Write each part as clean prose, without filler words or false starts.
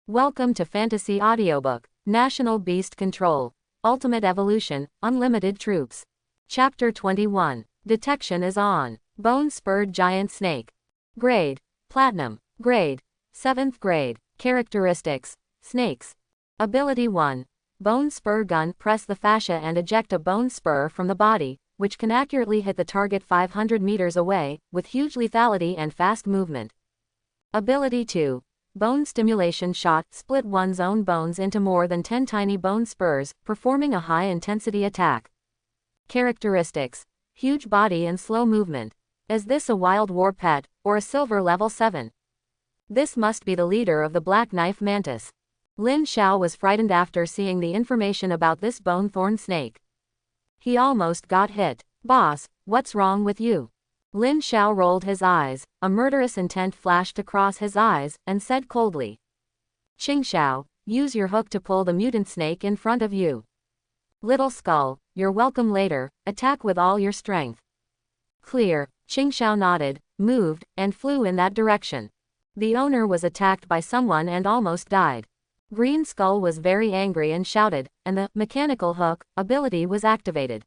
Welcome to Fantasy Audiobook, National Beast Control, Ultimate Evolution, Unlimited Troops. Chapter 21. Detection is on. Bone-spurred giant snake. Grade: Platinum. Grade: 7th grade. Characteristics: Snakes. Ability 1. Bone spur gun. Press the fascia and eject a bone spur from the body, which can accurately hit the target 500 meters away, with huge lethality and fast movement. Ability 2. Bone stimulation shot. Split one's own bones into more than 10 tiny bone spurs, performing a high-intensity attack. Characteristics: huge body and slow movement. Is this a wild war pet, or a silver level 7? This must be the leader of the black knife mantis. Lin Xiao was frightened after seeing the information about this bone thorn snake. He almost got hit. Boss, what's wrong with you? Lin Xiao rolled his eyes, a murderous intent flashed across his eyes, and said coldly. Qing Xiao, use your hook to pull the mutant snake in front of you. Little Skull, you're welcome later, attack with all your strength. Clear. Qing Xiao nodded, moved, and flew in that direction. The owner was attacked by someone and almost died. Green Skull was very angry and shouted, and the mechanical hook ability was activated.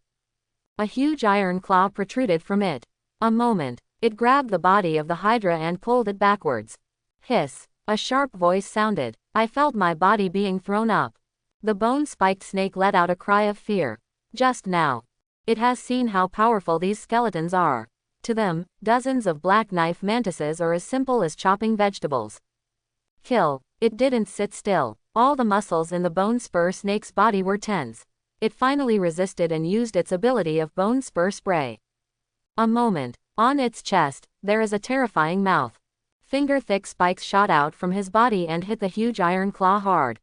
A huge iron claw protruded from it. A moment, it grabbed the body of the Hydra and pulled it backwards. Hiss. A sharp voice sounded. I felt my body being thrown up. The bone-spiked snake let out a cry of fear. Just now. It has seen how powerful these skeletons are. To them, dozens of black knife mantises are as simple as chopping vegetables. Kill. It didn't sit still. All the muscles in the bone spur snake's body were tense. It finally resisted and used its ability of bone spur spray. A moment. On its chest, there is a terrifying mouth. Finger-thick spikes shot out from his body and hit the huge iron claw hard.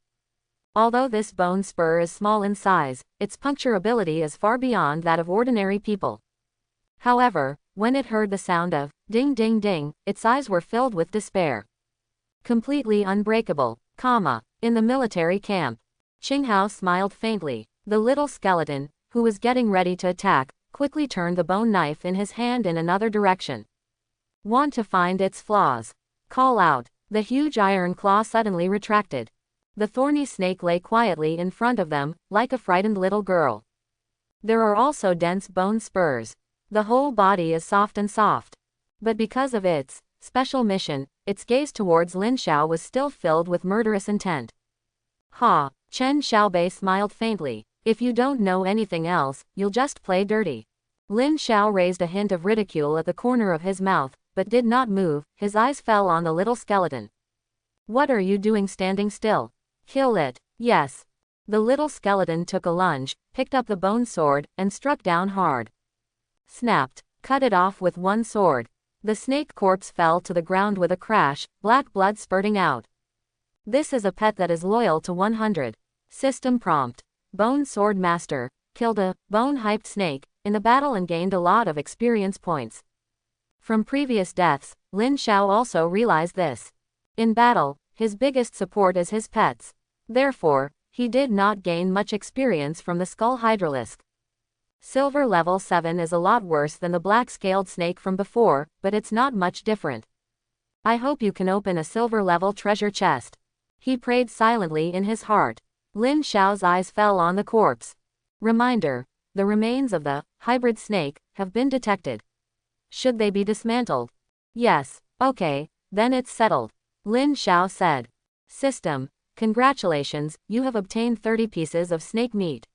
Although this bone spur is small in size, its puncture ability is far beyond that of ordinary people. However, when it heard the sound of ding ding ding, its eyes were filled with despair. Completely unbreakable, in the military camp. Qinghao smiled faintly. The little skeleton, who was getting ready to attack, quickly turned the bone knife in his hand in another direction. Want to find its flaws? Call out. The huge iron claw suddenly retracted. The thorny snake lay quietly in front of them, like a frightened little girl. There are also dense bone spurs. The whole body is soft. But because of its special mission, its gaze towards Lin Xiao was still filled with murderous intent. Ha! Chen Xiaobei smiled faintly. If you don't know anything else, you'll just play dirty. Lin Xiao raised a hint of ridicule at the corner of his mouth, but did not move. His eyes fell on the little skeleton. What are you doing standing still? Kill it. Yes. The little skeleton took a lunge, picked up the bone sword, and struck down hard. Snapped. Cut it off with one sword. The snake corpse fell to the ground with a crash, black blood spurting out. This is a pet that is loyal to 100. System prompt. Bone Sword Master, killed a bone-hyped snake in the battle and gained a lot of experience points. From previous deaths, Lin Xiao also realized this. In battle, his biggest support is his pets. Therefore, he did not gain much experience from the Skull Hydralisk. Silver level 7 is a lot worse than the black-scaled snake from before, but it's not much different. I hope you can open a silver level treasure chest. He prayed silently in his heart. Lin Xiao's eyes fell on the corpse. Reminder: the remains of the hybrid snake have been detected. Should they be dismantled? Yes. Okay, then it's settled. Lin Xiao said. System: congratulations, you have obtained 30 pieces of snake meat.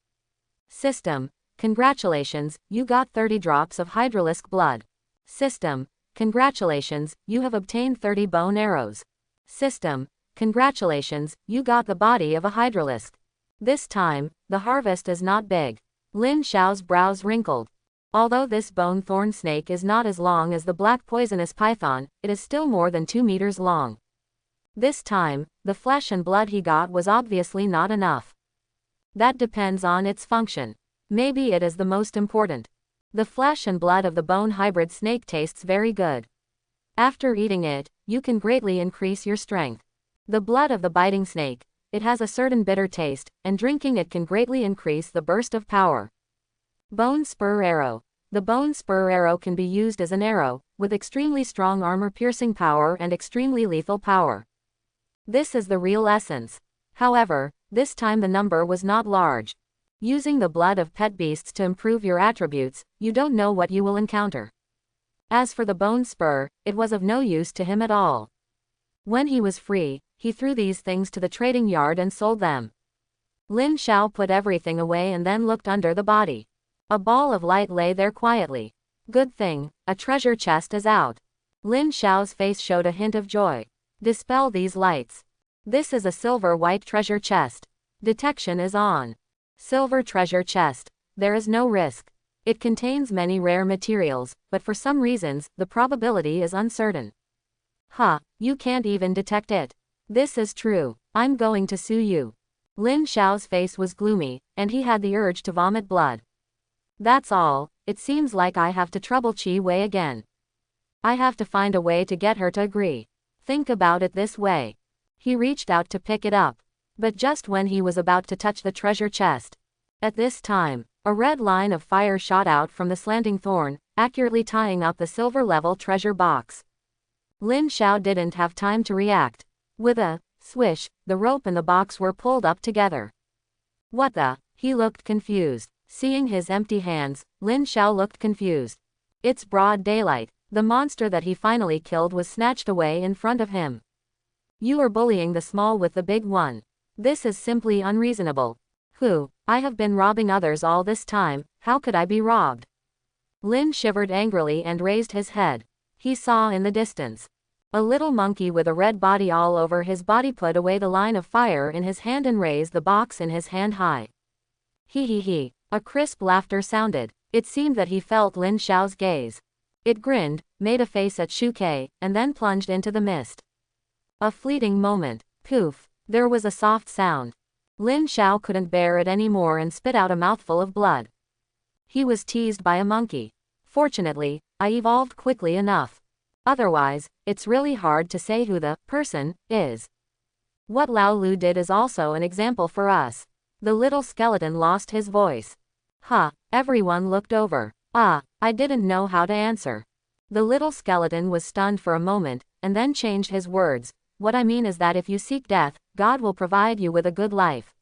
System: congratulations, you got 30 drops of hydralisk blood. System: congratulations, you have obtained 30 bone arrows. System: congratulations, you got the body of a hydralisk. This time, the harvest is not big. Lin Xiao's brows wrinkled. Although this bone thorn snake is not as long as the black poisonous python, it is still more than 2 meters long. This time, the flesh and blood he got was obviously not enough. That depends on its function. Maybe it is the most important. The flesh and blood of the bone hybrid snake tastes very good. After eating it, you can greatly increase your strength. The blood of the biting snake, it has a certain bitter taste, and drinking it can greatly increase the burst of power. Bone Spur Arrow. The Bone Spur Arrow can be used as an arrow, with extremely strong armor-piercing power and extremely lethal power. This is the real essence. However, this time the number was not large. Using the blood of pet beasts to improve your attributes, you don't know what you will encounter. As for the bone spur, it was of no use to him at all. When he was free, he threw these things to the trading yard and sold them. Lin Xiao put everything away and then looked under the body. A ball of light lay there quietly. Good thing, a treasure chest is out. Lin Xiao's face showed a hint of joy. Dispel these lights. This is a silver-white treasure chest. Detection is on. Silver treasure chest. There is no risk. It contains many rare materials, but for some reasons, the probability is uncertain. You can't even detect it. This is true. I'm going to sue you. Lin Xiao's face was gloomy, and he had the urge to vomit blood. That's all, it seems like I have to trouble Qi Wei again. I have to find a way to get her to agree. Think about it this way. He reached out to pick it up. But just when he was about to touch the treasure chest. At this time, a red line of fire shot out from the slanting thorn, accurately tying up the silver-level treasure box. Lin Xiao didn't have time to react. With a swish, the rope and the box were pulled up together. What the? He looked confused. Seeing his empty hands, Lin Xiao looked confused. It's broad daylight. The monster that he finally killed was snatched away in front of him. You are bullying the small with the big one. This is simply unreasonable. I have been robbing others all this time, how could I be robbed? Lin shivered angrily and raised his head. He saw in the distance. A little monkey with a red body all over his body put away the line of fire in his hand and raised the box in his hand high. He. A crisp laughter sounded. It seemed that he felt Lin Xiao's gaze. It grinned, made a face at Shu Ke, and then plunged into the mist. A fleeting moment. Poof. There was a soft sound. Lin Xiao couldn't bear it anymore and spit out a mouthful of blood. He was teased by a monkey. Fortunately, I evolved quickly enough. Otherwise, it's really hard to say who the person is. What Lao Lu did is also an example for us. The little skeleton lost his voice. Everyone looked over. I didn't know how to answer. The little skeleton was stunned for a moment, and then changed his words. What I mean is that if you seek death, God will provide you with a good life.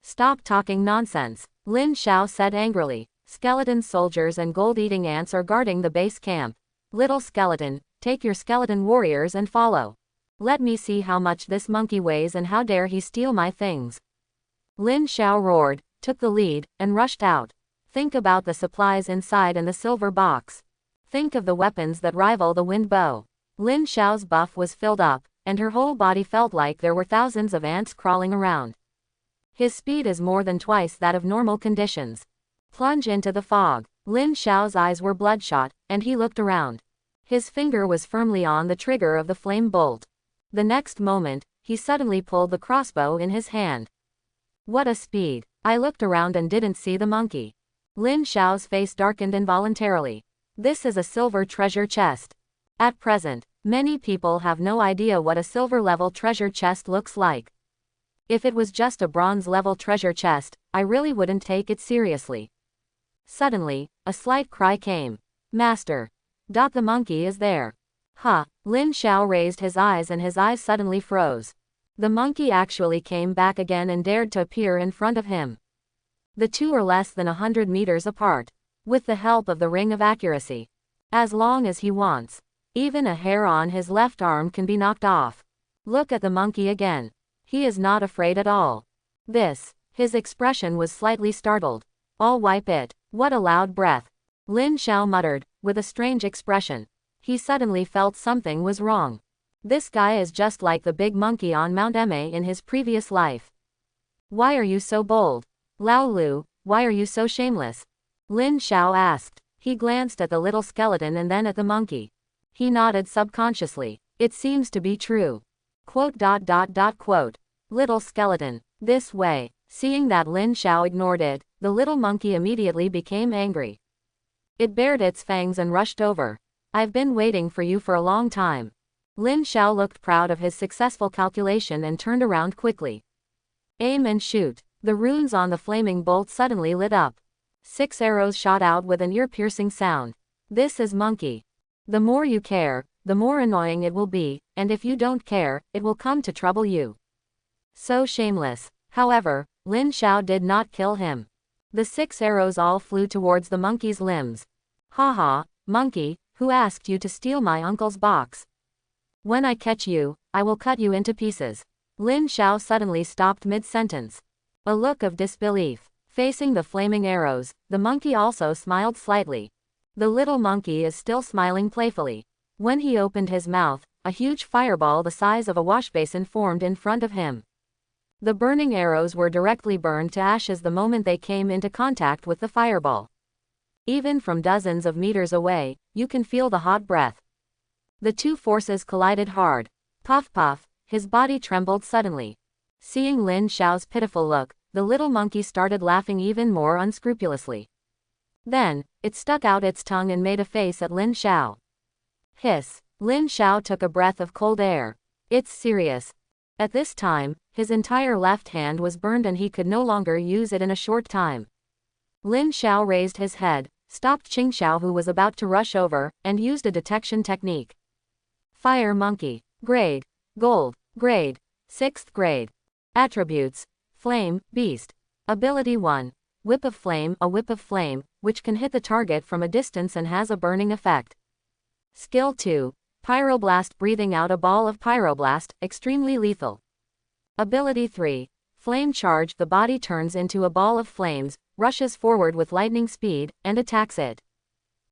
Stop talking nonsense, Lin Xiao said angrily. Skeleton soldiers and gold-eating ants are guarding the base camp. Little skeleton, take your skeleton warriors and follow. Let me see how much this monkey weighs and how dare he steal my things. Lin Xiao roared, took the lead, and rushed out. Think about the supplies inside and the silver box. Think of the weapons that rival the wind bow. Lin Xiao's buff was filled up, and her whole body felt like there were thousands of ants crawling around. His speed is more than twice that of normal conditions. Plunge into the fog. Lin Xiao's eyes were bloodshot, and he looked around. His finger was firmly on the trigger of the flame bolt. The next moment, he suddenly pulled the crossbow in his hand. What a speed! I looked around and didn't see the monkey. Lin Xiao's face darkened involuntarily. This is a silver treasure chest. At present, many people have no idea what a silver-level treasure chest looks like. If it was just a bronze-level treasure chest, I really wouldn't take it seriously. Suddenly, a slight cry came. Master. The monkey is there. Lin Xiao raised his eyes and his eyes suddenly froze. The monkey actually came back again and dared to appear in front of him. The two are less than 100 meters apart. With the help of the ring of accuracy. As long as he wants. Even a hair on his left arm can be knocked off. Look at the monkey again. He is not afraid at all. His expression was slightly startled. I'll wipe it. What a loud breath. Lin Xiao muttered, with a strange expression. He suddenly felt something was wrong. This guy is just like the big monkey on Mount Eme in his previous life. Why are you so bold? Lao Lu, why are you so shameless? Lin Xiao asked. He glanced at the little skeleton and then at the monkey. He nodded subconsciously. It seems to be true. Little skeleton. This way. Seeing that Lin Xiao ignored it, the little monkey immediately became angry. It bared its fangs and rushed over. I've been waiting for you for a long time. Lin Xiao looked proud of his successful calculation and turned around quickly. Aim and shoot. The runes on the flaming bolt suddenly lit up. 6 arrows shot out with an ear-piercing sound. This is monkey. The more you care, the more annoying it will be, and if you don't care, it will come to trouble you. So shameless. However, Lin Xiao did not kill him. The 6 arrows all flew towards the monkey's limbs. Haha, monkey, who asked you to steal my uncle's box? When I catch you, I will cut you into pieces. Lin Xiao suddenly stopped mid-sentence. A look of disbelief. Facing the flaming arrows, the monkey also smiled slightly. The little monkey is still smiling playfully. When he opened his mouth, a huge fireball the size of a washbasin formed in front of him. The burning arrows were directly burned to ashes the moment they came into contact with the fireball. Even from dozens of meters away, you can feel the hot breath. The two forces collided hard. Puff puff, his body trembled suddenly. Seeing Lin Xiao's pitiful look, the little monkey started laughing even more unscrupulously. Then, it stuck out its tongue and made a face at Lin Xiao. Hiss. Lin Xiao took a breath of cold air. It's serious. At this time, his entire left hand was burned and he could no longer use it in a short time. Lin Xiao raised his head, stopped Qing Xiao who was about to rush over, and used a detection technique. Fire Monkey. Grade. Gold. Grade. 6th grade. Attributes. Flame, Beast. Ability 1. Whip of Flame, a whip of flame, which can hit the target from a distance and has a burning effect. Skill 2. Pyroblast, breathing out a ball of pyroblast, extremely lethal. Ability 3. Flame Charge, the body turns into a ball of flames, rushes forward with lightning speed, and attacks it.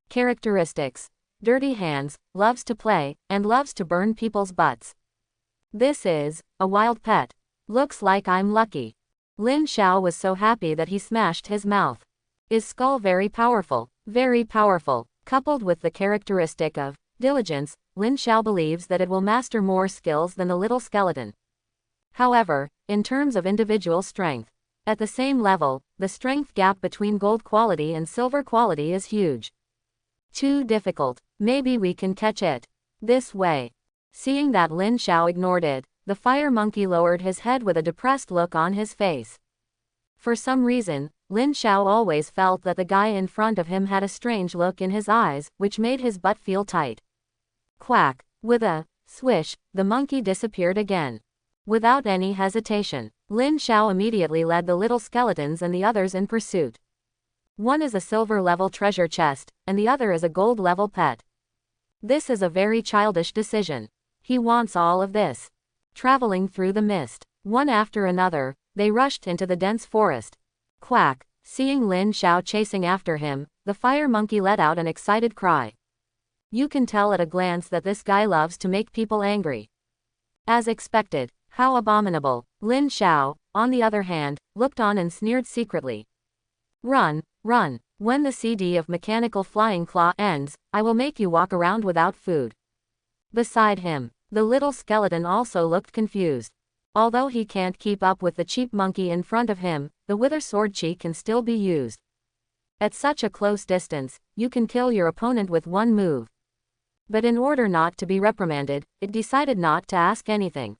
Characteristics. Dirty hands, loves to play, and loves to burn people's butts. This is a wild pet. Looks like I'm lucky. Lin Xiao was so happy that he smashed his mouth. Is skull very powerful? Very powerful. Coupled with the characteristic of diligence, Lin Xiao believes that it will master more skills than the little skeleton. However, in terms of individual strength, at the same level, the strength gap between gold quality and silver quality is huge. Too difficult. Maybe we can catch it. This way. Seeing that Lin Xiao ignored it, the fire monkey lowered his head with a depressed look on his face. For some reason, Lin Xiao always felt that the guy in front of him had a strange look in his eyes, which made his butt feel tight. Quack. With a swish, the monkey disappeared again. Without any hesitation, Lin Xiao immediately led the little skeletons and the others in pursuit. One is a silver-level treasure chest, and the other is a gold-level pet. This is a very childish decision. He wants all of this. Traveling through the mist, one after another, they rushed into the dense forest. Quack. Seeing Lin Xiao chasing after him, the fire monkey let out an excited cry. You can tell at a glance that this guy loves to make people angry. As expected. How abominable. Lin Xiao, on the other hand, looked on and sneered secretly. Run, run. When the CD of Mechanical Flying Claw ends, I will make you walk around without food. Beside him, the little skeleton also looked confused. Although he can't keep up with the cheap monkey in front of him, the Wither Sword Chi can still be used. At such a close distance, you can kill your opponent with one move. But in order not to be reprimanded, it decided not to ask anything.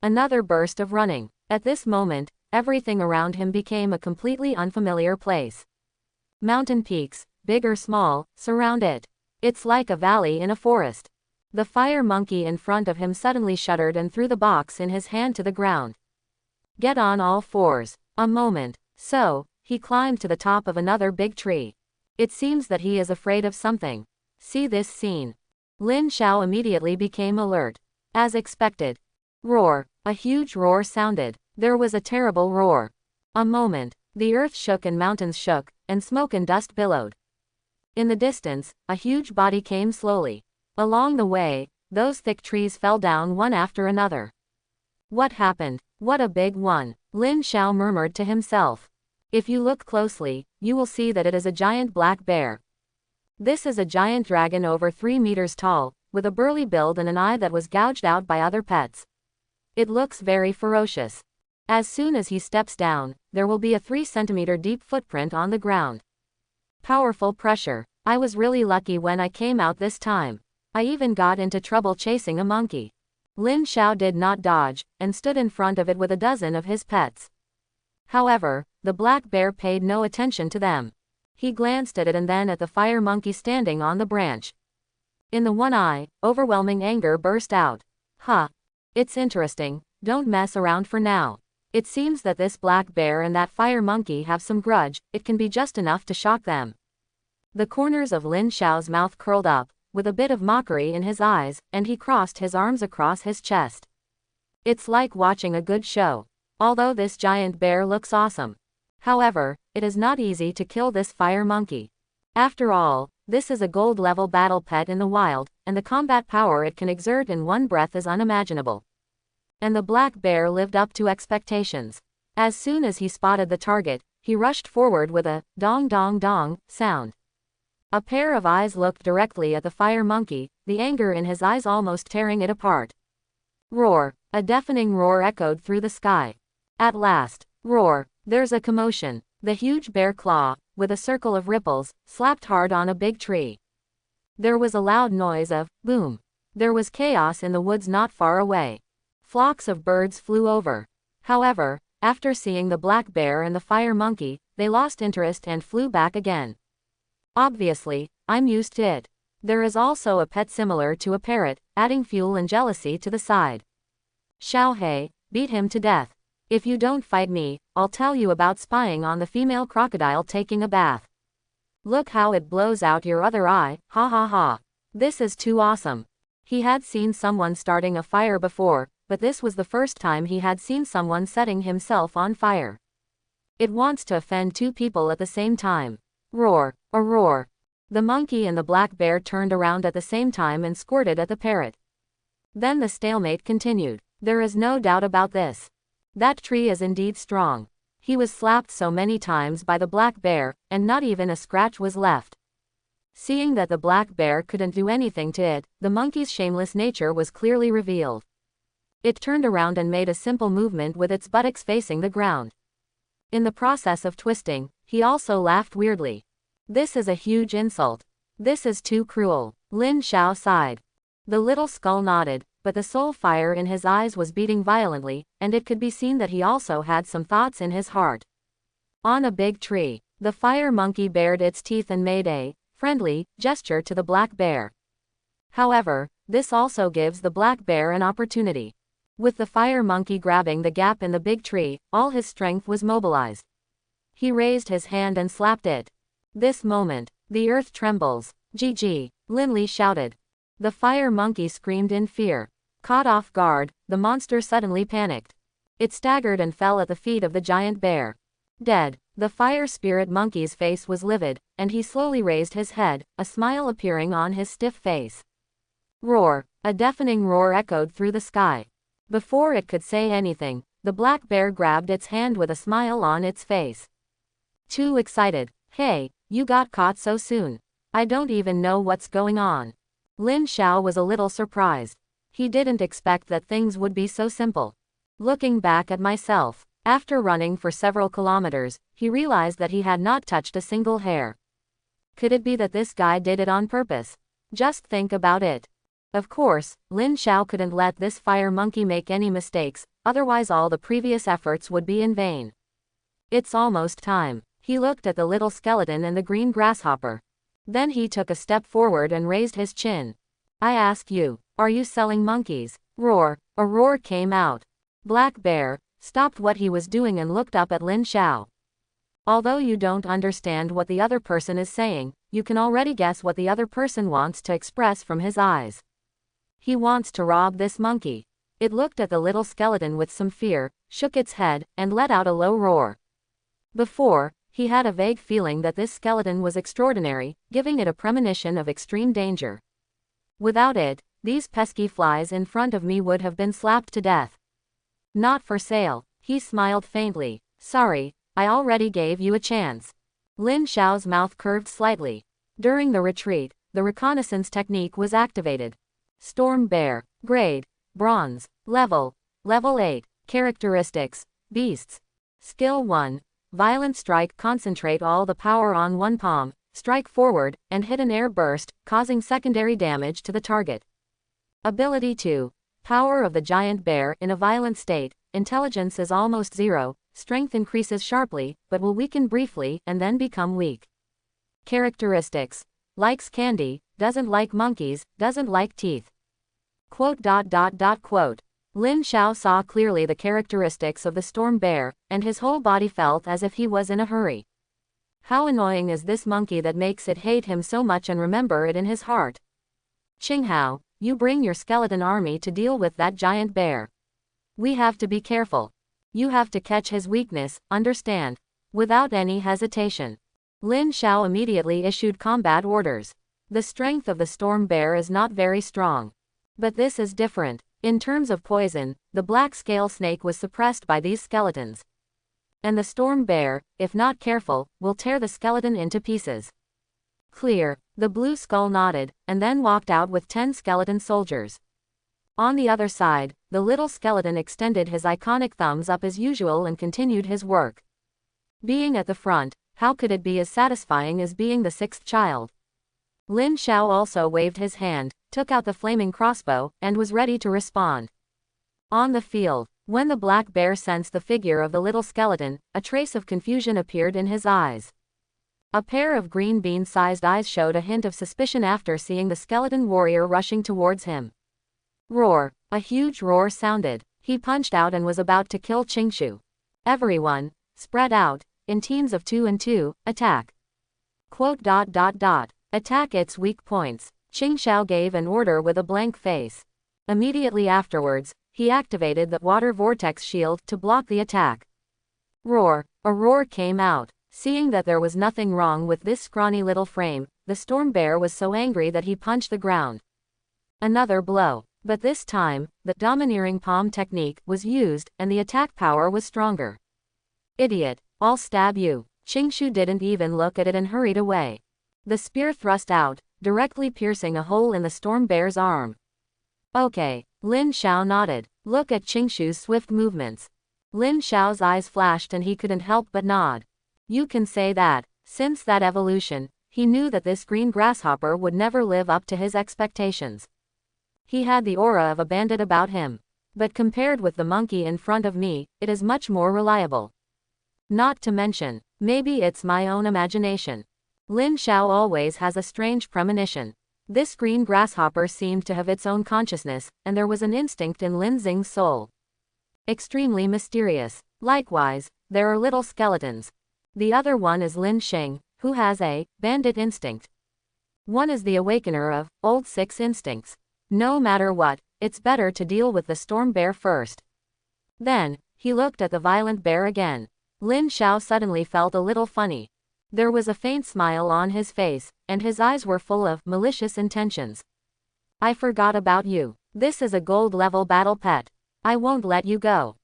Another burst of running. At this moment, everything around him became a completely unfamiliar place. Mountain peaks, big or small, surround it. It's like a valley in a forest. The fire monkey in front of him suddenly shuddered and threw the box in his hand to the ground. Get on all fours. A moment. So, he climbed to the top of another big tree. It seems that he is afraid of something. See this scene. Lin Xiao immediately became alert. As expected. Roar. A huge roar sounded. There was a terrible roar. A moment. The earth shook and mountains shook, and smoke and dust billowed. In the distance, a huge body came slowly. Along the way, those thick trees fell down one after another. What happened? What a big one. Lin Xiao murmured to himself. If you look closely, you will see that it is a giant black bear. This is a giant dragon over 3 meters tall, with a burly build and an eye that was gouged out by other pets. It looks very ferocious. As soon as he steps down, there will be a 3-centimeter deep footprint on the ground. Powerful pressure. I was really lucky when I came out this time. I even got into trouble chasing a monkey. Lin Xiao did not dodge, and stood in front of it with a dozen of his pets. However, the black bear paid no attention to them. He glanced at it and then at the fire monkey standing on the branch. In the one eye, overwhelming anger burst out. Huh. It's interesting, don't mess around for now. It seems that this black bear and that fire monkey have some grudge, it can be just enough to shock them. The corners of Lin Xiao's mouth curled up, with a bit of mockery in his eyes, and he crossed his arms across his chest. It's like watching a good show. Although this giant bear looks awesome. However, it is not easy to kill this fire monkey. After all, this is a gold-level battle pet in the wild, and the combat power it can exert in one breath is unimaginable. And the black bear lived up to expectations. As soon as he spotted the target, he rushed forward with a dong dong dong sound. A pair of eyes looked directly at the fire monkey, the anger in his eyes almost tearing it apart. Roar! A deafening roar echoed through the sky. At last, roar! There's a commotion. The huge bear claw, with a circle of ripples, slapped hard on a big tree. There was a loud noise of boom. There was chaos in the woods not far away. Flocks of birds flew over. However, after seeing the black bear and the fire monkey, they lost interest and flew back again. Obviously, I'm used to it. There is also a pet similar to a parrot, adding fuel and jealousy to the side. Xiaohei, beat him to death. If you don't fight me, I'll tell you about spying on the female crocodile taking a bath. Look how it blows out your other eye, ha ha ha. This is too awesome. He had seen someone starting a fire before, but this was the first time he had seen someone setting himself on fire. It wants to offend two people at the same time. Roar, a roar. The monkey and the black bear turned around at the same time and squirted at the parrot. Then the stalemate continued. There is no doubt about this. That tree is indeed strong. He was slapped so many times by the black bear, and not even a scratch was left. Seeing that the black bear couldn't do anything to it, the monkey's shameless nature was clearly revealed. It turned around and made a simple movement with its buttocks facing the ground. In the process of twisting, he also laughed weirdly. This is a huge insult. This is too cruel. Lin Xiao sighed. The little skull nodded, but the soul fire in his eyes was beating violently, and it could be seen that he also had some thoughts in his heart. On a big tree, the fire monkey bared its teeth and made a friendly gesture to the black bear. However, this also gives the black bear an opportunity. With the fire monkey grabbing the gap in the big tree, all his strength was mobilized. He raised his hand and slapped it. This moment, the earth trembles. GG, Linli shouted. The fire monkey screamed in fear. Caught off guard, the monster suddenly panicked. It staggered and fell at the feet of the giant bear. Dead. The fire spirit monkey's face was livid, and he slowly raised his head, a smile appearing on his stiff face. Roar! A deafening roar echoed through the sky. Before it could say anything, the black bear grabbed its hand with a smile on its face. Too excited. Hey, you got caught so soon. I don't even know what's going on. Lin Xiao was a little surprised. He didn't expect that things would be so simple. Looking back at myself, after running for several kilometers, he realized that he had not touched a single hair. Could it be that this guy did it on purpose? Just think about it. Of course, Lin Xiao couldn't let this fire monkey make any mistakes, otherwise all the previous efforts would be in vain. It's almost time. He looked at the little skeleton and the green grasshopper. Then he took a step forward and raised his chin. I ask you, are you selling monkeys? Roar! A roar came out. Black Bear stopped what he was doing and looked up at Lin Xiao. Although you don't understand what the other person is saying, you can already guess what the other person wants to express from his eyes. He wants to rob this monkey. It looked at the little skeleton with some fear, shook its head, and let out a low roar. Before, he had a vague feeling that this skeleton was extraordinary, giving it a premonition of extreme danger. Without it, these pesky flies in front of me would have been slapped to death. Not for sale, he smiled faintly. Sorry, I already gave you a chance. Lin Xiao's mouth curved slightly. During the retreat, the reconnaissance technique was activated. Storm Bear, Grade, Bronze, Level 8, Characteristics, Beasts. Skill 1, Violent Strike. Concentrate all the power on one palm, strike forward, and hit an air burst, causing secondary damage to the target. Ability 2, Power of the Giant Bear. In a violent state, intelligence is almost zero, strength increases sharply, but will weaken briefly and then become weak. Characteristics. Likes candy, doesn't like monkeys, doesn't like teeth. Quote. Lin Xiao saw clearly the characteristics of the storm bear, and his whole body felt as if he was in a hurry. How annoying is this monkey that makes it hate him so much and remember it in his heart? Qinghao, you bring your skeleton army to deal with that giant bear. We have to be careful. You have to catch his weakness, understand? Without any hesitation, Lin Xiao immediately issued combat orders. The strength of the storm bear is not very strong. But this is different. In terms of poison, the black scale snake was suppressed by these skeletons. And the storm bear, if not careful, will tear the skeleton into pieces. Clear. The blue skull nodded, and then walked out with 10 skeleton soldiers. On the other side, the little skeleton extended his iconic thumbs up as usual and continued his work. Being at the front, how could it be as satisfying as being the sixth child? Lin Xiao also waved his hand, took out the flaming crossbow, and was ready to respond. On the field, when the black bear sensed the figure of the little skeleton, a trace of confusion appeared in his eyes. A pair of green bean-sized eyes showed a hint of suspicion after seeing the skeleton warrior rushing towards him. Roar! A huge roar sounded. He punched out and was about to kill Qingshu. Everyone, spread out, in teams of 2 and 2, attack. Quote. Attack its weak points. Qingxiao gave an order with a blank face. Immediately afterwards, he activated the water vortex shield to block the attack. Roar! A roar came out. Seeing that there was nothing wrong with this scrawny little frame, the storm bear was so angry that he punched the ground. Another blow. But this time, the domineering palm technique was used, and the attack power was stronger. Idiot! I'll stab you. Qingshu didn't even look at it and hurried away. The spear thrust out, directly piercing a hole in the storm bear's arm. Okay. Lin Xiao nodded. Look at Qingshu's swift movements. Lin Xiao's eyes flashed and he couldn't help but nod. You can say that, since that evolution, he knew that this green grasshopper would never live up to his expectations. He had the aura of a bandit about him. But compared with the monkey in front of me, it is much more reliable. Not to mention, maybe it's my own imagination. Lin Xiao always has a strange premonition. This green grasshopper seemed to have its own consciousness, and there was an instinct in Lin Xing's soul. Extremely mysterious. Likewise, there are little skeletons. The other one is Lin Xing, who has a bandit instinct. One is the awakener of old 6 instincts. No matter what, it's better to deal with the storm bear first. Then, he looked at the violent bear again. Lin Xiao suddenly felt a little funny. There was a faint smile on his face, and his eyes were full of malicious intentions. I forgot about you. This is a gold-level battle pet. I won't let you go.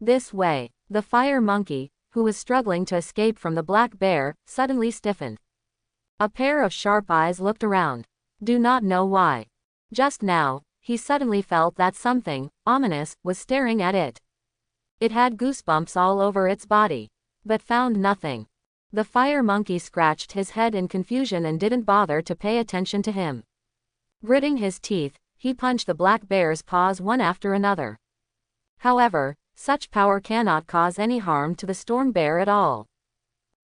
This way. The fire monkey, who was struggling to escape from the black bear, suddenly stiffened. A pair of sharp eyes looked around. Do not know why. Just now, he suddenly felt that something ominous was staring at it. It had goosebumps all over its body, but found nothing. The fire monkey scratched his head in confusion and didn't bother to pay attention to him. Gritting his teeth, he punched the black bear's paws one after another. However, such power cannot cause any harm to the storm bear at all.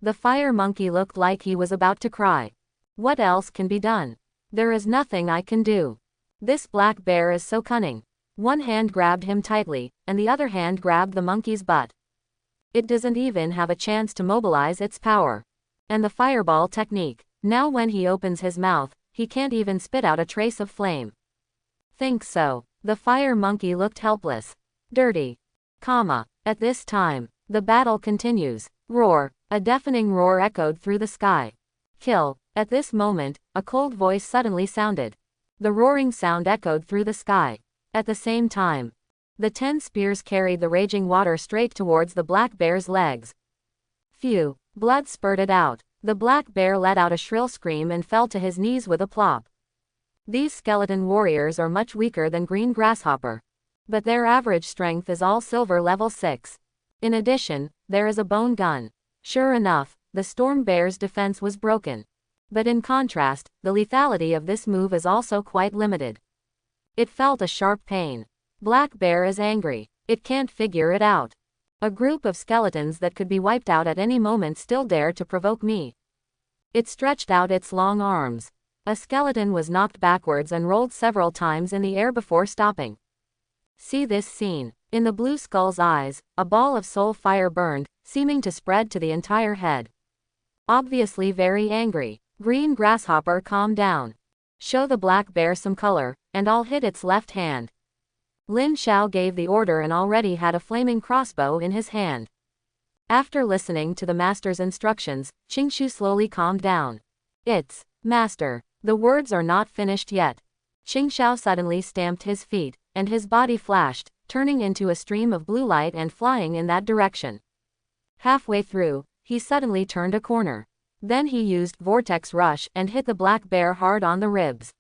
The fire monkey looked like he was about to cry. What else can be done? There is nothing I can do. This black bear is so cunning. One hand grabbed him tightly, and the other hand grabbed the monkey's butt. It doesn't even have a chance to mobilize its power. And the fireball technique. Now when he opens his mouth, he can't even spit out a trace of flame. Think so. The fire monkey looked helpless. Dirty. At this time, the battle continues. Roar. A deafening roar echoed through the sky. Kill. At this moment, a cold voice suddenly sounded. The roaring sound echoed through the sky. At the same time, the 10 spears carried the raging water straight towards the black bear's legs. Phew. Blood spurted out. The black bear let out a shrill scream and fell to his knees with a plop. These skeleton warriors are much weaker than green grasshopper. But their average strength is all silver level 6. In addition, there is a bone gun. Sure enough, the storm bear's defense was broken. But in contrast, the lethality of this move is also quite limited. It felt a sharp pain. Black bear is angry. It can't figure it out. A group of skeletons that could be wiped out at any moment still dare to provoke me. It stretched out its long arms. A skeleton was knocked backwards and rolled several times in the air before stopping. See this scene. In the blue skull's eyes, a ball of soul fire burned, seeming to spread to the entire head. Obviously very angry. Green grasshopper, calm down. Show the black bear some color, and I'll hit its left hand. Lin Xiao gave the order and already had a flaming crossbow in his hand. After listening to the master's instructions, Qingshu slowly calmed down. It's, Master. The words are not finished yet. Qingxiao suddenly stamped his feet, and his body flashed, turning into a stream of blue light and flying in that direction. Halfway through, he suddenly turned a corner. Then he used Vortex Rush and hit the black bear hard on the ribs.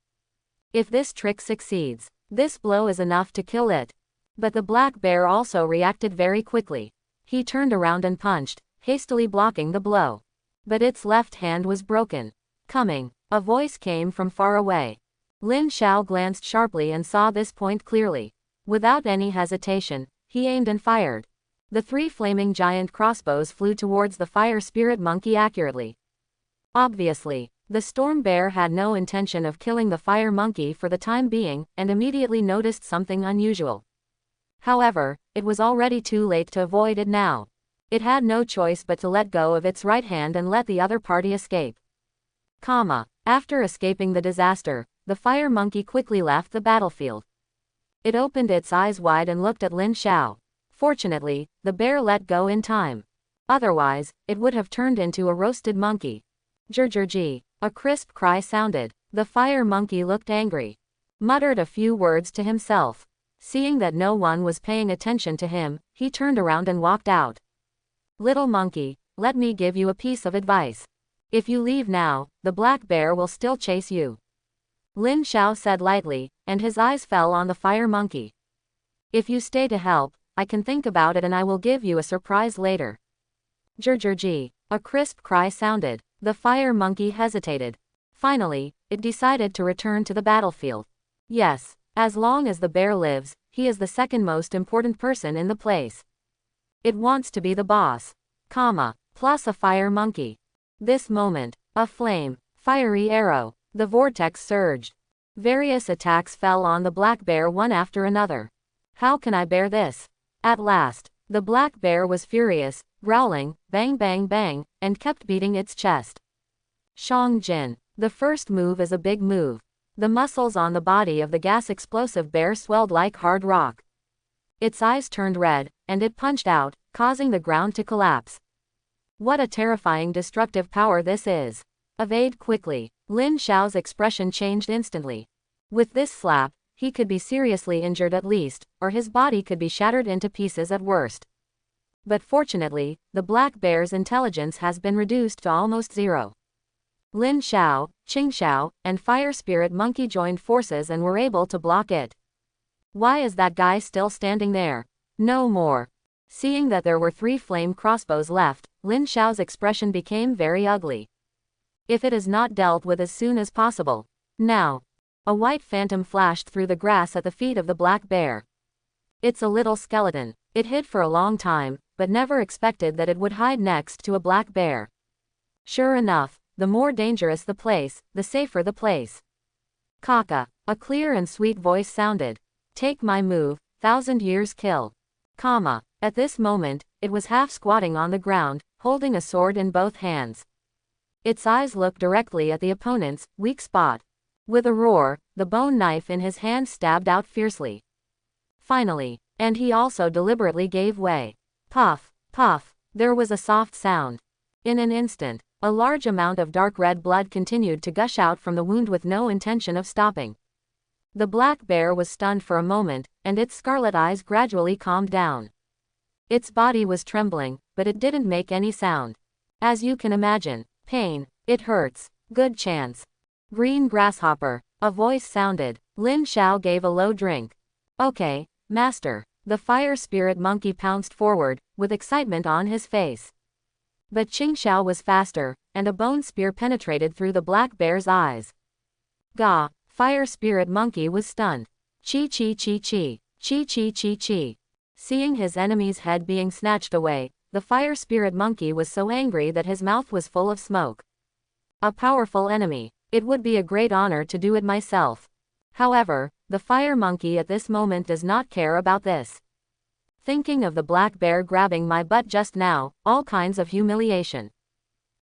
If this trick succeeds, this blow is enough to kill it. But the black bear also reacted very quickly. He turned around and punched, hastily blocking the blow. But its left hand was broken. Coming, a voice came from far away. Lin Xiao glanced sharply and saw this point clearly. Without any hesitation, he aimed and fired. The 3 flaming giant crossbows flew towards the fire spirit monkey accurately. Obviously, the storm bear had no intention of killing the fire monkey for the time being, and immediately noticed something unusual. However, it was already too late to avoid it now. It had no choice but to let go of its right hand and let the other party escape. After escaping the disaster, the fire monkey quickly left the battlefield. It opened its eyes wide and looked at Lin Xiao. Fortunately, the bear let go in time. Otherwise, it would have turned into a roasted monkey. Zhizhi. A crisp cry sounded. The fire monkey looked angry. Muttered a few words to himself. Seeing that no one was paying attention to him, he turned around and walked out. Little monkey, let me give you a piece of advice. If you leave now, the black bear will still chase you. Lin Xiao said lightly, and his eyes fell on the fire monkey. If you stay to help, I can think about it and I will give you a surprise later. Zhizhi. A crisp cry sounded. The fire monkey hesitated. Finally, it decided to return to the battlefield. Yes, as long as the bear lives, he is the second most important person in the place. It wants to be the boss. Plus a fire monkey. This moment, a flame, fiery arrow, the vortex surged. Various attacks fell on the black bear one after another. How can I bear this? At last, the black bear was furious, growling, bang bang bang, and kept beating its chest. Shang Jin. The first move is a big move. The muscles on the body of the gas explosive bear swelled like hard rock. Its eyes turned red, and it punched out, causing the ground to collapse. What a terrifying destructive power this is. Evade quickly. Lin Xiao's expression changed instantly. With this slap, he could be seriously injured at least, or his body could be shattered into pieces at worst. But fortunately, the black bear's intelligence has been reduced to almost zero. Lin Xiao, Qingxiao, and Fire Spirit Monkey joined forces and were able to block it. Why is that guy still standing there? No more. Seeing that there were 3 flame crossbows left, Lin Xiao's expression became very ugly. If it is not dealt with as soon as possible. Now. A white phantom flashed through the grass at the feet of the black bear. It's a little skeleton. It hid for a long time, but never expected that it would hide next to a black bear. Sure enough, the more dangerous the place, the safer the place. Kaka. A clear and sweet voice sounded. Take my move, 1,000 years kill. At this moment, it was half squatting on the ground, holding a sword in both hands. Its eyes looked directly at the opponent's weak spot. With a roar, the bone knife in his hand stabbed out fiercely. Finally, and he also deliberately gave way. Puff, puff, there was a soft sound. In an instant, a large amount of dark red blood continued to gush out from the wound with no intention of stopping. The black bear was stunned for a moment, and its scarlet eyes gradually calmed down. Its body was trembling, but it didn't make any sound. As you can imagine, pain, it hurts, good chance. Green grasshopper, a voice sounded. Lin Xiao gave a low drink. Okay, master. The fire spirit monkey pounced forward, with excitement on his face. But Qingxiao was faster, and a bone spear penetrated through the black bear's eyes. Gah! Fire spirit monkey was stunned. Chi chi chi chi, chi chi chi chi. Seeing his enemy's head being snatched away, the fire spirit monkey was so angry that his mouth was full of smoke. A powerful enemy. It would be a great honor to do it myself. However, the fire monkey at this moment does not care about this. Thinking of the black bear grabbing my butt just now, all kinds of humiliation.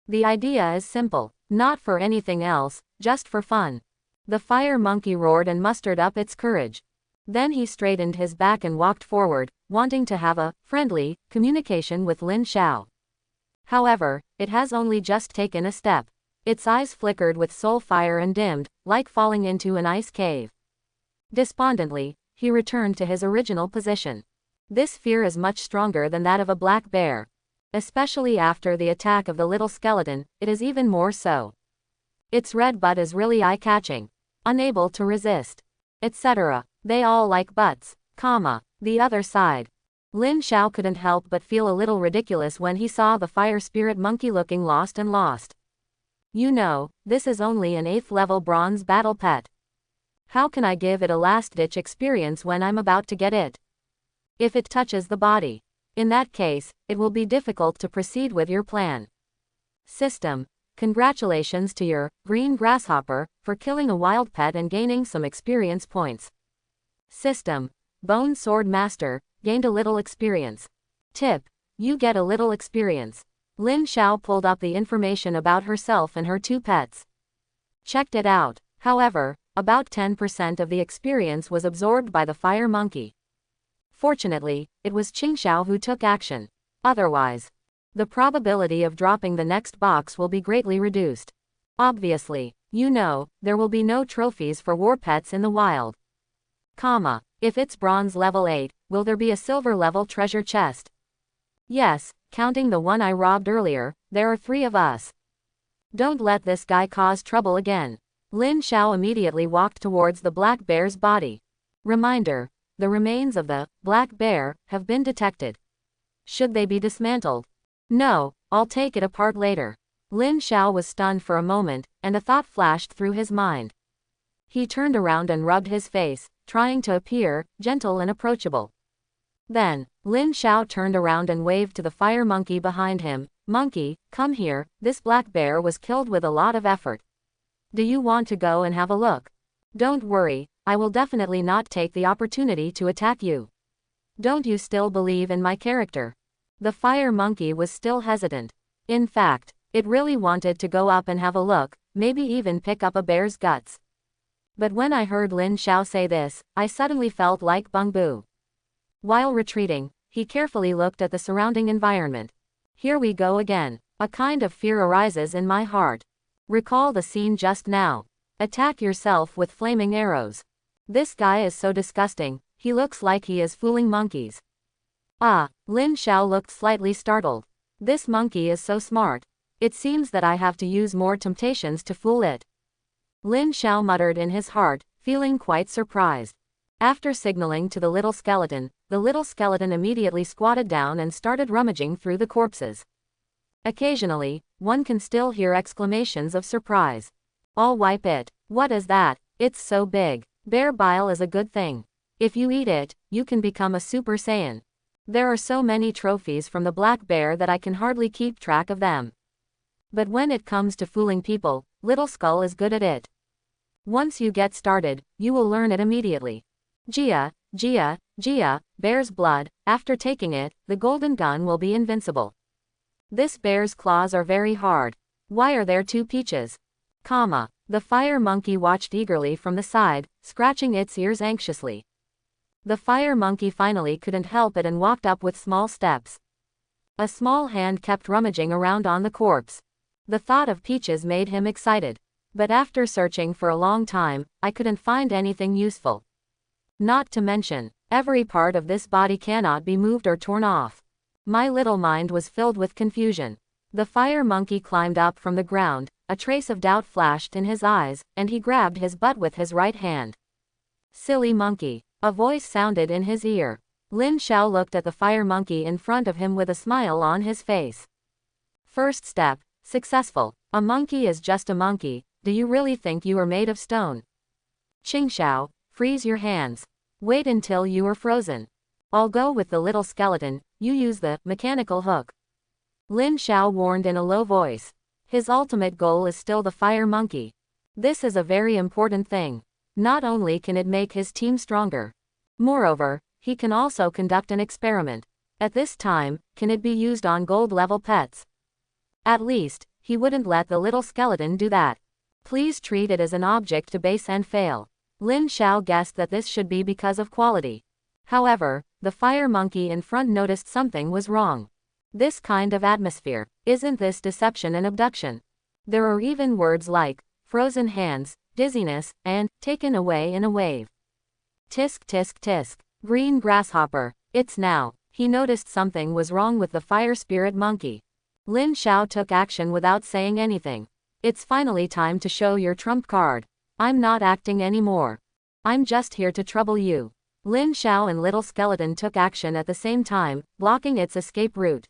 The idea is simple, not for anything else, just for fun. The fire monkey roared and mustered up its courage. Then he straightened his back and walked forward, wanting to have a friendly communication with Lin Xiao. However, it has only just taken a step. Its eyes flickered with soul fire and dimmed, like falling into an ice cave. Despondently, he returned to his original position. This fear is much stronger than that of a black bear. Especially after the attack of the little skeleton, it is even more so. Its red butt is really eye-catching. Unable to resist. Etc. They all like butts. The other side. Lin Xiao couldn't help but feel a little ridiculous when he saw the fire spirit monkey looking lost and lost. You know, this is only an 8th level bronze battle pet. How can I give it a last-ditch experience when I'm about to get it? If it touches the body. In that case, it will be difficult to proceed with your plan. System. Congratulations to your green grasshopper for killing a wild pet and gaining some experience points. System. Bone Sword Master gained a little experience. Tip. You get a little experience. Lin Xiao pulled up the information about herself and her 2 pets. Checked it out. However, about 10% of the experience was absorbed by the fire monkey. Fortunately, it was Qingxiao who took action. Otherwise, the probability of dropping the next box will be greatly reduced. Obviously, you know, there will be no trophies for war pets in the wild. If it's bronze level 8, will there be a silver level treasure chest? Yes, counting the one I robbed earlier, there are 3 of us. Don't let this guy cause trouble again. Lin Xiao immediately walked towards the black bear's body. Reminder. The remains of the black bear have been detected. Should they be dismantled? No, I'll take it apart later. Lin Xiao was stunned for a moment, and a thought flashed through his mind. He turned around and rubbed his face, trying to appear gentle and approachable. Then, Lin Xiao turned around and waved to the fire monkey behind him. Monkey, come here, this black bear was killed with a lot of effort. Do you want to go and have a look? Don't worry, I will definitely not take the opportunity to attack you. Don't you still believe in my character? The fire monkey was still hesitant. In fact, it really wanted to go up and have a look, maybe even pick up a bear's guts. But when I heard Lin Xiao say this, I suddenly felt like Bung Bu. While retreating, he carefully looked at the surrounding environment. Here we go again. A kind of fear arises in my heart. Recall the scene just now. Attack yourself with flaming arrows. This guy is so disgusting, he looks like he is fooling monkeys. Lin Xiao looked slightly startled. This monkey is so smart. It seems that I have to use more temptations to fool it. Lin Xiao muttered in his heart, feeling quite surprised. After signaling to the little skeleton immediately squatted down and started rummaging through the corpses. Occasionally, one can still hear exclamations of surprise. I'll wipe it. What is that? It's so big. Bear bile is a good thing. If you eat it, you can become a Super Saiyan. There are so many trophies from the black bear that I can hardly keep track of them. But when it comes to fooling people, Little Skull is good at it. Once you get started, you will learn it immediately. Gia, bear's blood, after taking it, the golden gun will be invincible. This bear's claws are very hard. Why are there 2 peaches? The fire monkey watched eagerly from the side, scratching its ears anxiously. The fire monkey finally couldn't help it and walked up with small steps. A small hand kept rummaging around on the corpse. The thought of peaches made him excited. But after searching for a long time, I couldn't find anything useful. Not to mention, every part of this body cannot be moved or torn off. My little mind was filled with confusion. The fire monkey climbed up from the ground, a trace of doubt flashed in his eyes, and he grabbed his butt with his right hand. Silly monkey. A voice sounded in his ear. Lin Xiao looked at the fire monkey in front of him with a smile on his face. First step, successful. A monkey is just a monkey. Do you really think you are made of stone? Qingxiao, freeze your hands. Wait until you are frozen. I'll go with the little skeleton, you use the mechanical hook. Lin Xiao warned in a low voice. His ultimate goal is still the fire monkey. This is a very important thing. Not only can it make his team stronger. Moreover, he can also conduct an experiment. At this time, can it be used on gold-level pets? At least, he wouldn't let the little skeleton do that. Please treat it as an object to base and fail. Lin Xiao guessed that this should be because of quality. However, the fire monkey in front noticed something was wrong. This kind of atmosphere, isn't this deception and abduction? There are even words like frozen hands, dizziness, and taken away in a wave. Tisk tisk tisk. Green grasshopper. It's now. He noticed something was wrong with the fire spirit monkey. Lin Xiao took action without saying anything. It's finally time to show your trump card. I'm not acting anymore. I'm just here to trouble you. Lin Xiao and Little Skeleton took action at the same time, blocking its escape route.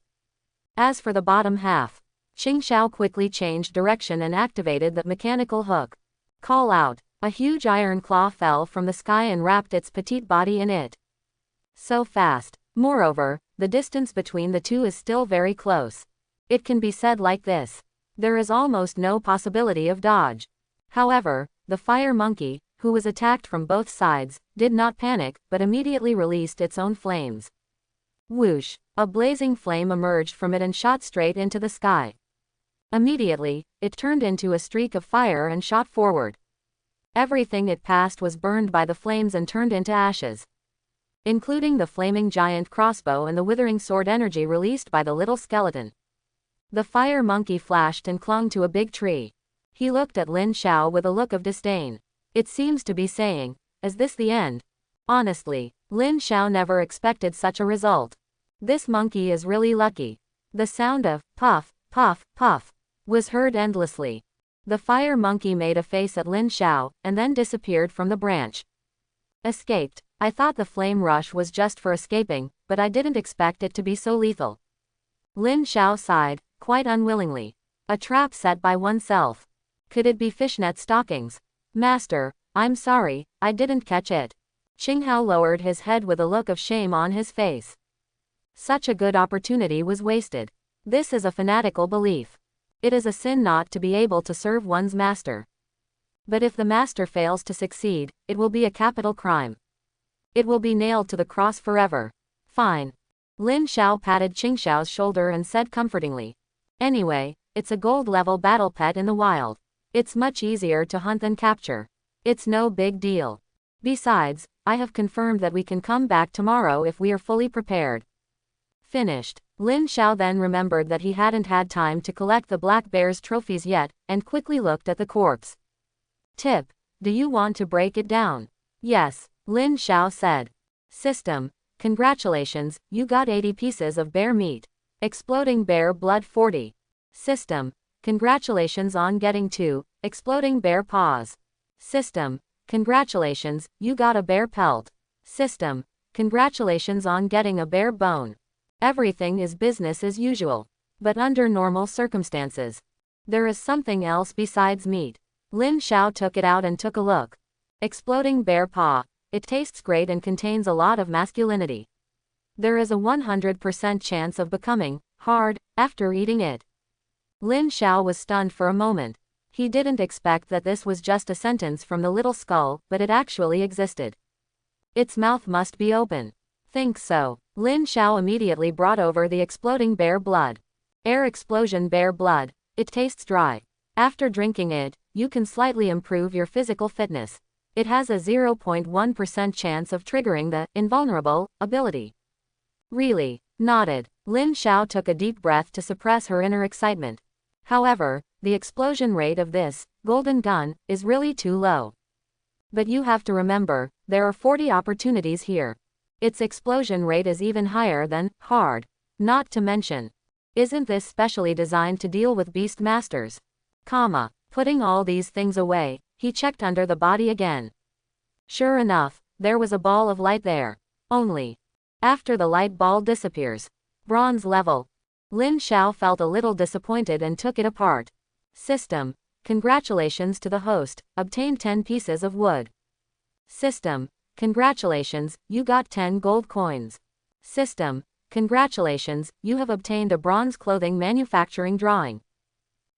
As for the bottom half, Qing Xiao quickly changed direction and activated the mechanical hook. Call out. A huge iron claw fell from the sky and wrapped its petite body in it. So fast. Moreover, the distance between the two is still very close. It can be said like this. There is almost no possibility of dodge. However, the fire monkey, who was attacked from both sides, did not panic, but immediately released its own flames. Whoosh! A blazing flame emerged from it and shot straight into the sky. Immediately, it turned into a streak of fire and shot forward. Everything it passed was burned by the flames and turned into ashes, including the flaming giant crossbow and the withering sword energy released by the little skeleton. The fire monkey flashed and clung to a big tree. He looked at Lin Xiao with a look of disdain. It seems to be saying, is this the end? Honestly, Lin Xiao never expected such a result. This monkey is really lucky. The sound of puff, puff, puff was heard endlessly. The fire monkey made a face at Lin Xiao, and then disappeared from the branch. Escaped. I thought the flame rush was just for escaping, but I didn't expect it to be so lethal. Lin Xiao sighed, quite unwillingly. A trap set by oneself. Could it be fishnet stockings? Master, I'm sorry, I didn't catch it. Qinghao lowered his head with a look of shame on his face. Such a good opportunity was wasted. This is a fanatical belief. It is a sin not to be able to serve one's master. But if the master fails to succeed, it will be a capital crime. It will be nailed to the cross forever. Fine. Lin Xiao patted Qingxiao's shoulder and said comfortingly. Anyway, it's a gold-level battle pet in the wild. It's much easier to hunt than capture. It's no big deal. Besides, I have confirmed that we can come back tomorrow if we are fully prepared. Finished. Lin Xiao then remembered that he hadn't had time to collect the black bear's trophies yet, and quickly looked at the corpse. Tip. Do you want to break it down? Yes, Lin Xiao said. System. Congratulations, you got 80 pieces of bear meat. Exploding bear blood 40. System. Congratulations on getting 2 exploding bear paws. System. Congratulations, you got a bear pelt. System. Congratulations on getting a bear bone. Everything is business as usual. But under normal circumstances, there is something else besides meat. Lin Xiao took it out and took a look. Exploding bear paw. It tastes great and contains a lot of masculinity. There is a 100% chance of becoming hard after eating it. Lin Xiao was stunned for a moment. He didn't expect that this was just a sentence from the little skull, but it actually existed. Its mouth must be open. Think so. Lin Xiao immediately brought over the exploding bear blood. Air explosion bear blood. It tastes dry. After drinking it, you can slightly improve your physical fitness. It has a 0.1% chance of triggering the invulnerable ability. Really? Nodded. Lin Xiao took a deep breath to suppress her inner excitement. However, the explosion rate of this golden gun is really too low. But you have to remember, there are 40 opportunities here. Its explosion rate is even higher than hard. Not to mention, isn't this specially designed to deal with beast masters? Putting all these things away, he checked under the body again. Sure enough, there was a ball of light there. Only after the light ball disappears. Bronze level. Lin Xiao felt a little disappointed and took it apart. System. Congratulations to the host, obtained 10 pieces of wood. System. Congratulations, you got 10 gold coins. System. Congratulations, you have obtained a bronze clothing manufacturing drawing.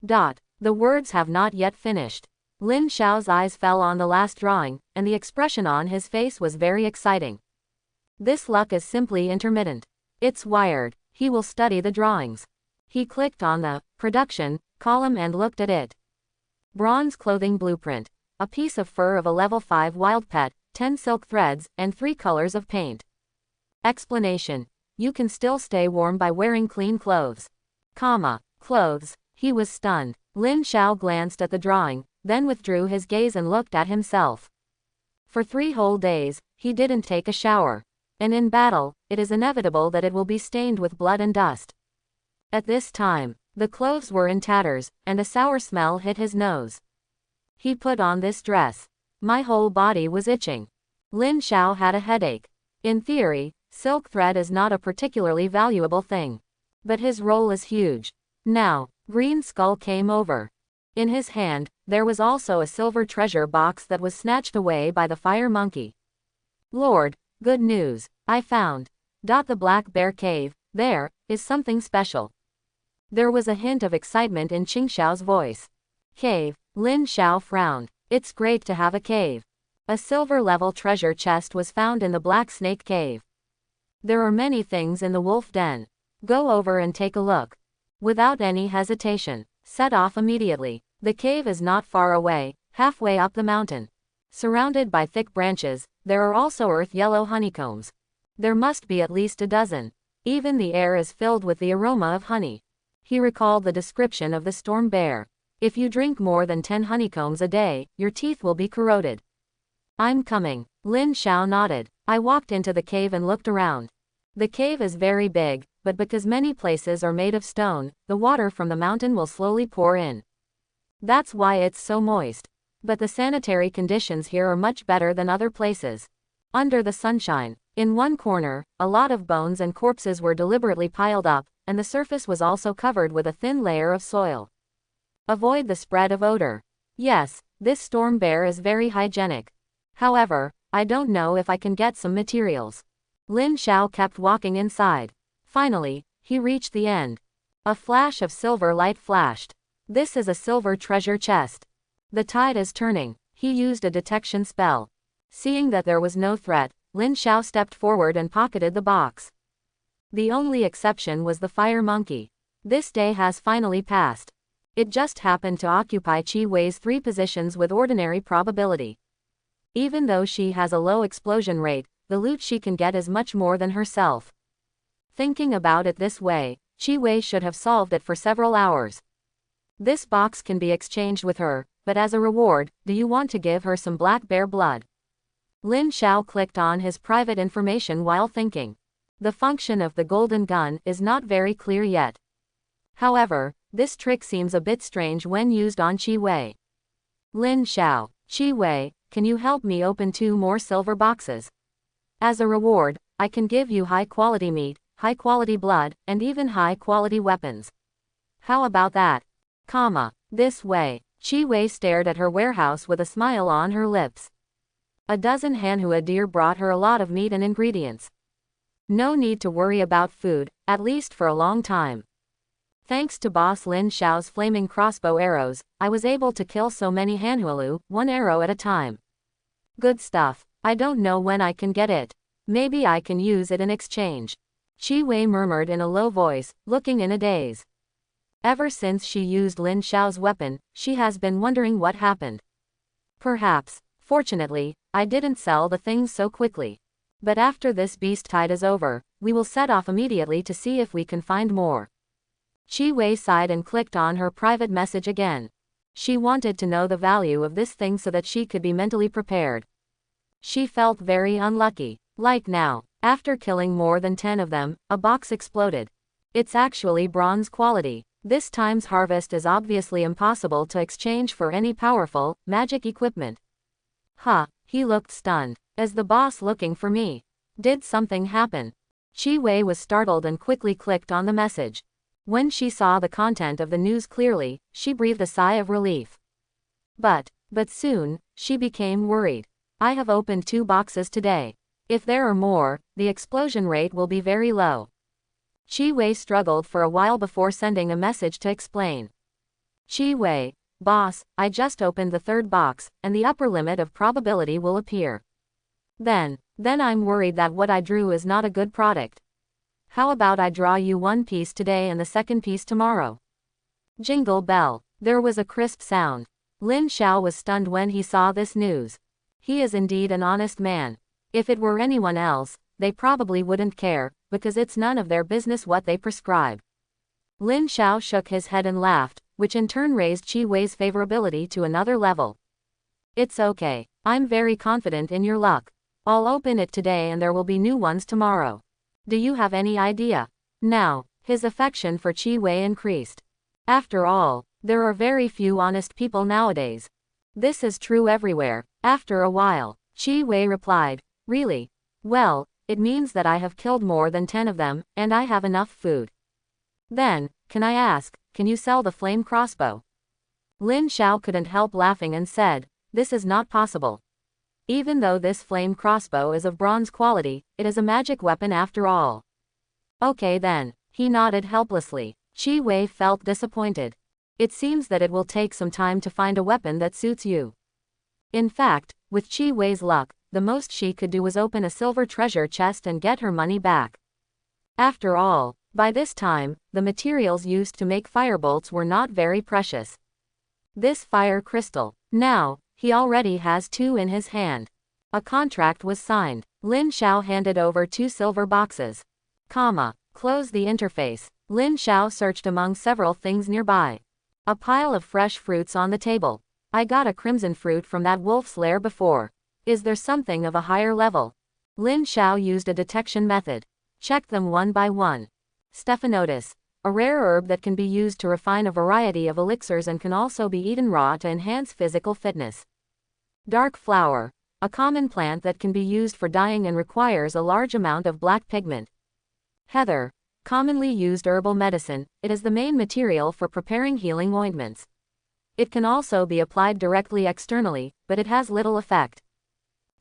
The words have not yet finished. Lin Xiao's eyes fell on the last drawing, and the expression on his face was very exciting. This luck is simply intermittent. It's wired. He will study the drawings. He clicked on the production column and looked at it. Bronze clothing blueprint. A piece of fur of a level 5 wild pet, 10 silk threads, and 3 colors of paint. Explanation. You can still stay warm by wearing clean clothes. Clothes. He was stunned. Lin Xiao glanced at the drawing, then withdrew his gaze and looked at himself. For 3 whole days, he didn't take a shower. And in battle, it is inevitable that it will be stained with blood and dust. At this time, the clothes were in tatters, and a sour smell hit his nose. He put on this dress. My whole body was itching. Lin Xiao had a headache. In theory, silk thread is not a particularly valuable thing. But his role is huge. Now, Green Skull came over. In his hand, there was also a silver treasure box that was snatched away by the fire monkey. Lord, good news. I found. The Black Bear Cave. There is something special. There was a hint of excitement in Qing Xiao's voice. Cave. Lin Xiao frowned. It's great to have a cave. A silver-level treasure chest was found in the Black Snake Cave. There are many things in the wolf den. Go over and take a look. Without any hesitation, set off immediately. The cave is not far away, halfway up the mountain. Surrounded by thick branches, there are also earth-yellow honeycombs. There must be at least a dozen. Even the air is filled with the aroma of honey. He recalled the description of the storm bear. If you drink more than 10 honeycombs a day, your teeth will be corroded. I'm coming. Lin Xiao nodded. I walked into the cave and looked around. The cave is very big, but because many places are made of stone, the water from the mountain will slowly pour in. That's why it's so moist. But the sanitary conditions here are much better than other places. Under the sunshine, in one corner, a lot of bones and corpses were deliberately piled up, and the surface was also covered with a thin layer of soil. Avoid the spread of odor. Yes, this storm bear is very hygienic. However, I don't know if I can get some materials. Lin Xiao kept walking inside. Finally, he reached the end. A flash of silver light flashed. This is a silver treasure chest. The tide is turning. He used a detection spell. Seeing that there was no threat, Lin Xiao stepped forward and pocketed the box. The only exception was the fire monkey. This day has finally passed. It just happened to occupy Qi Wei's 3 positions with ordinary probability. Even though she has a low explosion rate, the loot she can get is much more than herself. Thinking about it this way, Qi Wei should have solved it for several hours. This box can be exchanged with her, but as a reward, do you want to give her some black bear blood? Lin Xiao clicked on his private information while thinking. The function of the golden gun is not very clear yet. However, this trick seems a bit strange when used on Qi Wei. Lin Xiao, Qi Wei, can you help me open 2 more silver boxes? As a reward, I can give you high-quality meat, high-quality blood, and even high-quality weapons. How about that? This way. Qi Wei stared at her warehouse with a smile on her lips. A dozen Hanhua deer brought her a lot of meat and ingredients. No need to worry about food, at least for a long time. Thanks to Boss Lin Xiao's flaming crossbow arrows, I was able to kill so many Hanhualu, 1 arrow at a time. Good stuff. I don't know when I can get it. Maybe I can use it in exchange. Qi Wei murmured in a low voice, looking in a daze. Ever since she used Lin Xiao's weapon, she has been wondering what happened. Perhaps. Fortunately, I didn't sell the things so quickly. But after this beast tide is over, we will set off immediately to see if we can find more. Qi Wei sighed and clicked on her private message again. She wanted to know the value of this thing so that she could be mentally prepared. She felt very unlucky. Like now, after killing more than 10 of them, a box exploded. It's actually bronze quality. This time's harvest is obviously impossible to exchange for any powerful, magic equipment. He looked stunned. Is the boss looking for me? Did something happen? Qi Wei was startled and quickly clicked on the message. When she saw the content of the news clearly, she breathed a sigh of relief. But soon, she became worried. I have opened 2 boxes today. If there are more, the explosion rate will be very low. Qi Wei struggled for a while before sending a message to explain. Qi Wei, Boss, I just opened the third box, and the upper limit of probability will appear. Then I'm worried that what I drew is not a good product. How about I draw you one piece today and the second piece tomorrow? Jingle bell. There was a crisp sound. Lin Xiao was stunned when he saw this news. He is indeed an honest man. If it were anyone else, they probably wouldn't care, because it's none of their business what they prescribe. Lin Xiao shook his head and laughed, which in turn raised Qi Wei's favorability to another level. It's okay. I'm very confident in your luck. I'll open it today and there will be new ones tomorrow. Do you have any idea? Now, his affection for Qi Wei increased. After all, there are very few honest people nowadays. This is true everywhere. After a while, Qi Wei replied, Really? Well, it means that I have killed more than 10 of them, and I have enough food. Then, can I ask, can you sell the flame crossbow? Lin Xiao couldn't help laughing and said, This is not possible. Even though this flame crossbow is of bronze quality, it is a magic weapon after all. Okay then, he nodded helplessly. Qi Wei felt disappointed. It seems that it will take some time to find a weapon that suits you. In fact, with Qi Wei's luck, the most she could do was open a silver treasure chest and get her money back. After all, by this time, the materials used to make firebolts were not very precious. This fire crystal. Now, he already has 2 in his hand. A contract was signed. Lin Xiao handed over 2 silver boxes. Close the interface. Lin Xiao searched among several things nearby. A pile of fresh fruits on the table. I got a crimson fruit from that wolf's lair before. Is there something of a higher level? Lin Xiao used a detection method. Checked them one by one. Stephanotis. A rare herb that can be used to refine a variety of elixirs and can also be eaten raw to enhance physical fitness. Dark flower. A common plant that can be used for dyeing and requires a large amount of black pigment. Heather. Commonly used herbal medicine, it is the main material for preparing healing ointments. It can also be applied directly externally, but it has little effect.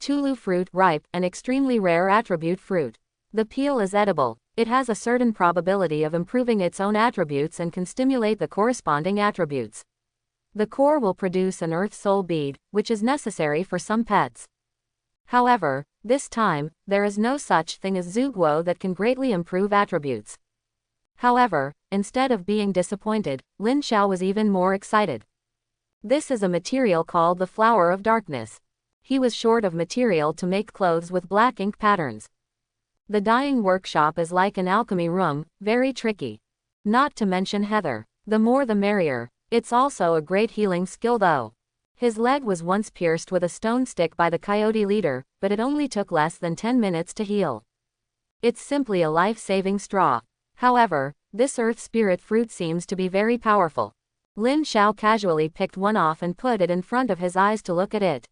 Tulu fruit, ripe, an extremely rare attribute fruit. The peel is edible. It has a certain probability of improving its own attributes and can stimulate the corresponding attributes. The core will produce an earth soul bead, which is necessary for some pets. However, this time, there is no such thing as Zuguo that can greatly improve attributes. However, instead of being disappointed, Lin Xiao was even more excited. This is a material called the Flower of Darkness. He was short of material to make clothes with black ink patterns. The dyeing workshop is like an alchemy room, very tricky. Not to mention heather. The more the merrier. It's also a great healing skill though. His leg was once pierced with a stone stick by the coyote leader, but it only took less than 10 minutes to heal. It's simply a life-saving straw. However, this earth spirit fruit seems to be very powerful. Lin Xiao casually picked one off and put it in front of his eyes to look at it.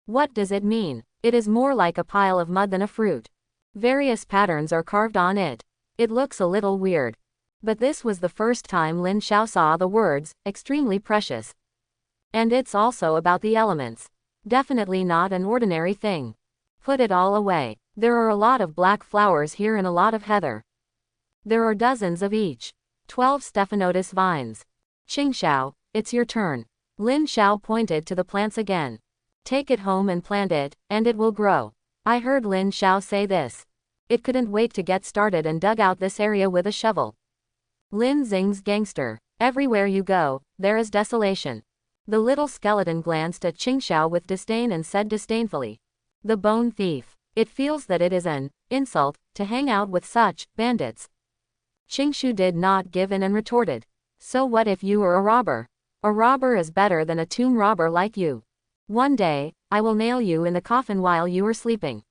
What does it mean? It is more like a pile of mud than a fruit. Various patterns are carved on it. It looks a little weird. But this was the first time Lin Xiao saw the words, extremely precious. And it's also about the elements. Definitely not an ordinary thing. Put it all away. There are a lot of black flowers here and a lot of heather. There are dozens of each. 12 Stephanotis vines. Qingxiao, it's your turn. Lin Xiao pointed to the plants again. Take it home and plant it, and it will grow. I heard Lin Xiao say this. It couldn't wait to get started and dug out this area with a shovel. Lin Xing's gangster. Everywhere you go, there is desolation. The little skeleton glanced at Qingxiao with disdain and said disdainfully. The bone thief. It feels that it is an insult to hang out with such bandits. Qingshu did not give in and retorted. So what if you are a robber? A robber is better than a tomb robber like you. One day, I will nail you in the coffin while you are sleeping.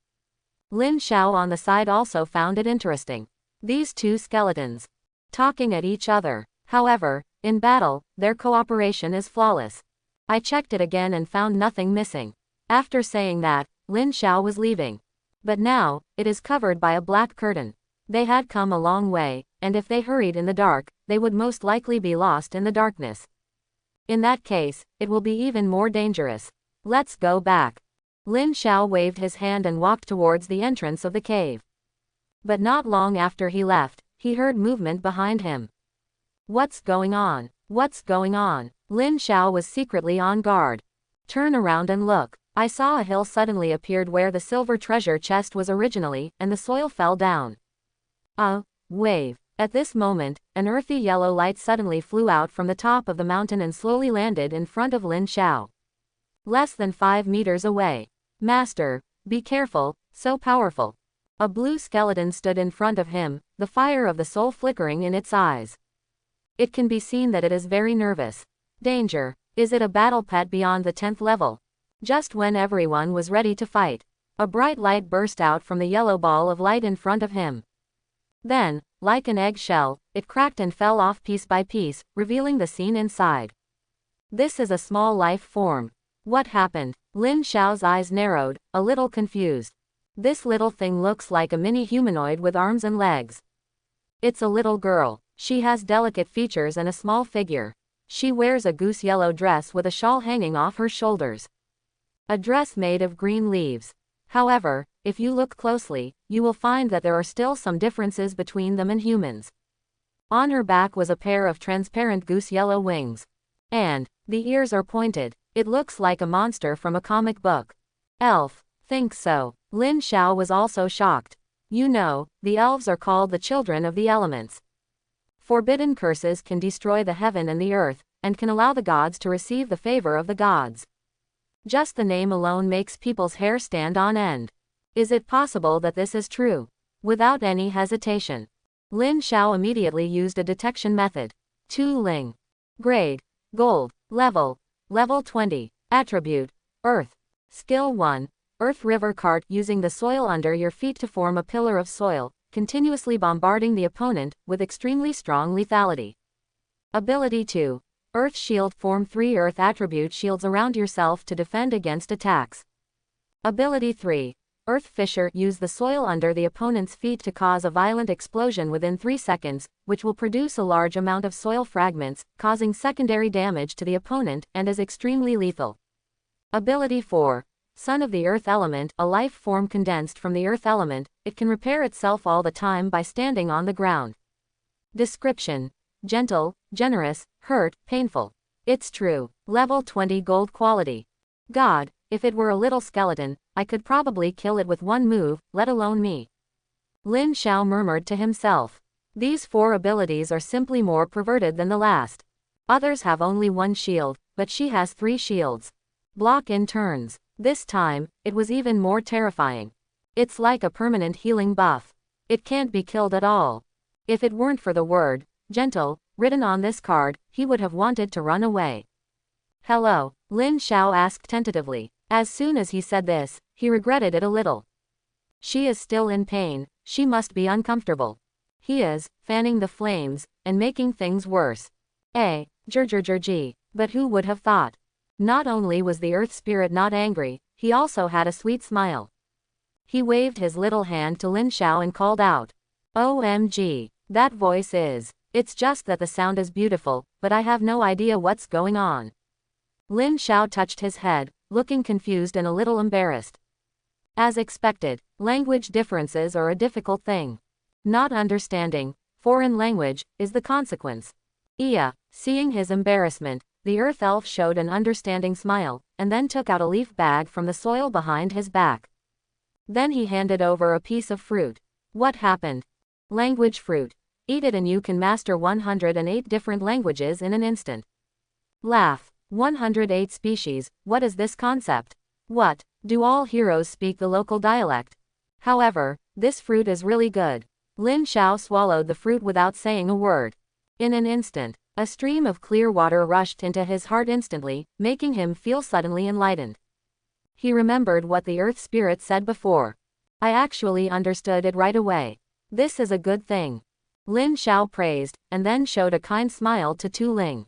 Lin Xiao on the side also found it interesting. These two skeletons. Talking at each other. However, in battle, their cooperation is flawless. I checked it again and found nothing missing. After saying that, Lin Xiao was leaving. But now, it is covered by a black curtain. They had come a long way, and if they hurried in the dark, they would most likely be lost in the darkness. In that case, it will be even more dangerous. Let's go back. Lin Xiao waved his hand and walked towards the entrance of the cave. But not long after he left, he heard movement behind him. What's going on? What's going on? Lin Xiao was secretly on guard. Turn around and look. I saw a hill suddenly appeared where the silver treasure chest was originally, and the soil fell down. A wave. At this moment, an earthy yellow light suddenly flew out from the top of the mountain and slowly landed in front of Lin Xiao. Less than 5 meters away. Master, be careful, so powerful. A blue skeleton stood in front of him, the fire of the soul flickering in its eyes. It can be seen that it is very nervous. Danger. Is it a battle pet beyond the 10th level? Just when everyone was ready to fight, a bright light burst out from the yellow ball of light in front of him. Then, like an eggshell, it cracked and fell off piece by piece, revealing the scene inside. This is a small life form. What happened? Lin Xiao's eyes narrowed, a little confused. This little thing looks like a mini humanoid with arms and legs. It's a little girl. She has delicate features and a small figure. She wears a goose yellow dress with a shawl hanging off her shoulders. A dress made of green leaves. However, if you look closely, you will find that there are still some differences between them and humans. On her back was a pair of transparent goose yellow wings. And the ears are pointed. It looks like a monster from a comic book. Elf. Think so. Lin Xiao was also shocked. You know, the elves are called the children of the elements. Forbidden curses can destroy the heaven and the earth, and can allow the gods to receive the favor of the gods. Just the name alone makes people's hair stand on end. Is it possible that this is true? Without any hesitation, Lin Xiao immediately used a detection method. Tu Ling. Grade. Gold. Level 20. Attribute. Earth. Skill 1. Earth River Cart. Using the soil under your feet to form a pillar of soil, continuously bombarding the opponent with extremely strong lethality. Ability 2. Earth Shield. Form 3 Earth attribute shields around yourself to defend against attacks. Ability 3. Earth Fisher. Use the soil under the opponent's feet to cause a violent explosion within 3 seconds, which will produce a large amount of soil fragments, causing secondary damage to the opponent, and is extremely lethal. Ability 4. Son of the Earth Element. A life form condensed from the Earth Element, it can repair itself all the time by standing on the ground. Description. Gentle, generous, hurt, painful. It's true. Level 20 Gold Quality. God, if it were a little skeleton, I could probably kill it with one move, let alone me. Lin Xiao murmured to himself. These 4 abilities are simply more perverted than the last. Others have only 1 shield, but she has 3 shields. Block in turns. This time, it was even more terrifying. It's like a permanent healing buff. It can't be killed at all. If it weren't for the word, gentle, written on this card, he would have wanted to run away. Hello, Lin Xiao asked tentatively. As soon as he said this, he regretted it a little. She is still in pain, she must be uncomfortable. He is, fanning the flames, and making things worse. But who would have thought? Not only was the earth spirit not angry, he also had a sweet smile. He waved his little hand to Lin Xiao and called out. OMG, that voice is. It's just that the sound is beautiful, but I have no idea what's going on. Lin Xiao touched his head, looking confused and a little embarrassed. As expected, language differences are a difficult thing. Not understanding foreign language is the consequence. Seeing his embarrassment, the earth elf showed an understanding smile, and then took out a leaf bag from the soil behind his back. Then he handed over a piece of fruit. What happened? Language fruit. Eat it and you can master 108 different languages in an instant. Laugh. 108 species, what is this concept? What, do all heroes speak the local dialect? However, this fruit is really good. Lin Xiao swallowed the fruit without saying a word. In an instant, a stream of clear water rushed into his heart instantly, making him feel suddenly enlightened. He remembered what the earth spirit said before. I actually understood it right away. This is a good thing. Lin Xiao praised, and then showed a kind smile to Tu Ling.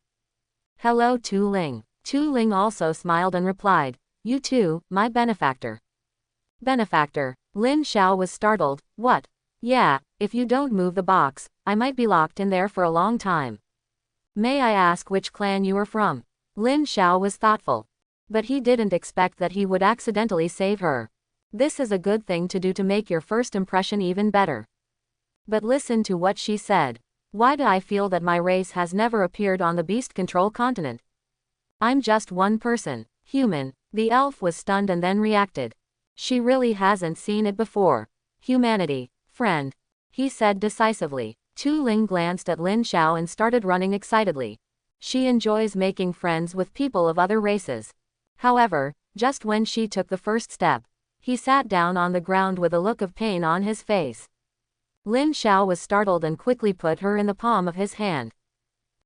Hello Tu Ling. Tu Ling also smiled and replied, you too, my benefactor. Benefactor. Lin Xiao was startled. What? Yeah, if you don't move the box, I might be locked in there for a long time. May I ask which clan you are from? Lin Xiao was thoughtful. But he didn't expect that he would accidentally save her. This is a good thing to do to make your first impression even better. But listen to what she said. Why do I feel that my race has never appeared on the beast control continent? I'm just one person. Human. The elf was stunned and then reacted. She really hasn't seen it before. Humanity. Friend. He said decisively. Tu Ling glanced at Lin Xiao and started running excitedly. She enjoys making friends with people of other races. However, just when she took the first step, he sat down on the ground with a look of pain on his face. Lin Xiao was startled and quickly put her in the palm of his hand.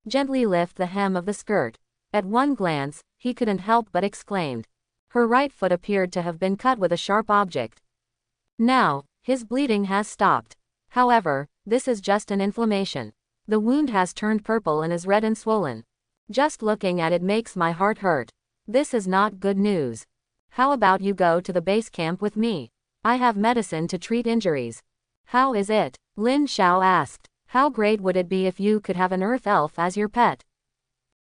Gently lift the hem of the skirt. At one glance, he couldn't help but exclaimed. Her right foot appeared to have been cut with a sharp object. Now, his bleeding has stopped. However, this is just an inflammation. The wound has turned purple and is red and swollen. Just looking at it makes my heart hurt. This is not good news. How about you go to the base camp with me? I have medicine to treat injuries. How is it? Lin Xiao asked. How great would it be if you could have an earth elf as your pet?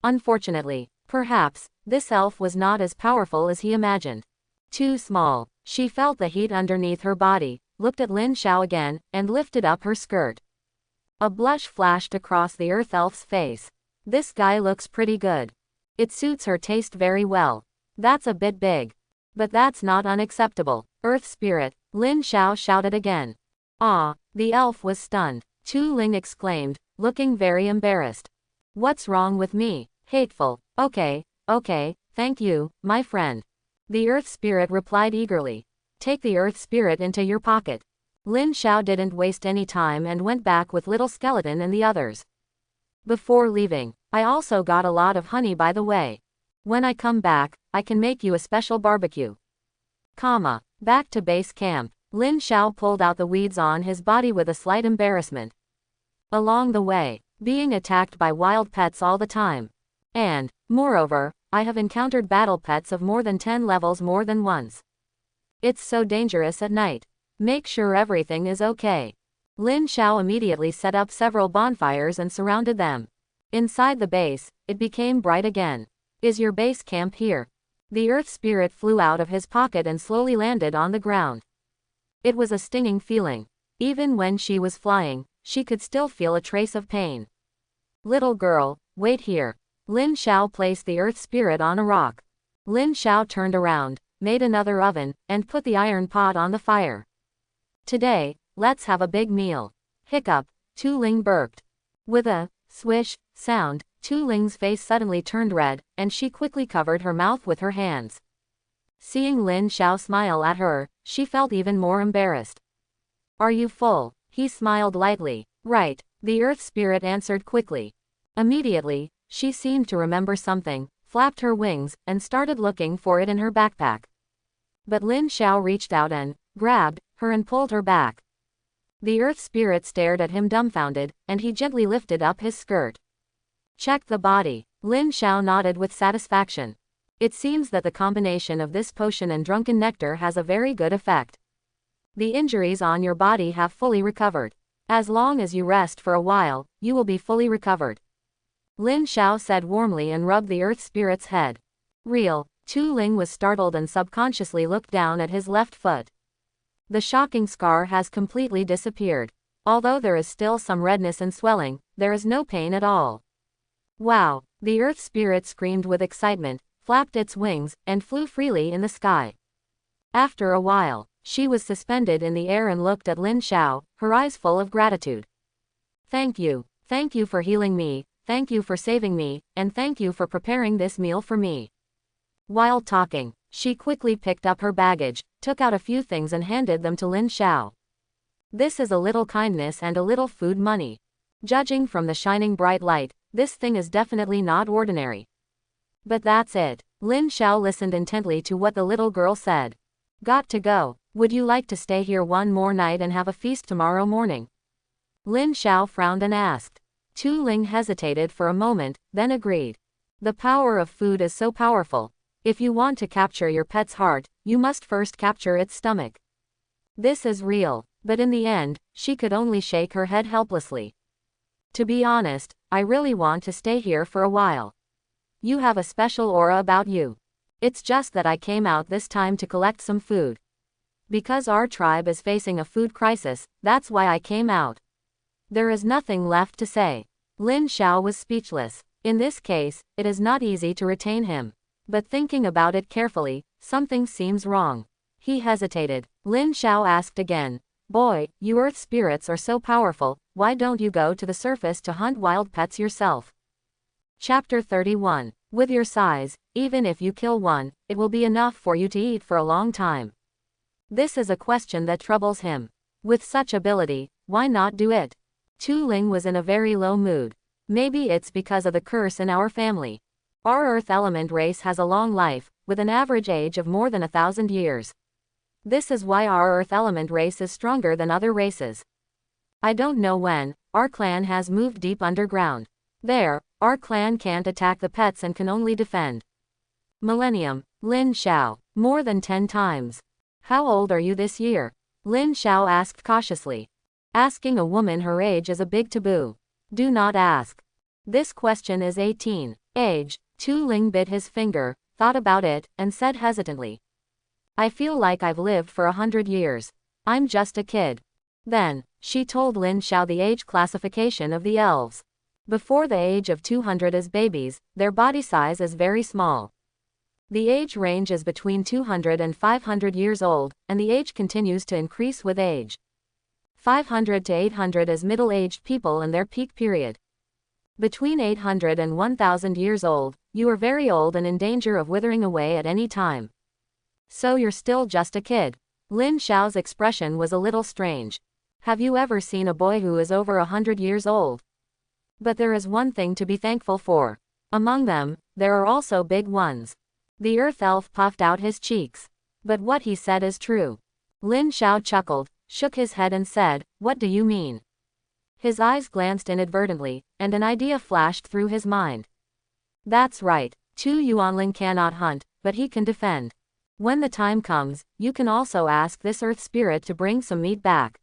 Unfortunately, perhaps, this elf was not as powerful as he imagined. Too small. She felt the heat underneath her body, looked at Lin Xiao again, and lifted up her skirt. A blush flashed across the earth elf's face. This guy looks pretty good. It suits her taste very well. That's a bit big. But that's not unacceptable. Earth spirit, Lin Xiao shouted again. Ah, the elf was stunned. Tu Ling exclaimed, looking very embarrassed. What's wrong with me? Hateful. Okay, thank you, my friend. The earth spirit replied eagerly. Take the earth spirit into your pocket. Lin Xiao didn't waste any time and went back with Little Skeleton and the others. Before leaving, I also got a lot of honey by the way. When I come back, I can make you a special barbecue. Back to base camp. Lin Xiao pulled out the weeds on his body with a slight embarrassment. Along the way, being attacked by wild pets all the time. And, moreover, I have encountered battle pets of more than 10 levels more than once. It's so dangerous at night. Make sure everything is okay. Lin Xiao immediately set up several bonfires and surrounded them. Inside the base, it became bright again. Is your base camp here? The earth spirit flew out of his pocket and slowly landed on the ground. It was a stinging feeling. Even when she was flying, she could still feel a trace of pain. Little girl, wait here. Lin Xiao placed the earth spirit on a rock. Lin Xiao turned around, made another oven, and put the iron pot on the fire. Today, let's have a big meal. Hiccup, Tu Ling burped. With a swish sound, Tu Ling's face suddenly turned red, and she quickly covered her mouth with her hands. Seeing Lin Xiao smile at her, she felt even more embarrassed. Are you full? He smiled lightly. Right, the earth spirit answered quickly. Immediately, she seemed to remember something, flapped her wings, and started looking for it in her backpack. But Lin Xiao reached out and grabbed her and pulled her back. The earth spirit stared at him dumbfounded, and he gently lifted up his skirt. Check the body. Lin Xiao nodded with satisfaction. It seems that the combination of this potion and drunken nectar has a very good effect. The injuries on your body have fully recovered. As long as you rest for a while, you will be fully recovered. Lin Xiao said warmly and rubbed the earth spirit's head. Real. Tu Ling was startled and subconsciously looked down at his left foot. The shocking scar has completely disappeared. Although there is still some redness and swelling, there is no pain at all. Wow! The earth spirit screamed with excitement, flapped its wings, and flew freely in the sky. After a while, she was suspended in the air and looked at Lin Xiao, her eyes full of gratitude. Thank you for healing me, thank you for saving me, and thank you for preparing this meal for me. While talking, she quickly picked up her baggage, took out a few things and handed them to Lin Xiao. This is a little kindness and a little food money. Judging from the shining bright light, this thing is definitely not ordinary. But that's it. Lin Xiao listened intently to what the little girl said. Got to go. Would you like to stay here one more night and have a feast tomorrow morning? Lin Xiao frowned and asked. Tu Ling hesitated for a moment, then agreed. The power of food is so powerful. If you want to capture your pet's heart, you must first capture its stomach. This is real, but in the end, she could only shake her head helplessly. To be honest, I really want to stay here for a while. You have a special aura about you. It's just that I came out this time to collect some food. Because our tribe is facing a food crisis, that's why I came out. There is nothing left to say. Lin Xiao was speechless. In this case, it is not easy to retain him. But thinking about it carefully, something seems wrong. He hesitated. Lin Xiao asked again. Boy, you earth spirits are so powerful, why don't you go to the surface to hunt wild pets yourself? Chapter 31. With your size, even if you kill one, it will be enough for you to eat for a long time. This is a question that troubles him. With such ability, why not do it? Tu Ling was in a very low mood. Maybe it's because of the curse in our family. Our earth element race has a long life, with an average age of more than 1,000 years. This is why our earth element race is stronger than other races. I don't know when, our clan has moved deep underground. There, our clan can't attack the pets and can only defend. Millennium, Lin Xiao, more than 10 times. How old are you this year? Lin Xiao asked cautiously. Asking a woman her age is a big taboo. Do not ask. This question is 18. Age. Tu Ling bit his finger, thought about it, and said hesitantly. I feel like I've lived for 100 years. I'm just a kid. Then, she told Lin Xiao the age classification of the elves. Before the age of 200 as babies, their body size is very small. The age range is between 200 and 500 years old, and the age continues to increase with age. 500 to 800 as middle-aged people in their peak period. Between 800 and 1000 years old, you are very old and in danger of withering away at any time. So you're still just a kid. Lin Xiao's expression was a little strange. Have you ever seen a boy who is over 100 years old? But there is one thing to be thankful for. Among them, there are also big ones. The earth elf puffed out his cheeks. But what he said is true. Lin Xiao chuckled, shook his head and said, what do you mean? His eyes glanced inadvertently, and an idea flashed through his mind. That's right, Tu Yuanling cannot hunt, but he can defend. When the time comes, you can also ask this earth spirit to bring some meat back.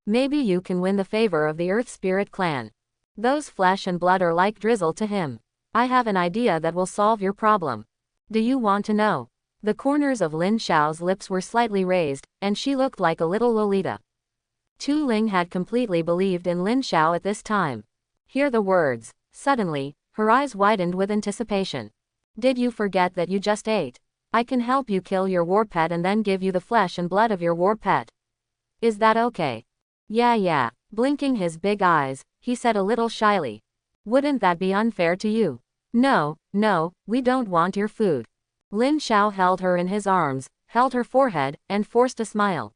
Maybe you can win the favor of the earth spirit clan. Those flesh and blood are like drizzle to him. I have an idea that will solve your problem. Do you want to know? The corners of Lin Xiao's lips were slightly raised, and she looked like a little Lolita. Tu Ling had completely believed in Lin Xiao at this time. Hear the words. Suddenly, her eyes widened with anticipation. Did you forget that you just ate? I can help you kill your war pet and then give you the flesh and blood of your war pet. Is that okay? Yeah. Blinking his big eyes, he said a little shyly. Wouldn't that be unfair to you? No, we don't want your food. Lin Xiao held her in his arms, held her forehead, and forced a smile.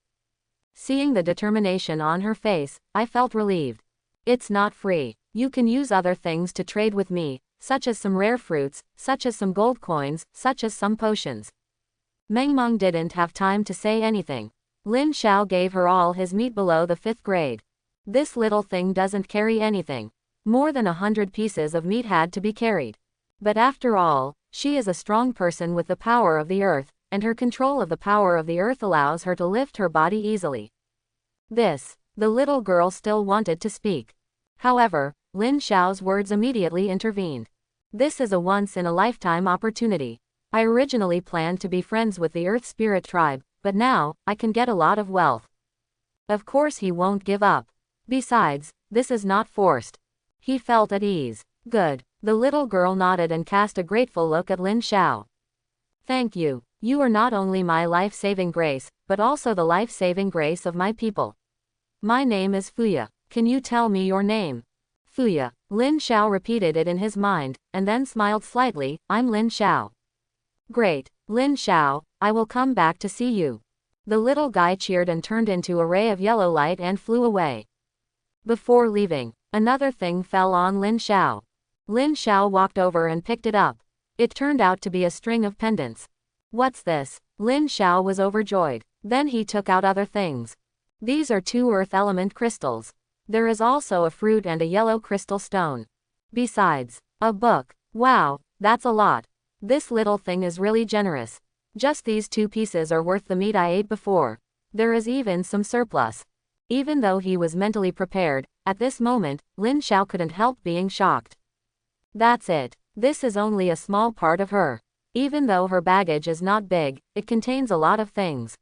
Seeing the determination on her face, I felt relieved. It's not free. You can use other things to trade with me, such as some rare fruits, such as some gold coins, such as some potions. Meng Meng didn't have time to say anything. Lin Xiao gave her all his meat below the 5th grade. This little thing doesn't carry anything. More than 100 pieces of meat had to be carried. But after all, she is a strong person with the power of the earth, and her control of the power of the earth allows her to lift her body easily. The little girl still wanted to speak. However, Lin Xiao's words immediately intervened. This is a once-in-a-lifetime opportunity. I originally planned to be friends with the Earth Spirit tribe, but now, I can get a lot of wealth. Of course he won't give up. Besides, this is not forced. He felt at ease. Good. The little girl nodded and cast a grateful look at Lin Xiao. Thank you. You are not only my life-saving grace, but also the life-saving grace of my people. My name is Fuya. Can you tell me your name? Fuya. Lin Xiao repeated it in his mind, and then smiled slightly. I'm Lin Xiao. Great. Lin Xiao, I will come back to see you. The little guy cheered and turned into a ray of yellow light and flew away. Before leaving, another thing fell on Lin Xiao. Lin Xiao walked over and picked it up. It turned out to be a string of pendants. What's this? Lin Xiao was overjoyed. Then he took out other things. These are 2 earth element crystals. There is also a fruit and a yellow crystal stone. Besides, a book. Wow, that's a lot. This little thing is really generous. Just these 2 pieces are worth the meat I ate before. There is even some surplus. Even though he was mentally prepared, at this moment, Lin Xiao couldn't help being shocked. That's it. This is only a small part of her. Even though her baggage is not big, it contains a lot of things.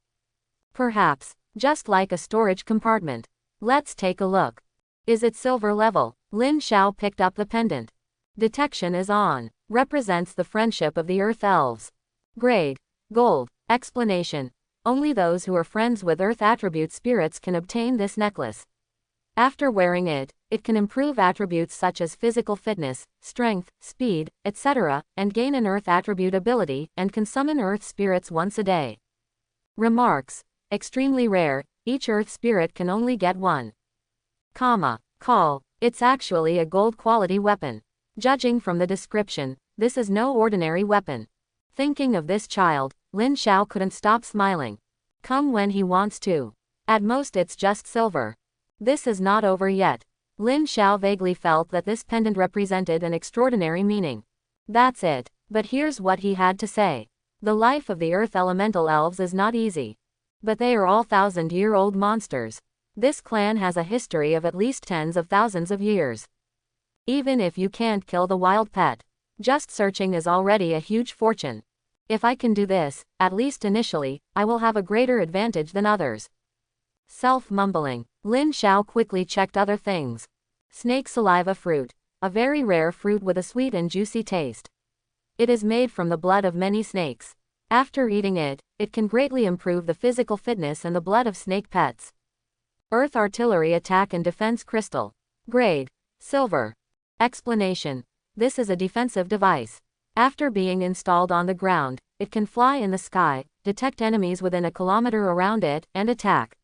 Perhaps, just like a storage compartment. Let's take a look. Is it silver level? Lin Xiao picked up the pendant. Detection is on. Represents the friendship of the Earth Elves. Grade: Gold. Explanation: only those who are friends with Earth attribute spirits can obtain this necklace. After wearing it, it can improve attributes such as physical fitness, strength, speed, etc., and gain an Earth attribute ability, and can summon Earth spirits once a day. Remarks: extremely rare, each Earth spirit can only get one. Call: it's actually a gold quality weapon. Judging from the description, this is no ordinary weapon. Thinking of this child, Lin Xiao couldn't stop smiling. Come when he wants to. At most it's just silver. This is not over yet. Lin Xiao vaguely felt that this pendant represented an extraordinary meaning. That's it. But here's what he had to say. The life of the Earth Elemental Elves is not easy. But they are all thousand-year-old monsters. This clan has a history of at least tens of thousands of years. Even if you can't kill the wild pet, just searching is already a huge fortune. If I can do this, at least initially, I will have a greater advantage than others. Self-mumbling, Lin Xiao quickly checked other things. Snake saliva fruit. A very rare fruit with a sweet and juicy taste. It is made from the blood of many snakes. After eating it, it can greatly improve the physical fitness and the blood of snake pets. Earth Artillery Attack and Defense Crystal. Grade: Silver. Explanation: this is a defensive device. After being installed on the ground, it can fly in the sky, detect enemies within a kilometer around it, and attack.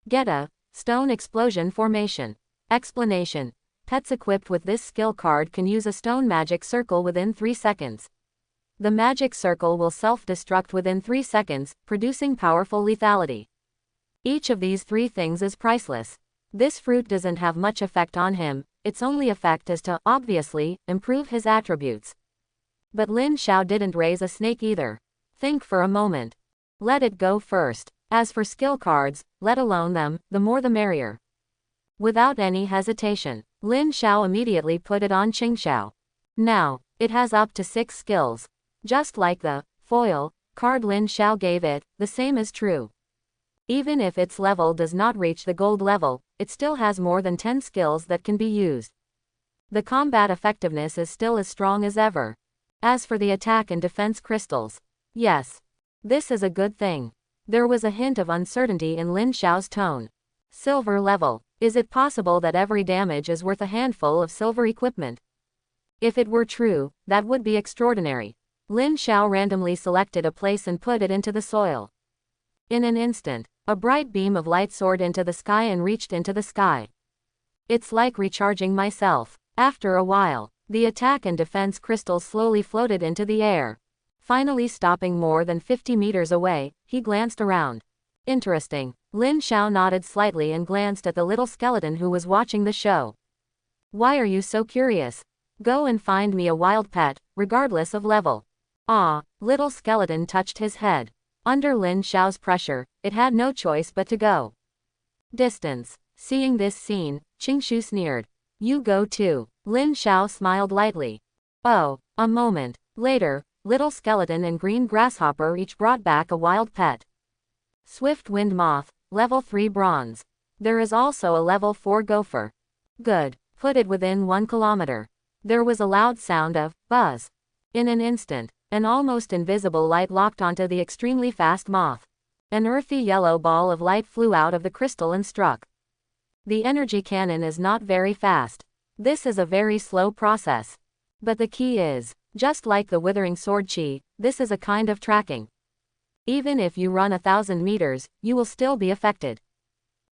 Get a stone explosion formation. Explanation: pets equipped with this skill card can use a stone magic circle within 3 seconds. The magic circle will self-destruct within 3 seconds, producing powerful lethality. Each of these 3 things is priceless. This fruit doesn't have much effect on him, its only effect is to, obviously, improve his attributes. But Lin Xiao didn't raise a snake either. Think for a moment. Let it go first. As for skill cards, let alone them, the more the merrier. Without any hesitation, Lin Xiao immediately put it on Qingxiao. Now, it has up to 6 skills. Just like the foil card Lin Xiao gave it, the same is true. Even if its level does not reach the gold level, it still has more than 10 skills that can be used. The combat effectiveness is still as strong as ever. As for the attack and defense crystals, yes, this is a good thing. There was a hint of uncertainty in Lin Xiao's tone. Silver level. Is it possible that every damage is worth a handful of silver equipment? If it were true, that would be extraordinary. Lin Xiao randomly selected a place and put it into the soil. In an instant, a bright beam of light soared into the sky and reached into the sky. It's like recharging myself. After a while, the attack and defense crystals slowly floated into the air. Finally stopping more than 50 meters away, he glanced around. Interesting. Lin Xiao nodded slightly and glanced at the little skeleton who was watching the show. Why are you so curious? Go and find me a wild pet, regardless of level. Ah, little skeleton touched his head. Under Lin Xiao's pressure, it had no choice but to go. Distance. Seeing this scene, Qingshu sneered. You go too. Lin Xiao smiled lightly. Oh, a moment later, little skeleton and green grasshopper each brought back a wild pet. Swift wind moth, level 3 bronze. There is also a level 4 gopher. Good. Put it within 1 kilometer. There was a loud sound of buzz. In an instant, an almost invisible light locked onto the extremely fast moth. An earthy yellow ball of light flew out of the crystal and struck. The energy cannon is not very fast. This is a very slow process. But the key is, just like the withering sword chi, this is a kind of tracking. Even if you run 1,000 meters, you will still be affected.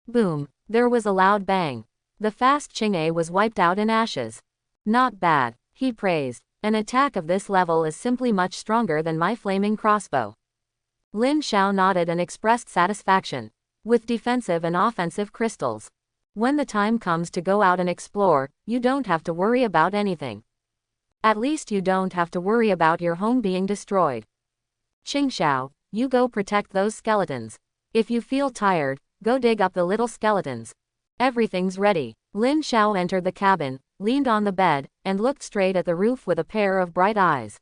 Boom. There was a loud bang. The fast Qing'e was wiped out in ashes. Not bad, he praised. An attack of this level is simply much stronger than my flaming crossbow. Lin Xiao nodded and expressed satisfaction. With defensive and offensive crystals. When the time comes to go out and explore, you don't have to worry about anything. At least you don't have to worry about your home being destroyed. Qingxiao, you go protect those skeletons. If you feel tired, go dig up the little skeletons. Everything's ready. Lin Xiao entered the cabin, leaned on the bed, and looked straight at the roof with a pair of bright eyes.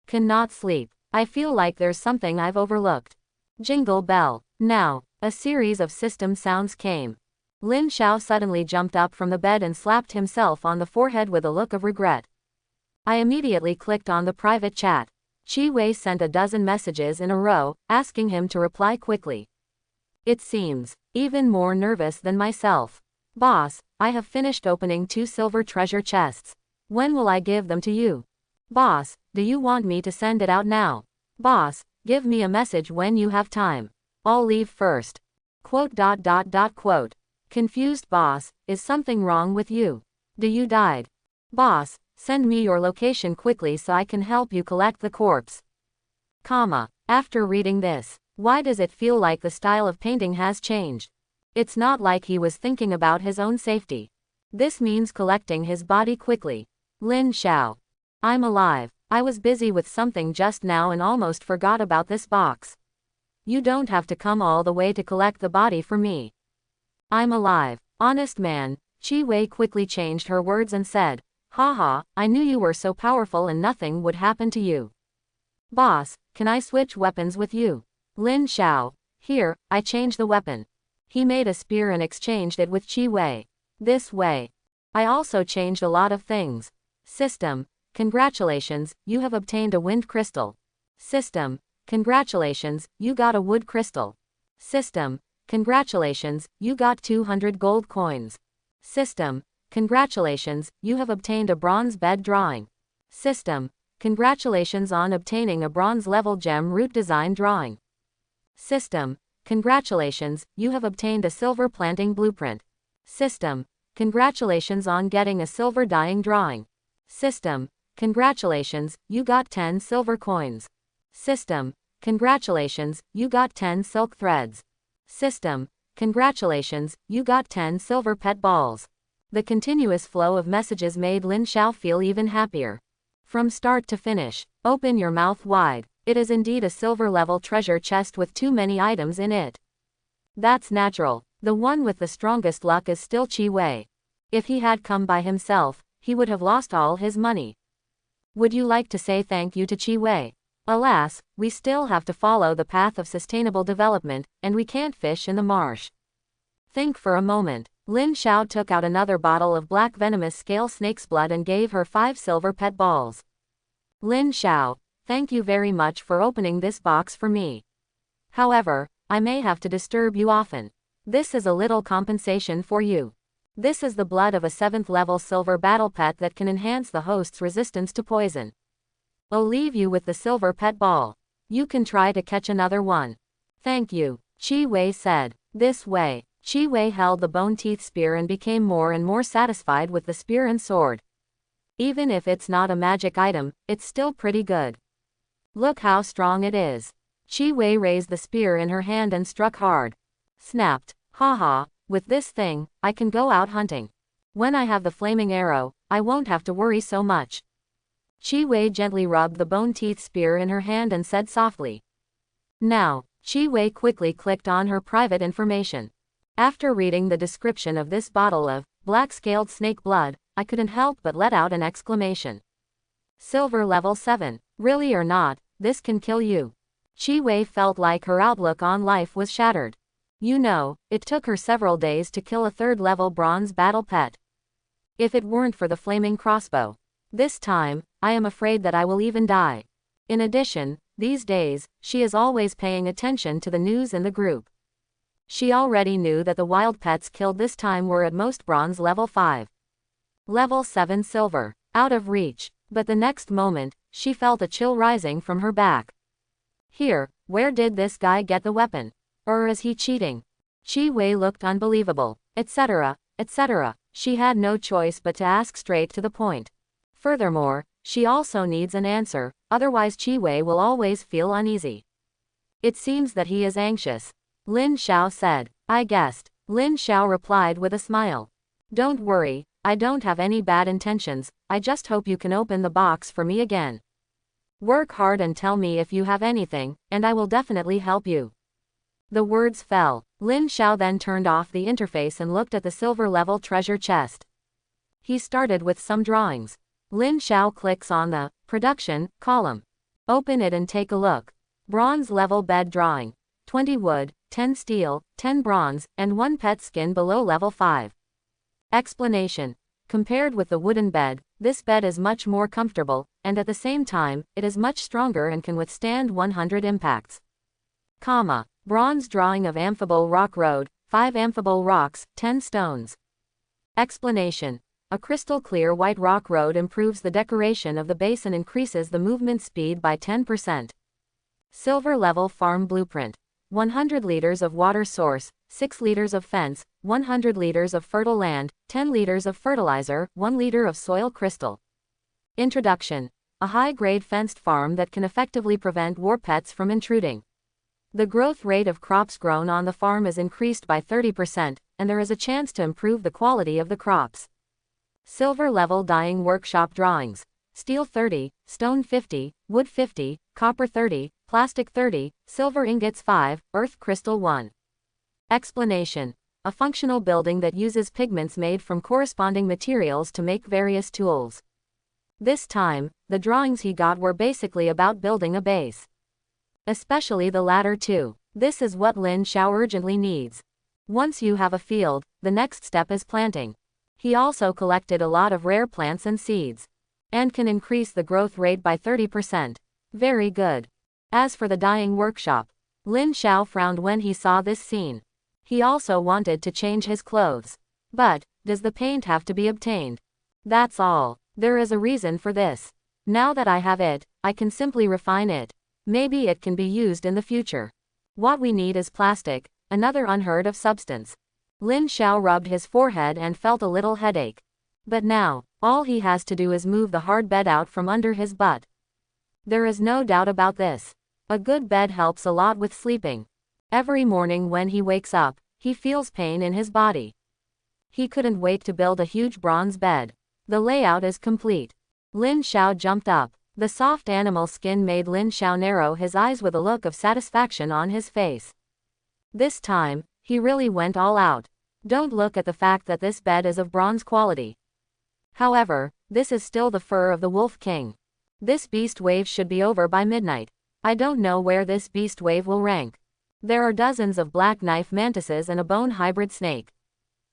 Cannot sleep. I feel like there's something I've overlooked. Jingle bell. Now, a series of system sounds came. Lin Xiao suddenly jumped up from the bed and slapped himself on the forehead with a look of regret. I immediately clicked on the private chat. Chi Wei sent a dozen messages in a row, asking him to reply quickly. It seems, even more nervous than myself. Boss, I have finished opening 2 silver treasure chests. When will I give them to you? Boss, do you want me to send it out now? Boss, give me a message when you have time. I'll leave first. Quote. Confused boss, is something wrong with you? Do you died? Boss, send me your location quickly so I can help you collect the corpse. After reading this, why does it feel like the style of painting has changed? It's not like he was thinking about his own safety. This means collecting his body quickly. Lin Xiao. I'm alive. I was busy with something just now and almost forgot about this box. You don't have to come all the way to collect the body for me. I'm alive. Honest man. Chi Wei quickly changed her words and said, haha, I knew you were so powerful and nothing would happen to you. Boss, can I switch weapons with you? Lin Xiao. Here, I change the weapon. He made a spear and exchanged it with Chi Wei. This way. I also changed a lot of things. System. Congratulations, you have obtained a wind crystal. System. Congratulations, you got a wood crystal. System. Congratulations, you got 200 gold coins. System. Congratulations, you have obtained a bronze bed drawing. System. Congratulations on obtaining a bronze level gem root design drawing. System. Congratulations, you have obtained a silver planting blueprint. System. Congratulations on getting a silver dyeing drawing. System. Congratulations, you got 10 silver coins. System. Congratulations, you got 10 silk threads. System. Congratulations, you got 10 silver pet balls. The continuous flow of messages made Lin Xiao feel even happier. From start to finish, open your mouth wide. It is indeed a silver level treasure chest with too many items in it. That's natural. The one with the strongest luck is still Chi Wei. If he had come by himself, he would have lost all his money. Would you like to say thank you to Chi Wei? Alas, we still have to follow the path of sustainable development, and we can't fish in the marsh. Think for a moment. Lin Xiao took out another bottle of black venomous scale snake's blood and gave her 5 silver pet balls. Lin Xiao, thank you very much for opening this box for me. However, I may have to disturb you often. This is a little compensation for you. This is the blood of a 7th level silver battle pet that can enhance the host's resistance to poison. I'll leave you with the silver pet ball. You can try to catch another one. Thank you, Chi Wei said. This way. Chi Wei held the bone teeth spear and became more and more satisfied with the spear and sword. Even if it's not a magic item, it's still pretty good. Look how strong it is. Chi Wei raised the spear in her hand and struck hard. Snapped. Haha, with this thing, I can go out hunting. When I have the flaming arrow, I won't have to worry so much. Chi Wei gently rubbed the bone teeth spear in her hand and said softly. Now, Chi Wei quickly clicked on her private information. After reading the description of this bottle of black-scaled snake blood, I couldn't help but let out an exclamation. Silver level 7. Really or not, this can kill you. Chi Wei felt like her outlook on life was shattered. You know, it took her several days to kill a 3rd level bronze battle pet. If it weren't for the flaming crossbow. This time, I am afraid that I will even die. In addition, these days, she is always paying attention to the news in the group. She already knew that the wild pets killed this time were at most bronze level 5. Level 7 silver. Out of reach. But the next moment, she felt a chill rising from her back. Here, where did this guy get the weapon? Or is he cheating? Chi Wei looked unbelievable, etc., etc. She had no choice but to ask straight to the point. Furthermore, she also needs an answer, otherwise Chi Wei will always feel uneasy. It seems that he is anxious. Lin Xiao said. I guessed. Lin Xiao replied with a smile. Don't worry, I don't have any bad intentions, I just hope you can open the box for me again. Work hard and tell me if you have anything, and I will definitely help you. The words fell. Lin Xiao then turned off the interface and looked at the silver level treasure chest. He started with some drawings. Lin Xiao clicks on the production column. Open it and take a look. Bronze level bed drawing. 20 wood, 10 steel, 10 bronze, and 1 pet skin below level 5. Explanation. Compared with the wooden bed, this bed is much more comfortable, and at the same time, it is much stronger and can withstand 100 impacts. Bronze drawing of amphibole rock road, 5 amphibole rocks, 10 stones. Explanation. A crystal clear white rock road improves the decoration of the base and increases the movement speed by 10%. Silver level farm blueprint. 100 liters of water source, 6 liters of fence, 100 liters of fertile land, 10 liters of fertilizer, 1 liter of soil crystal. Introduction. A high-grade fenced farm that can effectively prevent war pets from intruding. The growth rate of crops grown on the farm is increased by 30%, and there is a chance to improve the quality of the crops. Silver level dyeing workshop drawings. Steel 30, stone 50, wood 50, copper 30, plastic 30, silver ingots 5, earth crystal 1. Explanation. A functional building that uses pigments made from corresponding materials to make various tools. This time, the drawings he got were basically about building a base. Especially the latter two. This is what Lin Xiao urgently needs. Once you have a field, the next step is planting. He also collected a lot of rare plants and seeds. And can increase the growth rate by 30%. Very good. As for the dyeing workshop, Lin Xiao frowned when he saw this scene. He also wanted to change his clothes. But, does the paint have to be obtained? That's all. There is a reason for this. Now that I have it, I can simply refine it. Maybe it can be used in the future. What we need is plastic, another unheard of substance. Lin Xiao rubbed his forehead and felt a little headache. But now, all he has to do is move the hard bed out from under his butt. There is no doubt about this. A good bed helps a lot with sleeping. Every morning when he wakes up, he feels pain in his body. He couldn't wait to build a huge bronze bed. The layout is complete. Lin Xiao jumped up. The soft animal skin made Lin Xiao narrow his eyes with a look of satisfaction on his face. This time, he really went all out. Don't look at the fact that this bed is of bronze quality. However, this is still the fur of the Wolf King. This beast wave should be over by midnight. I don't know where this beast wave will rank. There are dozens of black knife mantises and a bone hybrid snake.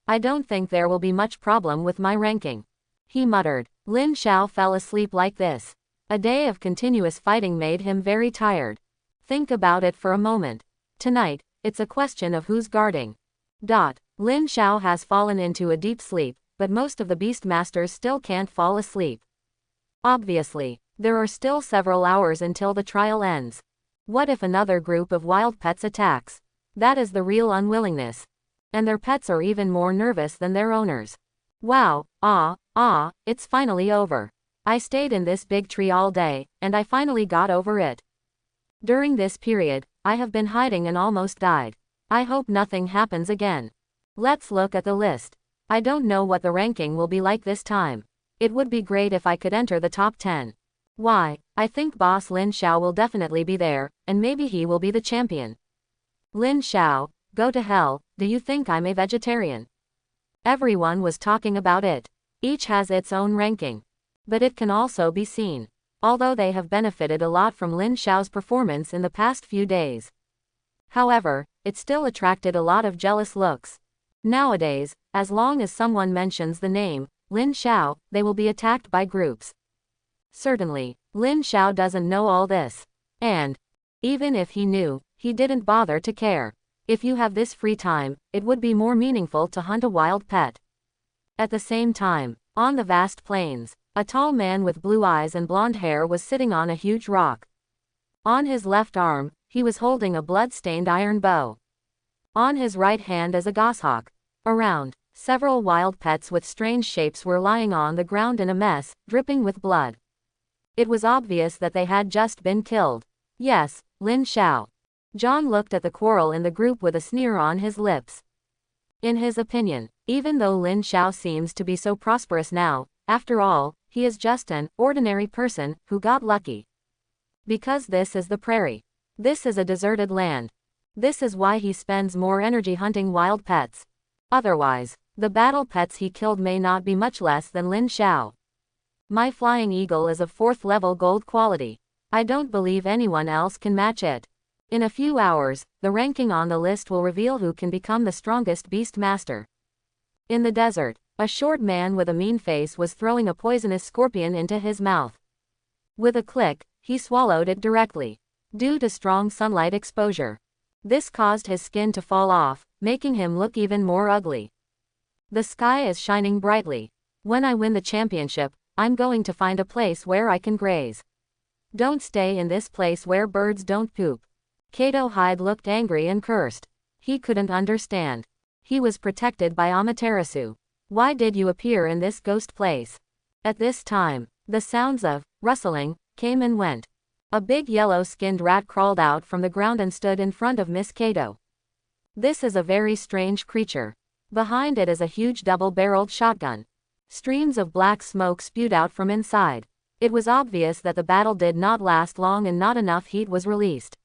I don't think there will be much problem with my ranking. He muttered. Lin Xiao fell asleep like this. A day of continuous fighting made him very tired. Think about it for a moment. Tonight, it's a question of who's guarding. Lin Xiao has fallen into a deep sleep, but most of the beast masters still can't fall asleep. Obviously, there are still several hours until the trial ends. What if another group of wild pets attacks? That is the real unwillingness. And their pets are even more nervous than their owners. Wow, it's finally over. I stayed in this big tree all day, and I finally got over it. During this period, I have been hiding and almost died. I hope nothing happens again. Let's look at the list. I don't know what the ranking will be like this time. It would be great if I could enter the top 10. Why, I think Boss Lin Xiao will definitely be there, and maybe he will be the champion. Lin Xiao, go to hell, do you think I'm a vegetarian? Everyone was talking about it. Each has its own ranking. But it can also be seen. Although they have benefited a lot from Lin Xiao's performance in the past few days. However, it still attracted a lot of jealous looks. Nowadays, as long as someone mentions the name, Lin Xiao, they will be attacked by groups. Certainly, Lin Xiao doesn't know all this. And, even if he knew, he didn't bother to care. If you have this free time, it would be more meaningful to hunt a wild pet. At the same time, on the vast plains, a tall man with blue eyes and blonde hair was sitting on a huge rock. On his left arm, he was holding a blood-stained iron bow. On his right hand is a goshawk. Around, several wild pets with strange shapes were lying on the ground in a mess, dripping with blood. It was obvious that they had just been killed. Yes, Lin Xiao. John looked at the quarrel in the group with a sneer on his lips. In his opinion, even though Lin Xiao seems to be so prosperous now, after all, he is just an ordinary person who got lucky. Because this is the prairie. This is a deserted land. This is why he spends more energy hunting wild pets. Otherwise, the battle pets he killed may not be much less than Lin Xiao. My flying eagle is of 4th level gold quality. I don't believe anyone else can match it. In a few hours, the ranking on the list will reveal who can become the strongest beast master. In the desert, A short man with a mean face was throwing a poisonous scorpion into his mouth. With a click, he swallowed it directly. Due to strong sunlight exposure, this caused his skin to fall off, making him look even more ugly. The sky is shining brightly. When I win the championship, I'm going to find a place where I can graze. Don't stay in this place where birds don't poop. Kato Hyde looked angry and cursed. He couldn't understand. He was protected by Amaterasu. Why did you appear in this ghost place? At this time, the sounds of rustling came and went. A big yellow-skinned rat crawled out from the ground and stood in front of Miss Kato. This is a very strange creature. Behind it is a huge double-barreled shotgun. Streams of black smoke spewed out from inside. It was obvious that the battle did not last long and not enough heat was released.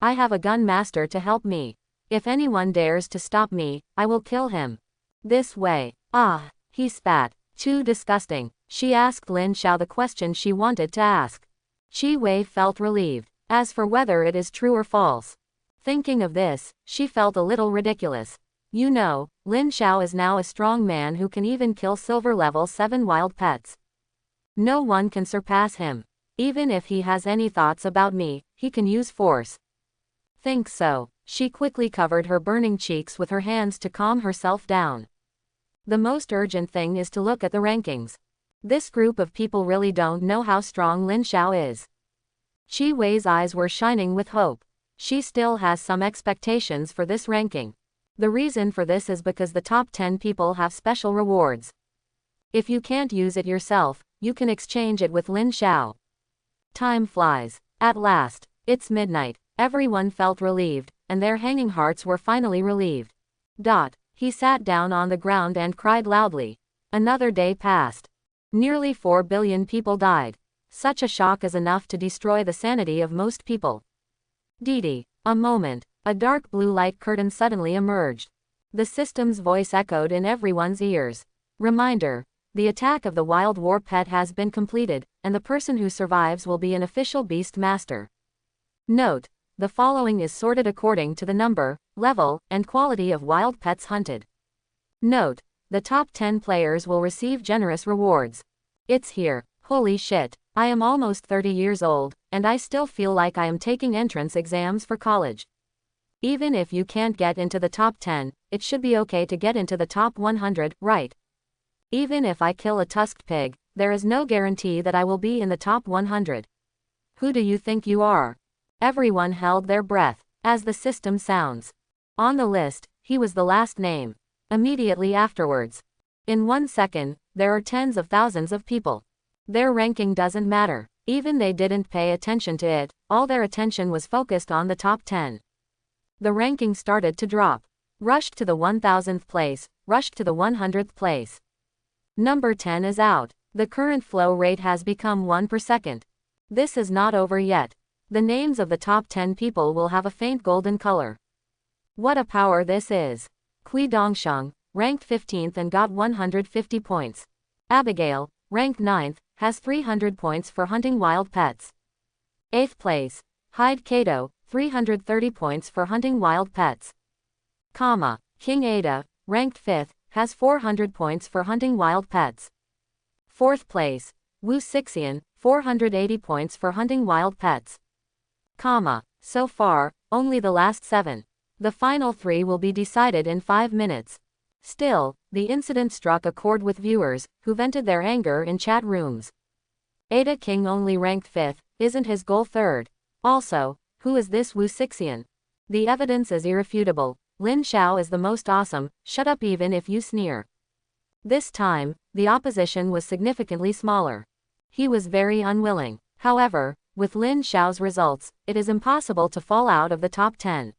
I have a gun master to help me. If anyone dares to stop me, I will kill him. This way. Ah, he spat. Too disgusting. She asked Lin Xiao the question she wanted to ask. Chi Wei felt relieved. As for whether it is true or false, thinking of this, she felt a little ridiculous. You know, Lin Xiao is now a strong man who can even kill silver level 7 wild pets. No one can surpass him. Even if he has any thoughts about me, he can use force. Think so. She quickly covered her burning cheeks with her hands to calm herself down. The most urgent thing is to look at the rankings. This group of people really don't know how strong Lin Xiao is. Chi Wei's eyes were shining with hope. She still has some expectations for this ranking. The reason for this is because the top 10 people have special rewards. If you can't use it yourself, you can exchange it with Lin Xiao. Time flies. At last, it's midnight. Everyone felt relieved, and their hanging hearts were finally relieved. He sat down on the ground and cried loudly. Another day passed. Nearly 4 billion people died. Such a shock is enough to destroy the sanity of most people. Didi. A moment. A dark blue light curtain suddenly emerged. The system's voice echoed in everyone's ears. Reminder. The attack of the wild war pet has been completed, and the person who survives will be an official beast master. Note. The following is sorted according to the number, level, and quality of wild pets hunted. Note. The top 10 players will receive generous rewards. It's here. Holy shit. I am almost 30 years old, and I still feel like I am taking entrance exams for college. Even if you can't get into the top 10, it should be okay to get into the top 100, right? Even if I kill a tusked pig, there is no guarantee that I will be in the top 100. Who do you think you are? Everyone held their breath, as the system sounds. On the list, he was the last name. Immediately afterwards. In 1 second, there are tens of thousands of people. Their ranking doesn't matter. Even they didn't pay attention to it, all their attention was focused on the top 10. The ranking started to drop. Rushed to the 1000th place, rushed to the 100th place. Number 10 is out. The current flow rate has become 1 per second. This is not over yet. The names of the top 10 people will have a faint golden color. What a power this is. Kui Dongsheng, ranked 15th and got 150 points. Abigail, ranked 9th, has 300 points for hunting wild pets. 8th place. Hyde Kato, 330 points for hunting wild pets. King Ada, ranked 5th, has 400 points for hunting wild pets. 4th place. Wu Sixian, 480 points for hunting wild pets. So far, only the last 7. The final 3 will be decided in 5 minutes. Still, the incident struck a chord with viewers, who vented their anger in chat rooms. Ada King only ranked 5th, isn't his goal 3rd? Also, who is this Wu Sixian? The evidence is irrefutable. Lin Xiao is the most awesome, shut up even if you sneer. This time, the opposition was significantly smaller. He was very unwilling. However, with Lin Xiao's results, it is impossible to fall out of the top 10.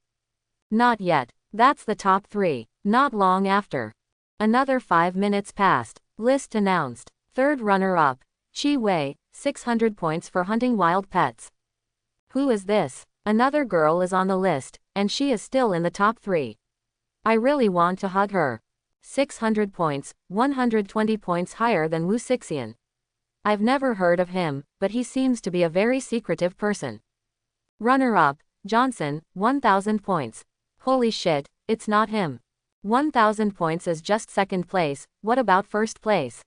Not yet. That's the top 3. Not long after. Another 5 minutes passed. List announced. 3rd runner-up. Chi Wei, 600 points for hunting wild pets. Who is this? Another girl is on the list, and she is still in the top 3. I really want to hug her. 600 points, 120 points higher than Wu Sixian. I've never heard of him, but he seems to be a very secretive person. Runner-up, Johnson, 1000 points. Holy shit, it's not him. 1,000 points is just second place, what about first place?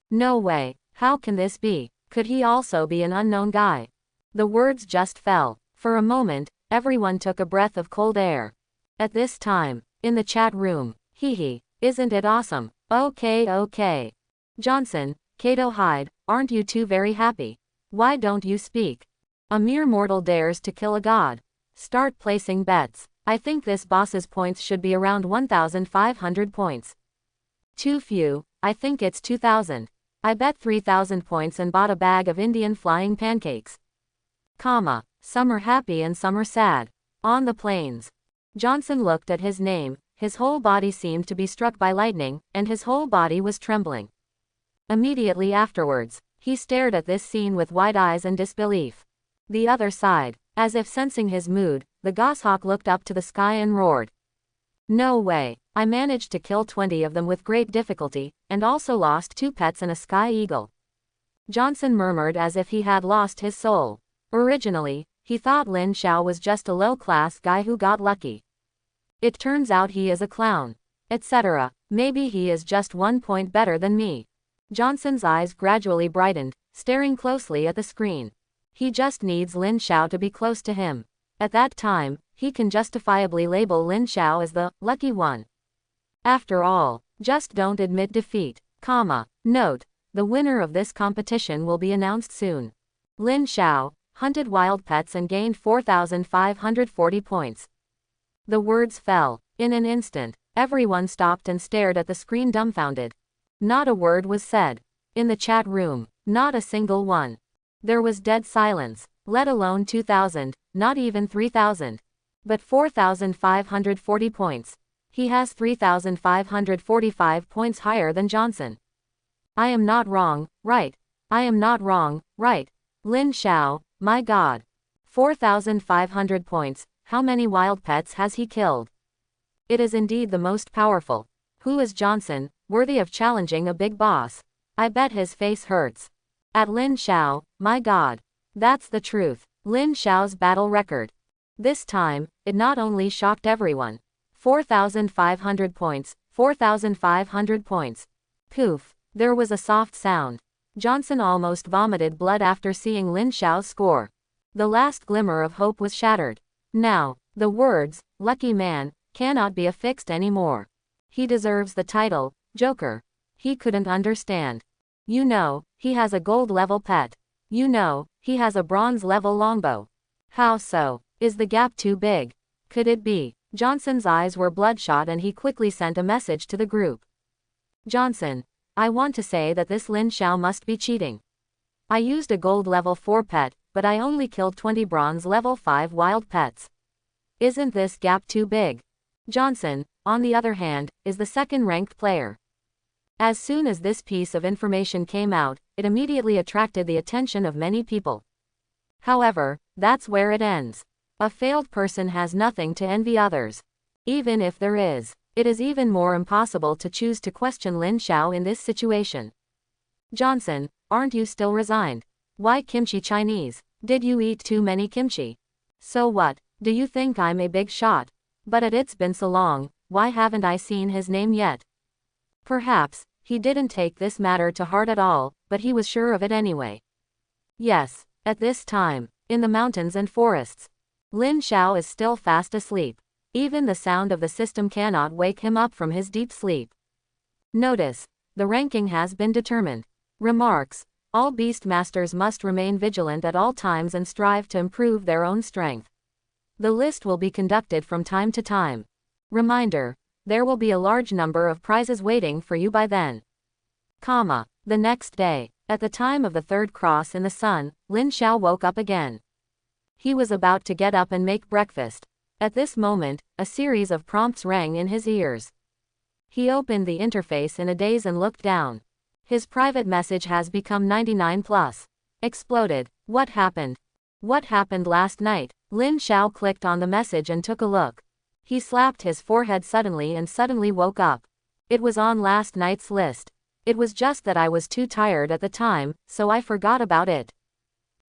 No way, how can this be? Could he also be an unknown guy? The words just fell. For a moment, everyone took a breath of cold air. At this time, in the chat room, hee, isn't it awesome? Okay. Johnson, Kato Hyde, aren't you two very happy? Why don't you speak? A mere mortal dares to kill a god. Start placing bets. I think this boss's points should be around 1,500 points. Too few, I think it's 2,000. I bet 3,000 points and bought a bag of Indian flying pancakes. Some are happy and some are sad. On the plains. Johnson looked at his name, his whole body seemed to be struck by lightning, and his whole body was trembling. Immediately afterwards, he stared at this scene with wide eyes and disbelief. The other side, as if sensing his mood, the goshawk looked up to the sky and roared. No way, I managed to kill 20 of them with great difficulty, and also lost 2 pets and a sky eagle. Johnson murmured as if he had lost his soul. Originally, he thought Lin Xiao was just a low-class guy who got lucky. It turns out he is a clown. Etc. Maybe he is just 1 point better than me. Johnson's eyes gradually brightened, staring closely at the screen. He just needs Lin Xiao to be close to him. At that time, he can justifiably label Lin Xiao as the lucky one. After all, just don't admit defeat. Note, the winner of this competition will be announced soon. Lin Xiao hunted wild pets and gained 4,540 points. The words fell. In an instant, everyone stopped and stared at the screen dumbfounded. Not a word was said. In the chat room, not a single one. There was dead silence, let alone 2,000, not even 3,000. But 4,540 points. He has 3,545 points higher than Johnson. I am not wrong, right? I am not wrong, right? Lin Xiao, my god. 4,500 points, how many wild pets has he killed? It is indeed the most powerful. Who is Johnson, worthy of challenging a big boss? I bet his face hurts. At Lin Xiao, my god. That's the truth. Lin Xiao's battle record. This time, it not only shocked everyone. 4,500 points, 4,500 points. Poof, there was a soft sound. Johnson almost vomited blood after seeing Lin Xiao's score. The last glimmer of hope was shattered. Now, the words, lucky man, cannot be affixed anymore. He deserves the title, Joker. He couldn't understand. You know, he has a gold level pet. You know, he has a bronze level longbow. How so? Is the gap too big? Could it be? Johnson's eyes were bloodshot and he quickly sent a message to the group. Johnson, I want to say that this Lin Xiao must be cheating. I used a gold level 4 pet, but I only killed 20 bronze level 5 wild pets. Isn't this gap too big? Johnson, on the other hand, is the second-ranked player. As soon as this piece of information came out, it immediately attracted the attention of many people. However, that's where it ends. A failed person has nothing to envy others. Even if there is, it is even more impossible to choose to question Lin Xiao in this situation. Johnson, aren't you still resigned? Why kimchi Chinese? Did you eat too many kimchi? So what, do you think I'm a big shot? But it's been so long, why haven't I seen his name yet? Perhaps, he didn't take this matter to heart at all, but he was sure of it anyway. Yes, at this time, in the mountains and forests, Lin Xiao is still fast asleep. Even the sound of the system cannot wake him up from his deep sleep. Notice, the ranking has been determined. Remarks, all beast masters must remain vigilant at all times and strive to improve their own strength. The list will be conducted from time to time. Reminder, there will be a large number of prizes waiting for you by then. The next day, at the time of the 3rd cross in the sun, Lin Xiao woke up again. He was about to get up and make breakfast. At this moment, a series of prompts rang in his ears. He opened the interface in a daze and looked down. His private message has become 99+. Exploded. What happened? What happened last night? Lin Xiao clicked on the message and took a look. He slapped his forehead suddenly and suddenly woke up. It was on last night's list. It was just that I was too tired at the time, so I forgot about it.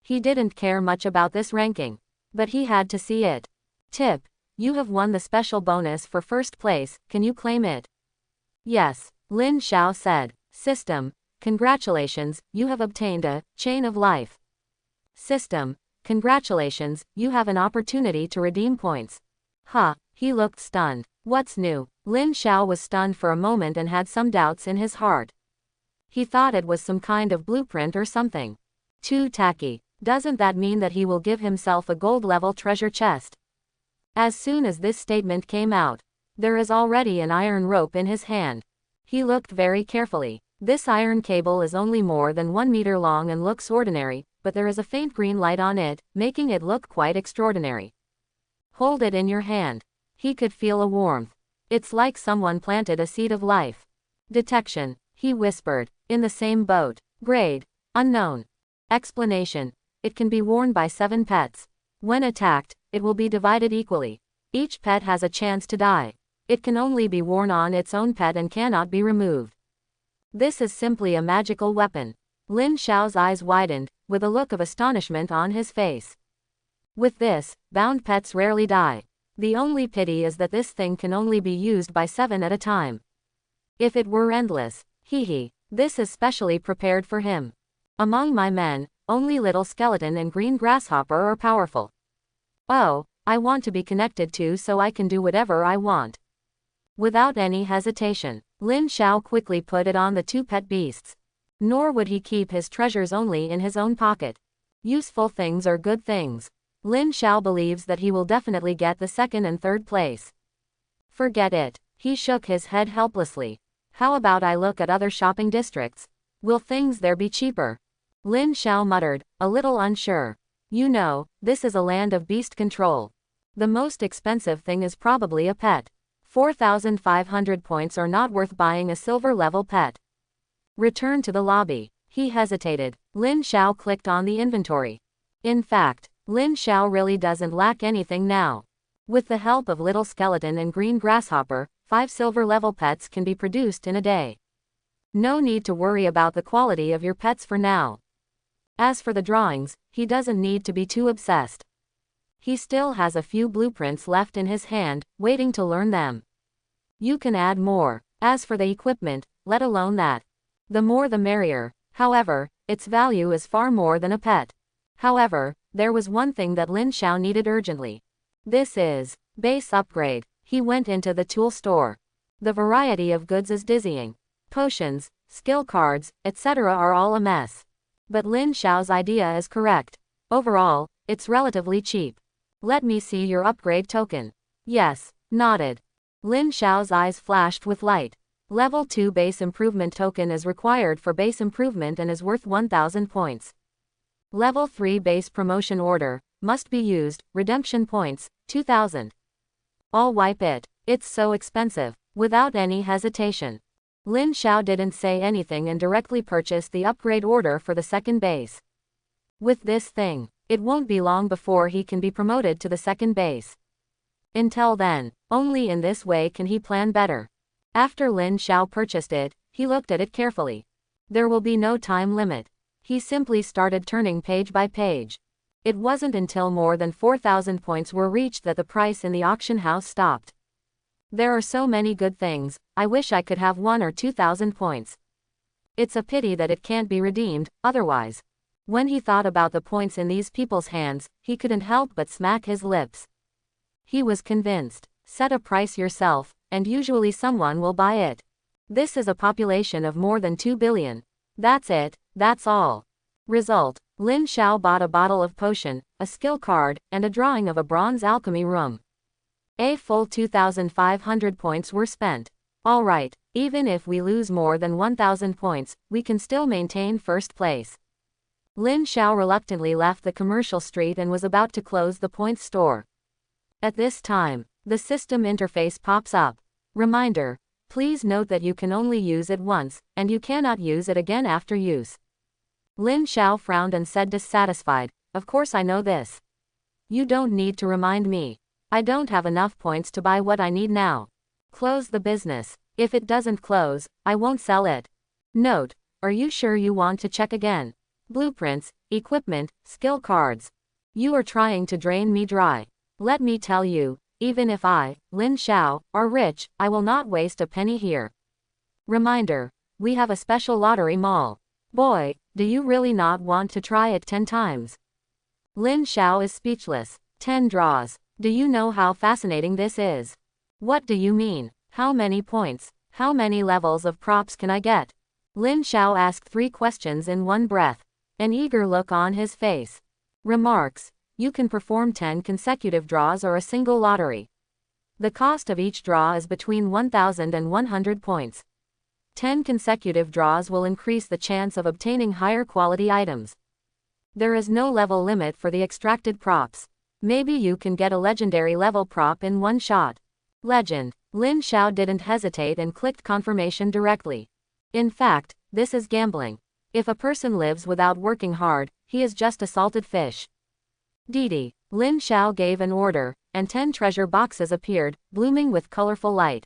He didn't care much about this ranking. But he had to see it. Tip. You have won the special bonus for first place, can you claim it? Yes, Lin Xiao said. System, congratulations, you have obtained a chain of life. System, congratulations, you have an opportunity to redeem points. He looked stunned. What's new? Lin Xiao was stunned for a moment and had some doubts in his heart. He thought it was some kind of blueprint or something. Too tacky. Doesn't that mean that he will give himself a gold-level treasure chest? As soon as this statement came out, there is already an iron rope in his hand. He looked very carefully. This iron cable is only more than 1 meter long and looks ordinary, but there is a faint green light on it, making it look quite extraordinary. Hold it in your hand. He could feel a warmth. It's like someone planted a seed of life. Detection, he whispered. In the same boat. Grade, unknown. Explanation, it can be worn by 7 pets. When attacked, it will be divided equally. Each pet has a chance to die. It can only be worn on its own pet and cannot be removed. This is simply a magical weapon. Lin Xiao's eyes widened, with a look of astonishment on his face. With this, bound pets rarely die. The only pity is that this thing can only be used by 7 at a time. If it were endless, this is specially prepared for him. Among my men, only Little Skeleton and Green Grasshopper are powerful. Oh, I want to be connected to so I can do whatever I want. Without any hesitation, Lin Xiao quickly put it on the 2 pet beasts. Nor would he keep his treasures only in his own pocket. Useful things are good things. Lin Xiao believes that he will definitely get the 2nd and 3rd place. Forget it. He shook his head helplessly. How about I look at other shopping districts? Will things there be cheaper? Lin Xiao muttered, a little unsure. You know, this is a land of beast control. The most expensive thing is probably a pet. 4,500 points are not worth buying a silver-level pet. Return to the lobby. He hesitated. Lin Xiao clicked on the inventory. In fact, Lin Xiao really doesn't lack anything now. With the help of Little Skeleton and Green Grasshopper, 5 silver-level pets can be produced in a day. No need to worry about the quality of your pets for now. As for the drawings, he doesn't need to be too obsessed. He still has a few blueprints left in his hand, waiting to learn them. You can add more. As for the equipment, let alone that. The more the merrier. However, its value is far more than a pet. However, there was one thing that Lin Xiao needed urgently. This is base upgrade. He went into the tool store. The variety of goods is dizzying. Potions, skill cards, etc. are all a mess. But Lin Xiao's idea is correct. Overall, it's relatively cheap. Let me see your upgrade token. Yes, nodded. Lin Xiao's eyes flashed with light. Level 2 base improvement token is required for base improvement and is worth 1,000 points. Level 3 base promotion order, must be used, redemption points, 2,000. I'll wipe it. It's so expensive. Without any hesitation, Lin Xiao didn't say anything and directly purchased the upgrade order for the 2nd base. With this thing, it won't be long before he can be promoted to the 2nd base. Until then, only in this way can he plan better. After Lin Xiao purchased it, he looked at it carefully. There will be no time limit. He simply started turning page by page. It wasn't until more than 4,000 points were reached that the price in the auction house stopped. There are so many good things, I wish I could have 1,000 or 2,000 points. It's a pity that it can't be redeemed, otherwise. When he thought about the points in these people's hands, he couldn't help but smack his lips. He was convinced. Set a price yourself, and usually someone will buy it. This is a population of more than 2 billion. That's it, that's all. Result, Lin Xiao bought a bottle of potion, a skill card, and a drawing of a bronze alchemy room. A full 2,500 points were spent. Alright, even if we lose more than 1,000 points, we can still maintain first place. Lin Xiao reluctantly left the commercial street and was about to close the points store. At this time, the system interface pops up. Reminder, please note that you can only use it once, and you cannot use it again after use. Lin Xiao frowned and said dissatisfied, of course I know this. You don't need to remind me. I don't have enough points to buy what I need now. Close the business. If it doesn't close, I won't sell it. Note, are you sure you want to check again? Blueprints, equipment, skill cards. You are trying to drain me dry. Let me tell you, Even if I, Lin Xiao, are rich, I will not waste a penny here. Reminder. We have a special lottery mall. Boy, do you really not want to try it 10 times? Lin Xiao is speechless. 10 draws. Do you know how fascinating this is? What do you mean? How many points? How many levels of props can I get? Lin Xiao asked 3 questions in one breath. An eager look on his face. Remarks. You can perform 10 consecutive draws or a single lottery. The cost of each draw is between 1,000 and 100 points. 10 consecutive draws will increase the chance of obtaining higher quality items. There is no level limit for the extracted props. Maybe you can get a legendary level prop in one shot. Legend. Lin Xiao didn't hesitate and clicked confirmation directly. In fact, this is gambling. If a person lives without working hard, he is just a salted fish. Didi. Lin Xiao gave an order, and 10 treasure boxes appeared, blooming with colorful light.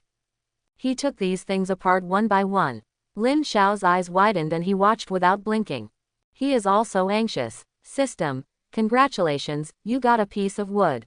He took these things apart one by one. Lin Xiao's eyes widened and he watched without blinking. He is also anxious. System. Congratulations, you got a piece of wood.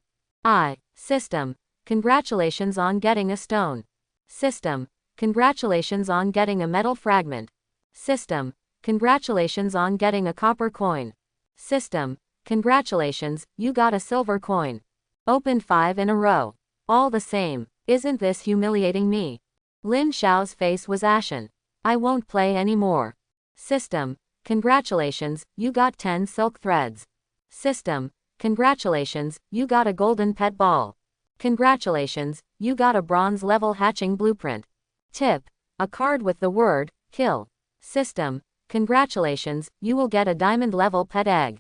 System. Congratulations on getting a stone. System. Congratulations on getting a metal fragment. System. Congratulations on getting a copper coin. System. Congratulations, you got a silver coin. Opened 5 in a row. All the same, isn't this humiliating me? Lin Xiao's face was ashen. I won't play anymore. System. Congratulations, you got 10 silk threads. System. Congratulations, you got a golden pet ball. Congratulations, you got a bronze level hatching blueprint. Tip. A card with the word, kill. System. Congratulations, you will get a diamond level pet egg.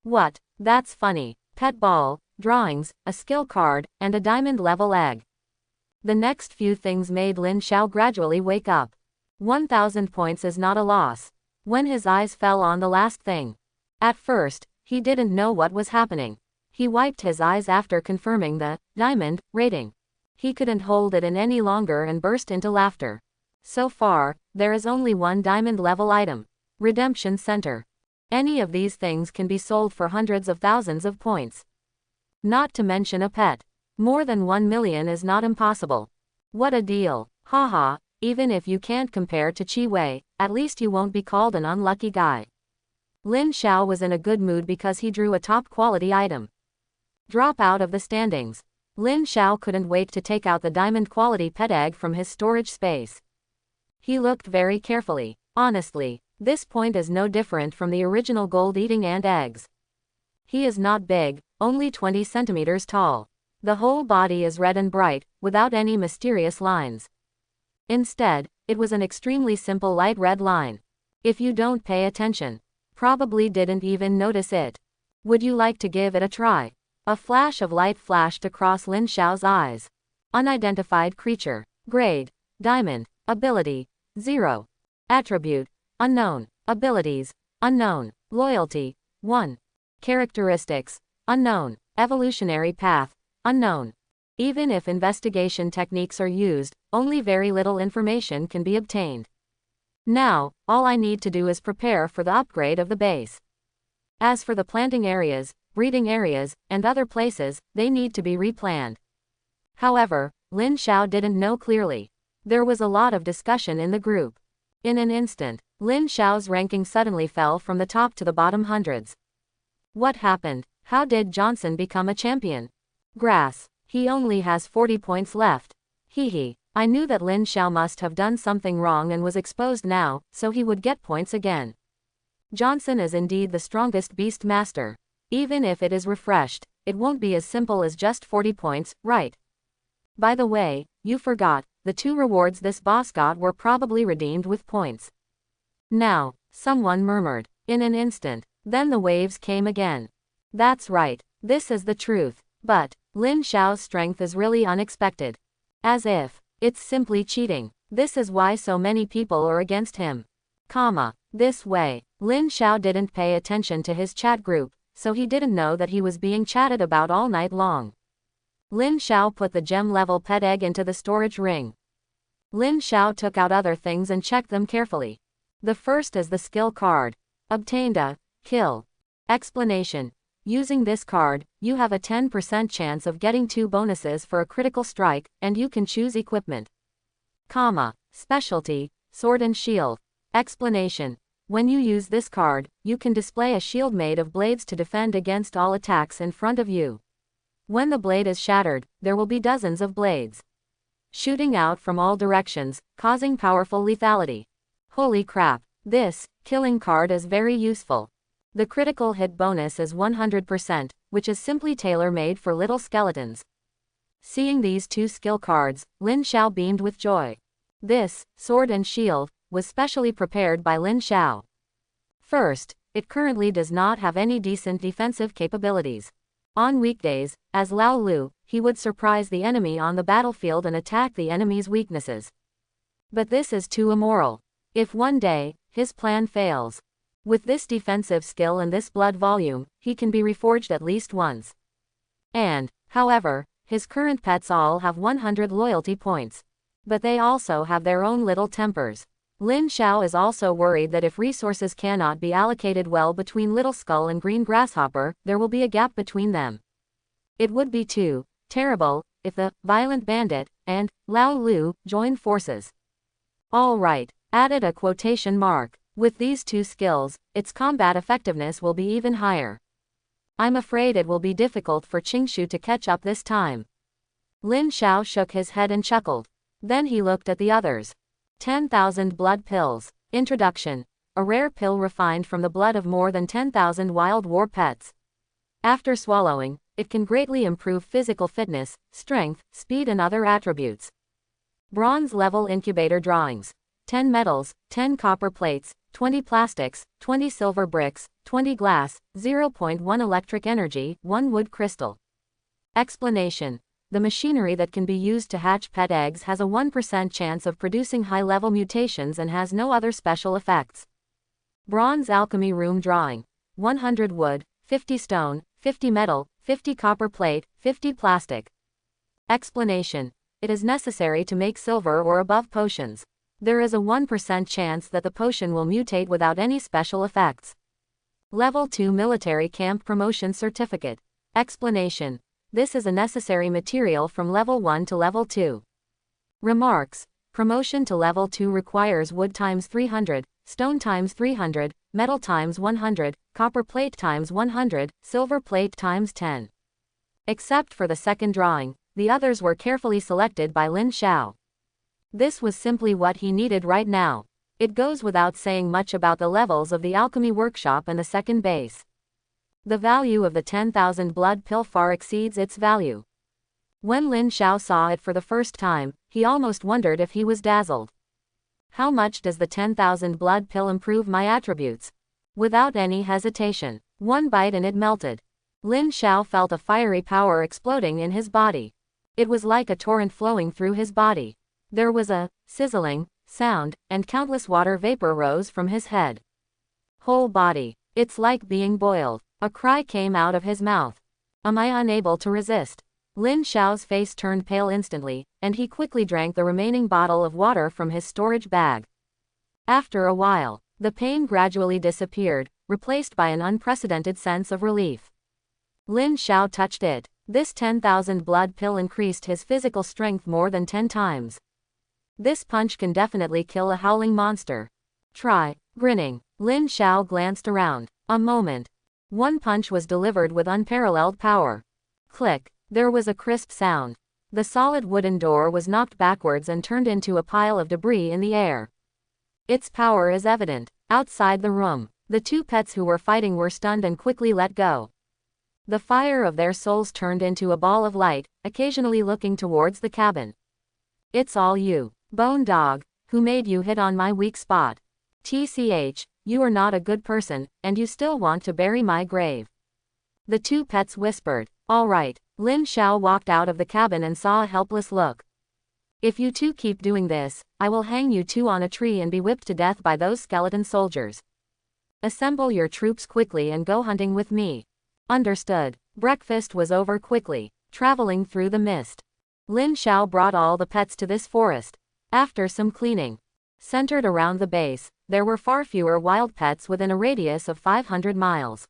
What? That's funny. Pet ball, drawings, a skill card, and a diamond level egg. The next few things made Lin Xiao gradually wake up. 1,000 points is not a loss. When his eyes fell on the last thing. At first, he didn't know what was happening. He wiped his eyes after confirming the diamond rating. He couldn't hold it in any longer and burst into laughter. So far, there is only one diamond level item. Redemption Center. Any of these things can be sold for hundreds of thousands of points. Not to mention a pet. More than 1 million is not impossible. What a deal. Haha, even if you can't compare to Qi Wei, at least you won't be called an unlucky guy. Lin Xiao was in a good mood because he drew a top quality item. Drop out of the standings. Lin Xiao couldn't wait to take out the diamond quality pet egg from his storage space. He looked very carefully. Honestly, this point is no different from the original gold-eating ant eggs. He is not big, only 20 centimeters tall. The whole body is red and bright, without any mysterious lines. Instead, it was an extremely simple light red line. If you don't pay attention, probably didn't even notice it. Would you like to give it a try? A flash of light flashed across Lin Xiao's eyes. Unidentified creature. Grade. Diamond. Ability. 0. Attribute. Unknown. Abilities. Unknown. Loyalty. 1. Characteristics. Unknown. Evolutionary path. Unknown. Even if investigation techniques are used, only very little information can be obtained. Now, all I need to do is prepare for the upgrade of the base. As for the planting areas, breeding areas, and other places, they need to be replanned. However, Lin Xiao didn't know clearly. There was a lot of discussion in the group. In an instant, Lin Xiao's ranking suddenly fell from the top to the bottom hundreds. What happened? How did Johnson become a champion? Grass. He only has 40 points left. Hee. I knew that Lin Xiao must have done something wrong and was exposed now, so he would get points again. Johnson is indeed the strongest beast master. Even if it is refreshed, it won't be as simple as just 40 points, right? By the way, you forgot, the 2 rewards this boss got were probably redeemed with points. Now, someone murmured. In an instant, then the waves came again. That's right, this is the truth. But, Lin Xiao's strength is really unexpected. As if, it's simply cheating. This is why so many people are against him. This way. Lin Xiao didn't pay attention to his chat group, so he didn't know that he was being chatted about all night long. Lin Xiao put the gem-level pet egg into the storage ring. Lin Xiao took out other things and checked them carefully. The first is the skill card. Obtained a kill. Explanation. Using this card, you have a 10% chance of getting 2 bonuses for a critical strike, and you can choose equipment. Specialty, Sword and Shield. Explanation. When you use this card, you can display a shield made of blades to defend against all attacks in front of you. When the blade is shattered, there will be dozens of blades shooting out from all directions, causing powerful lethality. Holy crap! This killing card is very useful. The critical hit bonus is 100%, which is simply tailor-made for little skeletons. Seeing these 2 skill cards, Lin Xiao beamed with joy. This Sword and Shield was specially prepared by Lin Xiao. First, it currently does not have any decent defensive capabilities. On weekdays, as Lao Lu, he would surprise the enemy on the battlefield and attack the enemy's weaknesses. But this is too immoral. If one day, his plan fails, with this defensive skill and this blood volume, he can be reforged at least once. And, however, his current pets all have 100 loyalty points. But they also have their own little tempers. Lin Xiao is also worried that if resources cannot be allocated well between Little Skull and Green Grasshopper, there will be a gap between them. It would be too terrible if the Violent Bandit and Lao Lu join forces. Alright, added a quotation mark. With these 2 skills, its combat effectiveness will be even higher. I'm afraid it will be difficult for Qingshu to catch up this time. Lin Xiao shook his head and chuckled. Then he looked at the others. 10,000 blood pills. Introduction. A rare pill refined from the blood of more than 10,000 wild war pets. After swallowing, it can greatly improve physical fitness, strength, speed and other attributes. Bronze level incubator drawings. 10 metals, 10 copper plates, 20 plastics, 20 silver bricks, 20 glass, 0.1 electric energy, 1 wood crystal. Explanation. The machinery that can be used to hatch pet eggs has a 1% chance of producing high-level mutations and has no other special effects. Bronze alchemy room drawing. 100 wood, 50 stone, 50 metal, 50 copper plate, 50 plastic. Explanation. It is necessary to make silver or above potions. There is a 1% chance that the potion will mutate without any special effects. Level 2 Military Camp Promotion Certificate. Explanation. This is a necessary material from level 1 to level 2. Remarks. Promotion to level 2 requires wood times 300, stone times 300, metal times 100, copper plate times 100, silver plate times 10. Except for the second drawing, the others were carefully selected by Lin Xiao. This was simply what he needed right now. It goes without saying much about the levels of the alchemy workshop and the second base. The value of the 10,000 blood pill far exceeds its value. When Lin Xiao saw it for the first time, he almost wondered if he was dazzled. How much does the 10,000 blood pill improve my attributes? Without any hesitation, 1 bite and it melted. Lin Xiao felt a fiery power exploding in his body. It was like a torrent flowing through his body. There was a sizzling sound, and countless water vapor rose from his head. Whole body. It's like being boiled. A cry came out of his mouth. Am I unable to resist? Lin Xiao's face turned pale instantly, and he quickly drank the remaining bottle of water from his storage bag. After a while, the pain gradually disappeared, replaced by an unprecedented sense of relief. Lin Xiao touched it. This 10,000 blood pill increased his physical strength more than 10 times. This punch can definitely kill a howling monster. Try. Grinning, Lin Xiao glanced around. A moment. 1 punch was delivered with unparalleled power. Click. There was a crisp sound. The solid wooden door was knocked backwards and turned into a pile of debris in the air. Its power is evident. Outside the room, the 2 pets who were fighting were stunned and quickly let go. The fire of their souls turned into a ball of light, occasionally looking towards the cabin. It's all you, Bone Dog, who made you hit on my weak spot. TCH, you are not a good person, and you still want to bury my grave. The 2 pets whispered. All right. Lin Xiao walked out of the cabin and saw a helpless look. If you 2 keep doing this, I will hang you 2 on a tree and be whipped to death by those skeleton soldiers. Assemble your troops quickly and go hunting with me. Understood. Breakfast was over quickly. Traveling through the mist, Lin Xiao brought all the pets to this forest. After some cleaning, centered around the base, there were far fewer wild pets within a radius of 500 miles.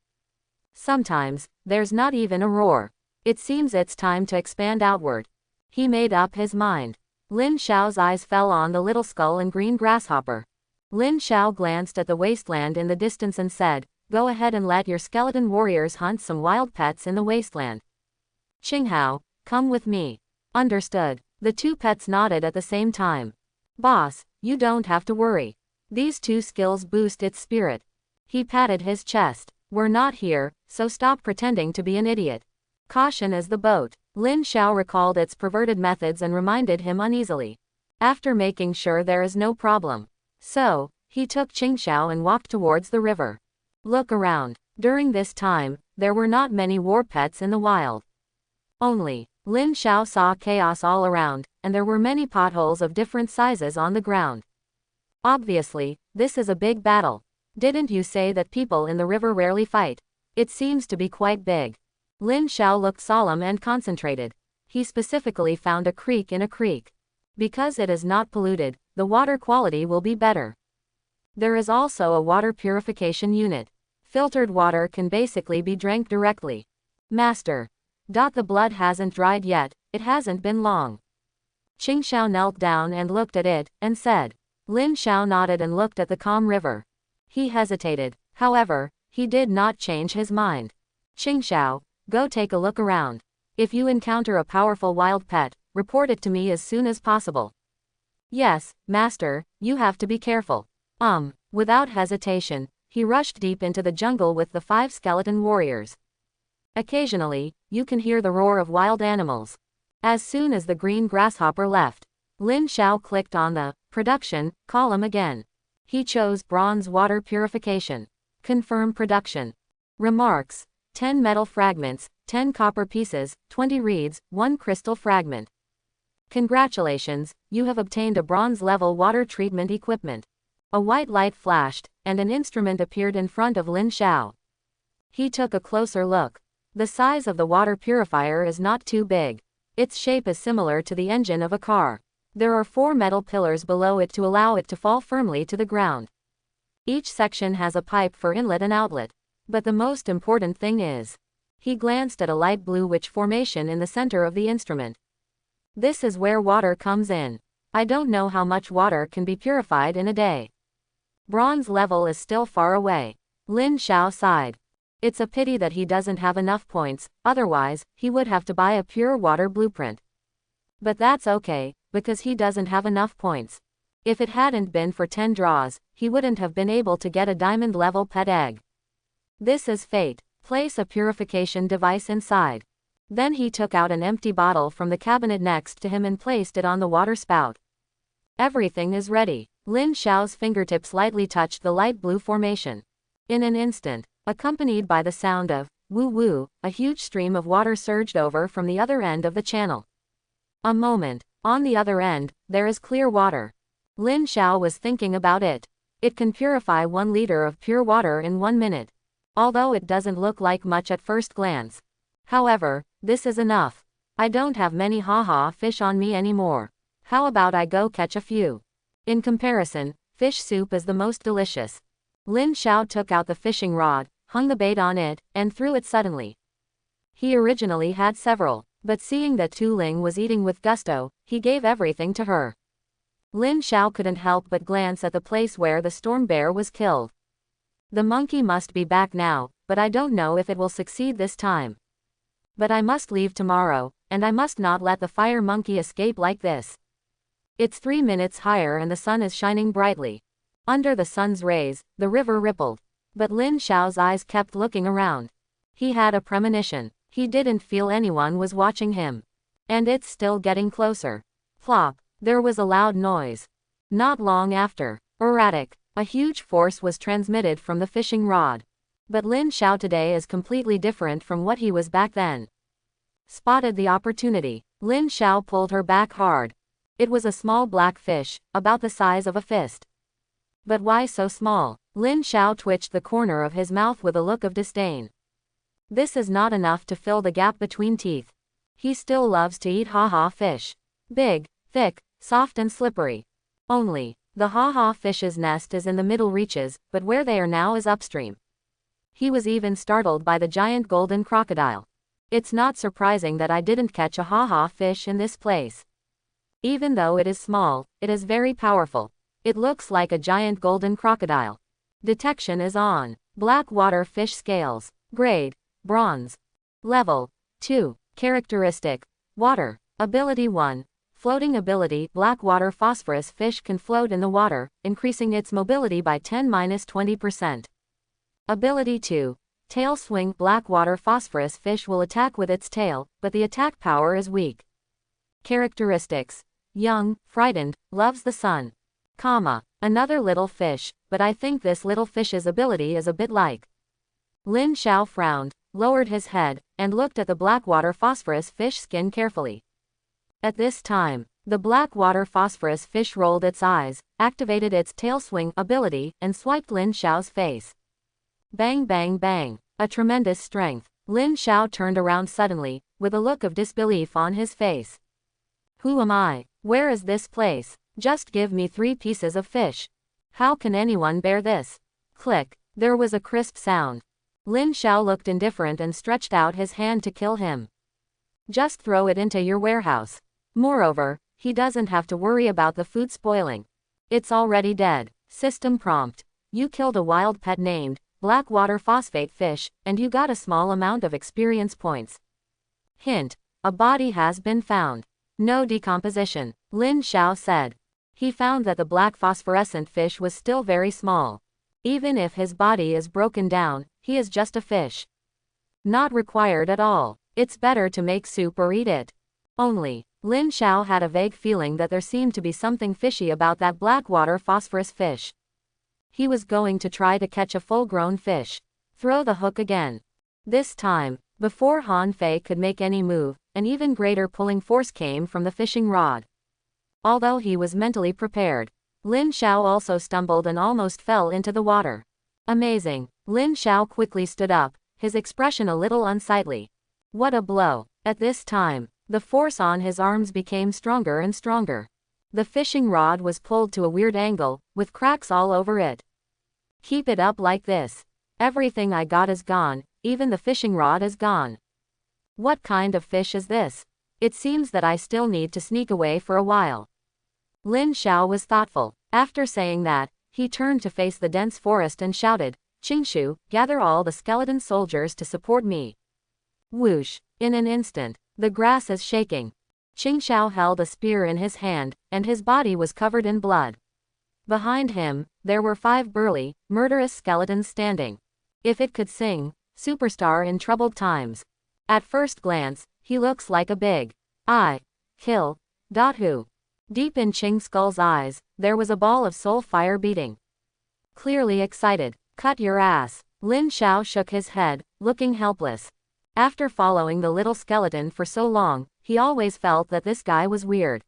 Sometimes, there's not even a roar. It seems it's time to expand outward. He made up his mind. Lin Xiao's eyes fell on the little skull and green grasshopper. Lin Xiao glanced at the wasteland in the distance and said, "Go ahead and let your skeleton warriors hunt some wild pets in the wasteland." "Qinghao, come with me." "Understood." The two pets nodded at the same time. "Boss, you don't have to worry. These two skills boost its spirit." He patted his chest. "We're not here, so stop pretending to be an idiot. Caution is the boat." Lin Xiao recalled its perverted methods and reminded him uneasily. After making sure there is no problem. So, he took Qingxiao and walked towards the river. Look around. During this time, there were not many war pets in the wild. Only, Lin Xiao saw chaos all around, and there were many potholes of different sizes on the ground. Obviously, this is a big battle. Didn't you say that people in the river rarely fight? It seems to be quite big. Lin Xiao looked solemn and concentrated. He specifically found a creek in a creek. Because it is not polluted, the water quality will be better. There is also a water purification unit. Filtered water can basically be drank directly. Master. The blood hasn't dried yet, it hasn't been long. Qingxiao knelt down and looked at it, and said. Lin Xiao nodded and looked at the calm river. He hesitated. However, he did not change his mind. Qingxiao, go take a look around. If you encounter a powerful wild pet, report it to me as soon as possible. Yes, master, you have to be careful. Without hesitation, he rushed deep into the jungle with the 5 skeleton warriors. Occasionally, you can hear the roar of wild animals. As soon as the green grasshopper left, Lin Xiao clicked on the production column again. He chose bronze water purification. Confirm production. Remarks: 10 metal fragments, 10 copper pieces, 20 reeds, 1 crystal fragment. Congratulations, you have obtained a bronze-level water treatment equipment. A white light flashed, and an instrument appeared in front of Lin Xiao. He took a closer look. The size of the water purifier is not too big. Its shape is similar to the engine of a car. There are 4 metal pillars below it to allow it to fall firmly to the ground. Each section has a pipe for inlet and outlet. But the most important thing is, he glanced at a light blue-witch formation in the center of the instrument. This is where water comes in. I don't know how much water can be purified in a day. Bronze level is still far away. Lin Xiao sighed. It's a pity that he doesn't have enough points, otherwise, he would have to buy a pure water blueprint. But that's okay, because he doesn't have enough points. If it hadn't been for 10 draws, he wouldn't have been able to get a diamond-level pet egg. This is fate. Place a purification device inside. Then he took out an empty bottle from the cabinet next to him and placed it on the water spout. Everything is ready. Lin Xiao's fingertips lightly touched the light blue formation. In an instant, accompanied by the sound of woo-woo, a huge stream of water surged over from the other end of the channel. A moment. On the other end, there is clear water. Lin Xiao was thinking about it. It can purify 1 liter of pure water in 1 minute. Although it doesn't look like much at first glance. However, this is enough. I don't have many haha fish on me anymore. How about I go catch a few? In comparison, fish soup is the most delicious. Lin Xiao took out the fishing rod, hung the bait on it, and threw it suddenly. He originally had several, but seeing that Tu Ling was eating with gusto, he gave everything to her. Lin Xiao couldn't help but glance at the place where the storm bear was killed. The monkey must be back now, but I don't know if it will succeed this time. But I must leave tomorrow, and I must not let the fire monkey escape like this. It's 3 minutes higher and the sun is shining brightly. Under the sun's rays, the river rippled. But Lin Xiao's eyes kept looking around. He had a premonition. He didn't feel anyone was watching him. And it's still getting closer. Plop, there was a loud noise. Not long after, erratic, a huge force was transmitted from the fishing rod. But Lin Xiao today is completely different from what he was back then. Spotted the opportunity. Lin Xiao pulled her back hard. It was a small black fish, about the size of a fist. But why so small? Lin Xiao twitched the corner of his mouth with a look of disdain. This is not enough to fill the gap between teeth. He still loves to eat haha fish. Big, thick, soft and slippery. Only, the haha fish's nest is in the middle reaches, but where they are now is upstream. He was even startled by the giant golden crocodile. It's not surprising that I didn't catch a haha fish in this place. Even though it is small, it is very powerful. It looks like a giant golden crocodile. Detection is on. Black water fish scales. Grade: bronze. Level: 2. Characteristic: water. Ability 1. Floating ability: black water phosphorus fish can float in the water, increasing its mobility by 10-20%. Ability 2. Tail swing: black water phosphorus fish will attack with its tail, but the attack power is weak. Characteristics: young, frightened, loves the sun. Another little fish, but I think this little fish's ability is a bit like. Lin Xiao frowned, lowered his head, and looked at the blackwater phosphorus fish skin carefully. At this time, the blackwater phosphorus fish rolled its eyes, activated its tail swing ability, and swiped Lin Xiao's face. Bang bang bang. A tremendous strength. Lin Xiao turned around suddenly, with a look of disbelief on his face. Who am I? Where is this place? Just give me 3 pieces of fish. How can anyone bear this? Click. There was a crisp sound. Lin Xiao looked indifferent and stretched out his hand to kill him. Just throw it into your warehouse. Moreover, he doesn't have to worry about the food spoiling. It's already dead. System prompt. You killed a wild pet named blackwater phosphate fish, and you got a small amount of experience points. Hint. A body has been found. No decomposition. Lin Xiao said. He found that the black phosphorescent fish was still very small. Even if his body is broken down, he is just a fish. Not required at all. It's better to make soup or eat it. Only, Lin Xiao had a vague feeling that there seemed to be something fishy about that blackwater phosphorus fish. He was going to try to catch a full-grown fish. Throw the hook again. This time, before Han Fei could make any move, an even greater pulling force came from the fishing rod. Although he was mentally prepared, Lin Xiao also stumbled and almost fell into the water. Amazing. Lin Xiao quickly stood up, his expression a little unsightly. What a blow. At this time, the force on his arms became stronger and stronger. The fishing rod was pulled to a weird angle, with cracks all over it. Keep it up like this. Everything I got is gone, even the fishing rod is gone. What kind of fish is this? It seems that I still need to sneak away for a while. Lin Xiao was thoughtful. After saying that, he turned to face the dense forest and shouted, Qingshu, gather all the skeleton soldiers to support me. Whoosh. In an instant, the grass is shaking. Qingxiao held a spear in his hand, and his body was covered in blood. Behind him, there were 5 burly, murderous skeletons standing. If it could sing, superstar in troubled times. At first glance, he looks like a big kill. Who? Deep in Qing Skull's eyes, there was a ball of soul fire beating. Clearly excited. Cut your ass. Lin Xiao shook his head, looking helpless. After following the little skeleton for so long, he always felt that this guy was weird.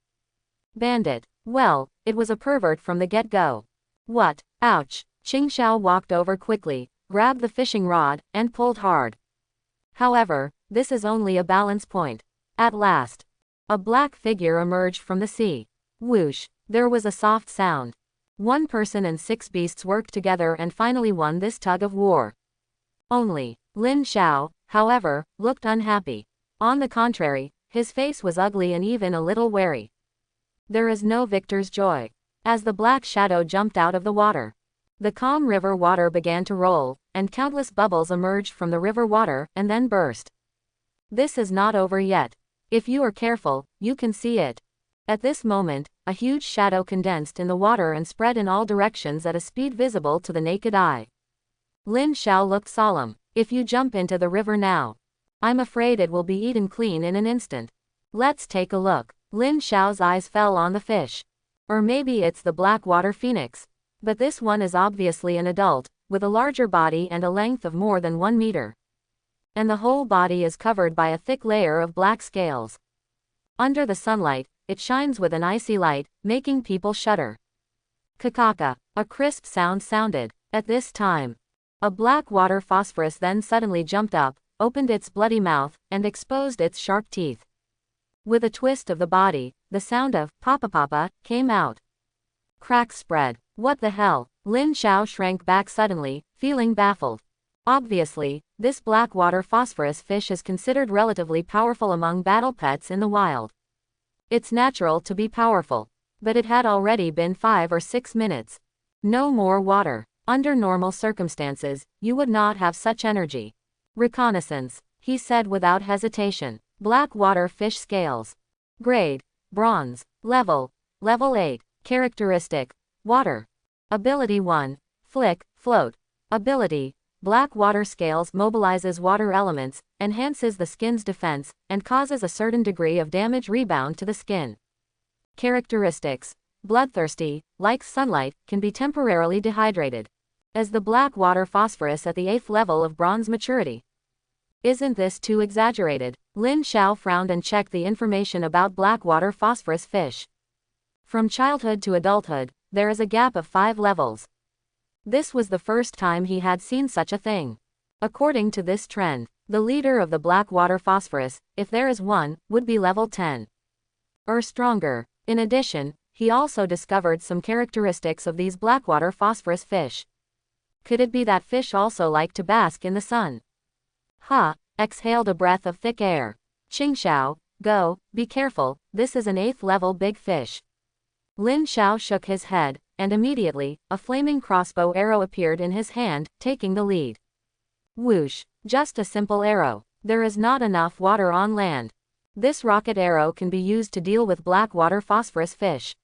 Bandit. Well, it was a pervert from the get-go. What? Ouch. Qingxiao walked over quickly, grabbed the fishing rod, and pulled hard. However, this is only a balance point. At last, a black figure emerged from the sea. Whoosh. There was a soft sound. 1 person and 6 beasts worked together and finally won this tug of war. Only, Lin Xiao, however, looked unhappy. On the contrary, his face was ugly and even a little wary. There is no victor's joy. As the black shadow jumped out of the water, the calm river water began to roll, and countless bubbles emerged from the river water and then burst. This is not over yet. If you are careful, you can see it. At this moment, a huge shadow condensed in the water and spread in all directions at a speed visible to the naked eye. Lin Xiao looked solemn. If you jump into the river now, I'm afraid it will be eaten clean in an instant. Let's take a look. Lin Xiao's eyes fell on the fish. Or maybe it's the blackwater phoenix. But this one is obviously an adult, with a larger body and a length of more than 1 meter. And the whole body is covered by a thick layer of black scales. Under the sunlight, it shines with an icy light, making people shudder. Kakaka. A crisp sound sounded. At this time, a black water phosphorus then suddenly jumped up, opened its bloody mouth, and exposed its sharp teeth. With a twist of the body, the sound of "Papa Papa" came out. Cracks spread. What the hell? Lin Xiao shrank back suddenly, feeling baffled. Obviously, this blackwater phosphorus fish is considered relatively powerful among battle pets in the wild. It's natural to be powerful. But it had already been 5 or 6 minutes. No more water. Under normal circumstances, you would not have such energy. Reconnaissance, he said without hesitation. Blackwater fish scales. Grade, bronze. Level 8. Characteristic, water. Ability 1, flick, float. Ability, blackwater scales mobilizes water elements, enhances the skin's defense, and causes a certain degree of damage rebound to the skin. Characteristics, bloodthirsty, likes sunlight, can be temporarily dehydrated. As the blackwater phosphorus at the 8th level of bronze maturity. Isn't this too exaggerated? Lin Xiao frowned and checked the information about blackwater phosphorus fish. From childhood to adulthood, there is a gap of 5 levels. This was the first time he had seen such a thing. According to this trend, the leader of the blackwater phosphorus, if there is one, would be level 10 or stronger. In addition, he also discovered some characteristics of these blackwater phosphorus fish. Could it be that fish also like to bask in the sun? Exhaled a breath of thick air. Qingxiao, go, be careful, this is an 8th level big fish. Lin Xiao shook his head, and immediately, a flaming crossbow arrow appeared in his hand, taking the lead. Whoosh, just a simple arrow. There is not enough water on land. This rocket arrow can be used to deal with blackwater phosphorus fish.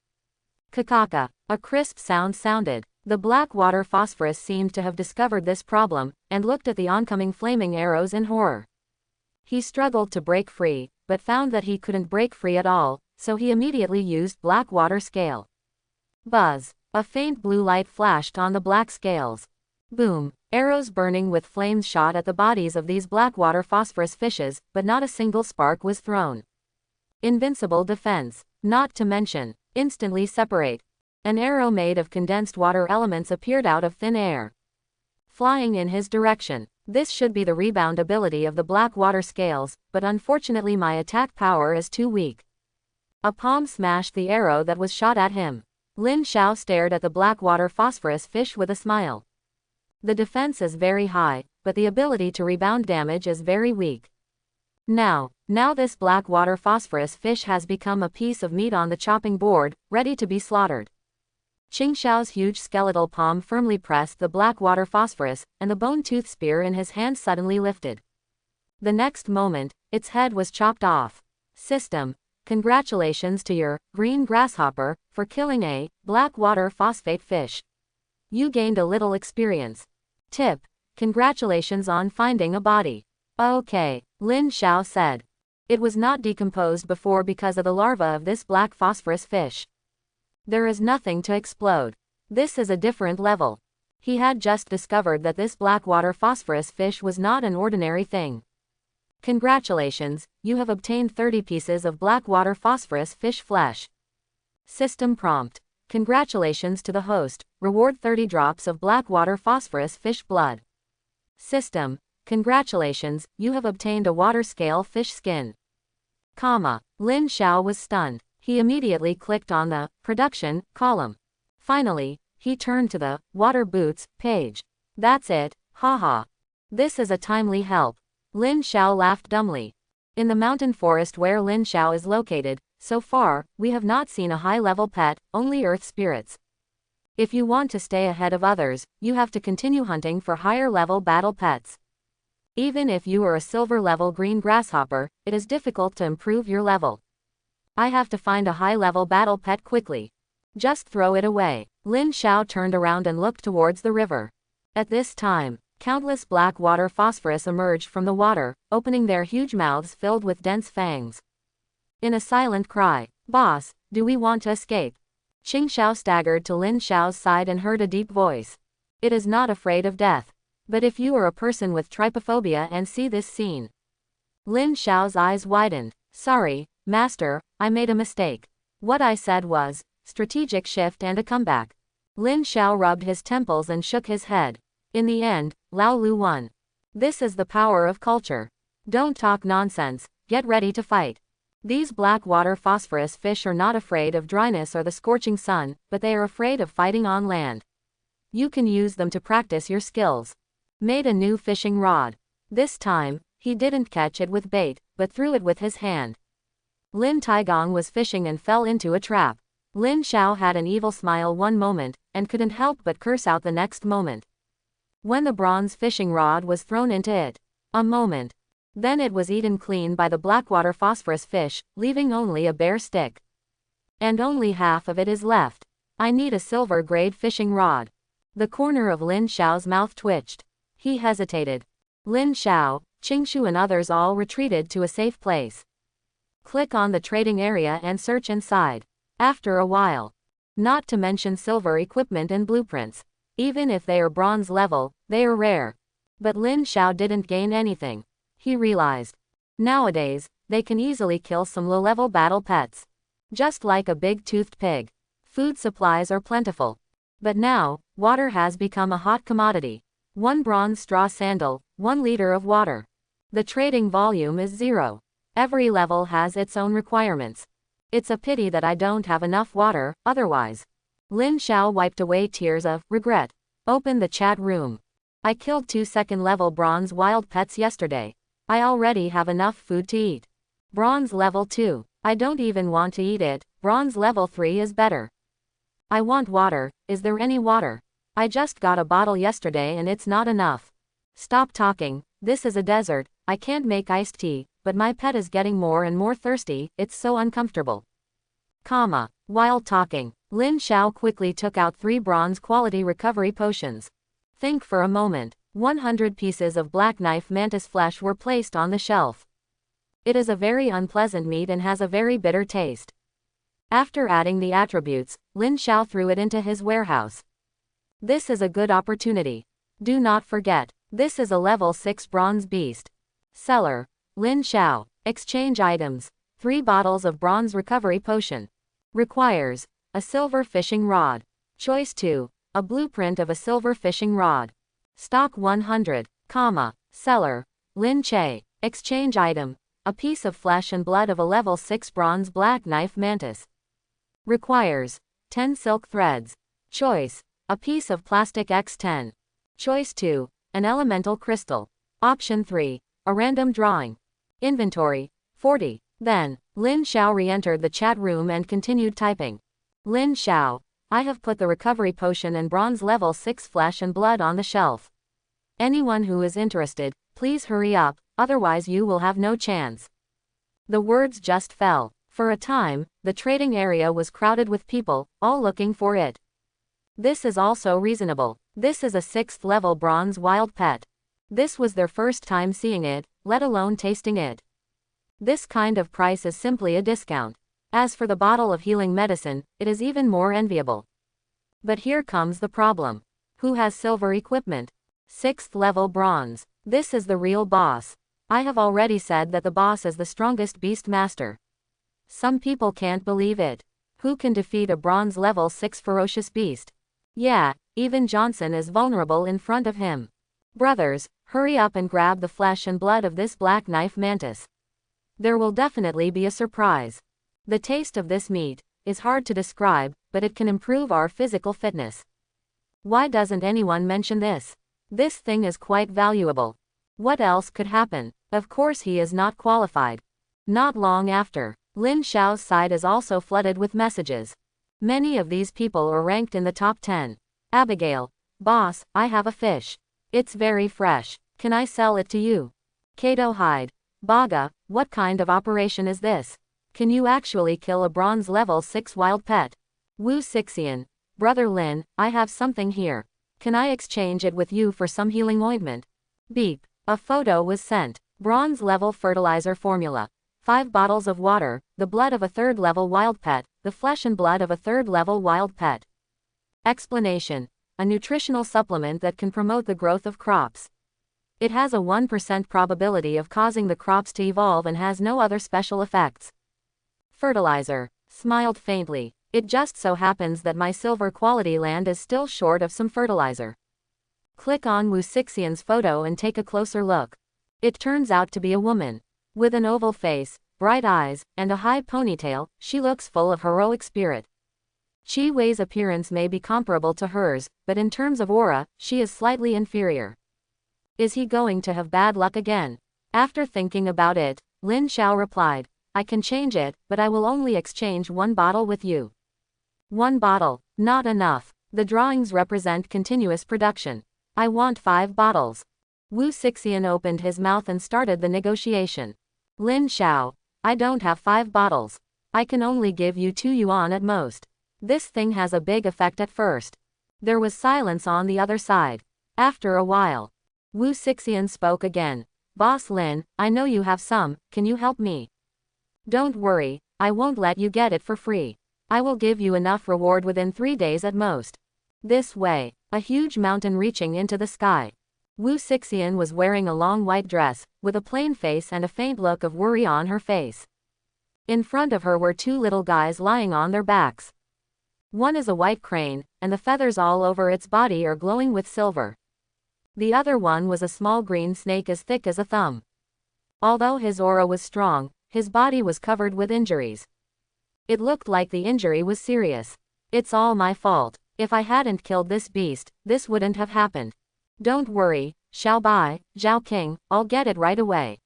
Kakaka, a crisp sound sounded. The blackwater phosphorus seemed to have discovered this problem, and looked at the oncoming flaming arrows in horror. He struggled to break free, but found that he couldn't break free at all, so he immediately used blackwater scale. Buzz, a faint blue light flashed on the black scales. Boom, arrows burning with flames shot at the bodies of these blackwater phosphorus fishes, but not a single spark was thrown. Invincible defense, not to mention, instantly separate. An arrow made of condensed water elements appeared out of thin air, flying in his direction. This should be the rebound ability of the blackwater scales, but unfortunately my attack power is too weak. A palm smashed the arrow that was shot at him. Lin Xiao stared at the blackwater phosphorus fish with a smile. The defense is very high, but the ability to rebound damage is very weak. Now this blackwater phosphorus fish has become a piece of meat on the chopping board, ready to be slaughtered. Qingxiao's huge skeletal palm firmly pressed the blackwater phosphorus, and the bone-toothed spear in his hand suddenly lifted. The next moment, its head was chopped off. System, congratulations to your green grasshopper for killing a blackwater phosphate fish. You gained a little experience. Tip, congratulations on finding a body. Okay, Lin Xiao said. It was not decomposed before because of the larva of this black phosphorus fish. There is nothing to explode. This is a different level. He had just discovered that this blackwater phosphorus fish was not an ordinary thing. Congratulations, you have obtained 30 pieces of blackwater phosphorus fish flesh. System prompt. Congratulations to the host, reward 30 drops of blackwater phosphorus fish blood. System. Congratulations, you have obtained a water scale fish skin. Lin Xiao was stunned. He immediately clicked on the production column. Finally, he turned to the water boots page. That's it, haha. This is a timely help. Lin Xiao laughed dumbly. In the mountain forest where Lin Xiao is located, so far, we have not seen a high-level pet, only earth spirits. If you want to stay ahead of others, you have to continue hunting for higher-level battle pets. Even if you are a silver-level green grasshopper, it is difficult to improve your level. I have to find a high-level battle pet quickly. Just throw it away. Lin Xiao turned around and looked towards the river. At this time, countless black water phosphorus emerged from the water, opening their huge mouths filled with dense fangs. In a silent cry, "Boss, do we want to escape?" Qingxiao staggered to Lin Xiao's side and heard a deep voice. It is not afraid of death. But if you are a person with trypophobia and see this scene. Lin Xiao's eyes widened. Sorry, Master, I made a mistake. What I said was, strategic shift and a comeback. Lin Xiao rubbed his temples and shook his head. In the end, Lao Lu won. This is the power of culture. Don't talk nonsense, get ready to fight. These black water phosphorus fish are not afraid of dryness or the scorching sun, but they are afraid of fighting on land. You can use them to practice your skills. Made a new fishing rod. This time, he didn't catch it with bait, but threw it with his hand. Lin Taigong was fishing and fell into a trap. Lin Xiao had an evil smile one moment, and couldn't help but curse out the next moment. When the bronze fishing rod was thrown into it. A moment. Then it was eaten clean by the blackwater phosphorus fish, leaving only a bare stick. And only half of it is left. I need a silver-grade fishing rod. The corner of Lin Xiao's mouth twitched. He hesitated. Lin Xiao, Qingshu and others all retreated to a safe place. Click on the trading area and search inside. After a while. Not to mention silver equipment and blueprints. Even if they are bronze level, they are rare. But Lin Xiao didn't gain anything. He realized. Nowadays, they can easily kill some low-level battle pets. Just like a big-toothed pig. Food supplies are plentiful. But now, water has become a hot commodity. 1 bronze straw sandal, 1 liter of water. The trading volume is 0. Every level has its own requirements. It's a pity that I don't have enough water, otherwise. Lin Xiao wiped away tears of regret. Open the chat room. I killed 2 second-level bronze wild pets yesterday. I already have enough food to eat. Bronze level 2. I don't even want to eat it, bronze level 3 is better. I want water, is there any water? I just got a bottle yesterday and it's not enough. Stop talking, this is a desert, I can't make iced tea, but my pet is getting more and more thirsty, it's so uncomfortable. While talking, Lin Xiao quickly took out 3 bronze quality recovery potions. Think for a moment. 100 pieces of black knife mantis flesh were placed on the shelf. It is a very unpleasant meat and has a very bitter taste. After adding the attributes, Lin Xiao threw it into his warehouse. This is a good opportunity. Do not forget, this is a level 6 bronze beast. Seller, Lin Xiao. Exchange items. 3 bottles of bronze recovery potion. Requires a silver fishing rod. Choice 2. A blueprint of a silver fishing rod. Stock 100, Seller, Lin Che. Exchange item. A piece of flesh and blood of a level 6 bronze black knife mantis. Requires 10 silk threads. Choice. A piece of plastic X10. Choice 2. An elemental crystal. Option 3. A random drawing. Inventory. 40. Then, Lin Xiao re-entered the chat room and continued typing. Lin Xiao. I have put the recovery potion and bronze level 6 flesh and blood on the shelf. Anyone who is interested, please hurry up, otherwise you will have no chance. The words just fell. For a time, the trading area was crowded with people, all looking for it. This is also reasonable. This is a 6th level bronze wild pet. This was their first time seeing it, let alone tasting it. This kind of price is simply a discount. As for the bottle of healing medicine, it is even more enviable. But here comes the problem. Who has silver equipment? 6th level bronze. This is the real boss. I have already said that the boss is the strongest beast master. Some people can't believe it. Who can defeat a bronze level 6 ferocious beast? Yeah, even Johnson is vulnerable in front of him. Brothers, hurry up and grab the flesh and blood of this black knife mantis. There will definitely be a surprise. The taste of this meat is hard to describe, but it can improve our physical fitness. Why doesn't anyone mention this? This thing is quite valuable. What else could happen? Of course he is not qualified. Not long after, Lin Xiao's side is also flooded with messages. Many of these people are ranked in the top 10. Abigail, boss, I have a fish. It's very fresh. Can I sell it to you? Kato Hyde, Baga, what kind of operation is this? Can you actually kill a bronze level 6 wild pet? Wu Sixian, Brother Lin, I have something here. Can I exchange it with you for some healing ointment? Beep. A photo was sent. Bronze level fertilizer formula. 5 bottles of water, the blood of a 3rd level wild pet, the flesh and blood of a 3rd level wild pet. Explanation. A nutritional supplement that can promote the growth of crops. It has a 1% probability of causing the crops to evolve and has no other special effects. Fertilizer. Smiled faintly. It just so happens that my silver quality land is still short of some fertilizer. Click on Wu Sixian's photo and take a closer look. It turns out to be a woman. With an oval face, bright eyes, and a high ponytail, she looks full of heroic spirit. Qi Wei's appearance may be comparable to hers, but in terms of aura, she is slightly inferior. Is he going to have bad luck again? After thinking about it, Lin Xiao replied, I can change it, but I will only exchange one bottle with you. One bottle, not enough. The drawings represent continuous production. I want 5 bottles. Wu Sixian opened his mouth and started the negotiation. Lin Xiao, I don't have 5 bottles. I can only give you 2 yuan at most. This thing has a big effect at first. There was silence on the other side. After a while, Wu Sixian spoke again. Boss Lin, I know you have some, can you help me? Don't worry, I won't let you get it for free. I will give you enough reward within 3 days at most. This way, a huge mountain reaching into the sky. Wu Sixian was wearing a long white dress, with a plain face and a faint look of worry on her face. In front of her were 2 little guys lying on their backs. One is a white crane, and the feathers all over its body are glowing with silver. The other one was a small green snake as thick as a thumb. Although his aura was strong, his body was covered with injuries. It looked like the injury was serious. It's all my fault. If I hadn't killed this beast, this wouldn't have happened. Don't worry, Xiao Bai, Zhao King, I'll get it right away.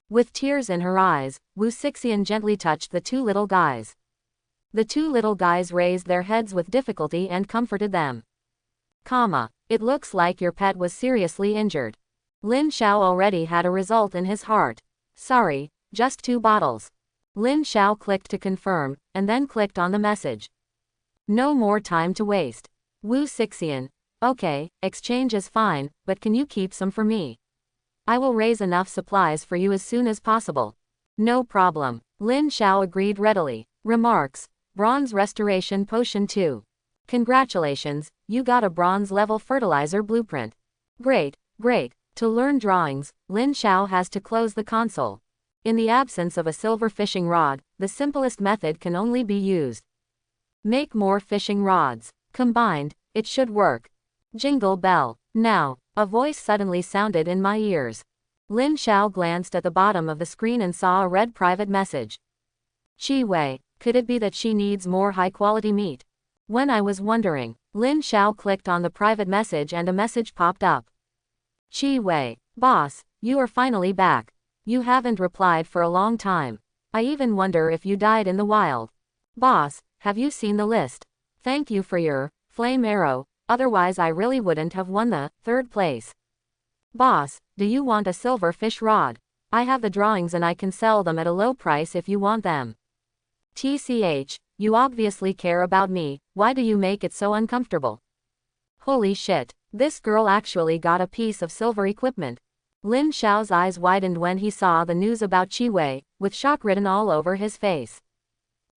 With tears in her eyes, Wu Sixian gently touched the 2 little guys. The 2 little guys raised their heads with difficulty and comforted them. It looks like your pet was seriously injured. Lin Xiao already had a result in his heart. Sorry, just 2 bottles. Lin Xiao clicked to confirm, and then clicked on the message. No more time to waste. Wu Sixian, okay, exchange is fine, but can you keep some for me? I will raise enough supplies for you as soon as possible. No problem. Lin Xiao agreed readily. Remarks. Bronze Restoration Potion 2. Congratulations, you got a bronze level fertilizer blueprint. Great, great. To learn drawings, Lin Xiao has to close the console. In the absence of a silver fishing rod, the simplest method can only be used. Make more fishing rods. Combined, it should work. Jingle bell. Now, a voice suddenly sounded in my ears. Lin Xiao glanced at the bottom of the screen and saw a red private message. Qi Wei, could it be that she needs more high-quality meat? When I was wondering, Lin Xiao clicked on the private message and a message popped up. Qi Wei, boss, you are finally back. You haven't replied for a long time. I even wonder if you died in the wild. Boss, have you seen the list? Thank you for your flame arrow, otherwise I really wouldn't have won the 3rd place. Boss, do you want a silver fish rod? I have the drawings and I can sell them at a low price if you want them. TCH, you obviously care about me, why do you make it so uncomfortable? Holy shit, this girl actually got a piece of silver equipment. Lin Xiao's eyes widened when he saw the news about Qi Wei, with shock written all over his face.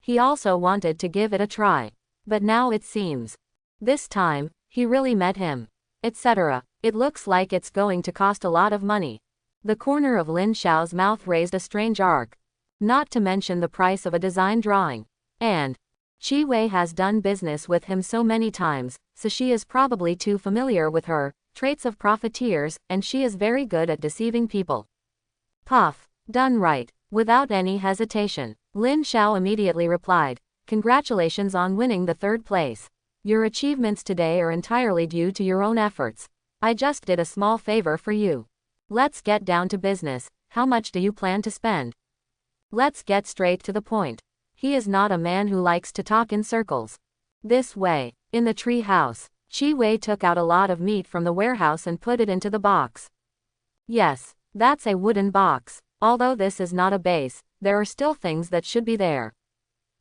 He also wanted to give it a try. But now it seems. This time, he really met him. Etc. It looks like it's going to cost a lot of money. The corner of Lin Xiao's mouth raised a strange arc. Not to mention the price of a design drawing. And Qi Wei has done business with him so many times, so she is probably too familiar with her traits of profiteers, and she is very good at deceiving people. Puff. Done right. Without any hesitation, Lin Xiao immediately replied, congratulations on winning the 3rd place. Your achievements today are entirely due to your own efforts. I just did a small favor for you. Let's get down to business. How much do you plan to spend? Let's get straight to the point. He is not a man who likes to talk in circles. This way, in the tree house, Qi Wei took out a lot of meat from the warehouse and put it into the box. Yes, that's a wooden box. Although this is not a base, there are still things that should be there.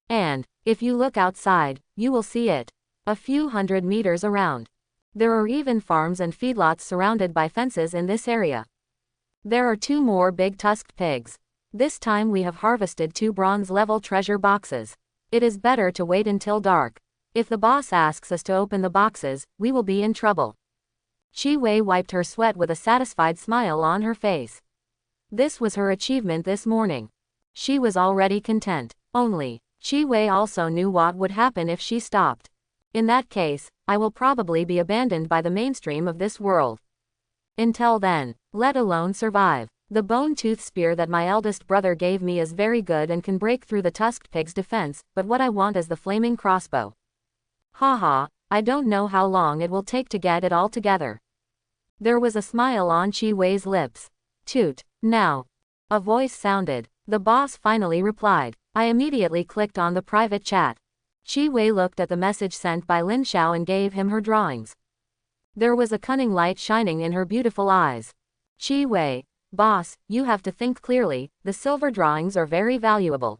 And, if you look outside, you will see it. A few hundred meters around. There are even farms and feedlots surrounded by fences in this area. There are 2 more big tusked pigs. This time we have harvested 2 bronze-level treasure boxes. It is better to wait until dark. If the boss asks us to open the boxes, we will be in trouble. Qi Wei wiped her sweat with a satisfied smile on her face. This was her achievement this morning. She was already content. Only, Qi Wei also knew what would happen if she stopped. In that case, I will probably be abandoned by the mainstream of this world. Until then, let alone survive. The bone-tooth spear that my eldest brother gave me is very good and can break through the tusked pig's defense, but what I want is the flaming crossbow. Haha, I don't know how long it will take to get it all together. There was a smile on Chi Wei's lips. Toot. Now. A voice sounded. The boss finally replied. I immediately clicked on the private chat. Chi Wei looked at the message sent by Lin Xiao and gave him her drawings. There was a cunning light shining in her beautiful eyes. Chi Wei, boss, you have to think clearly, the silver drawings are very valuable.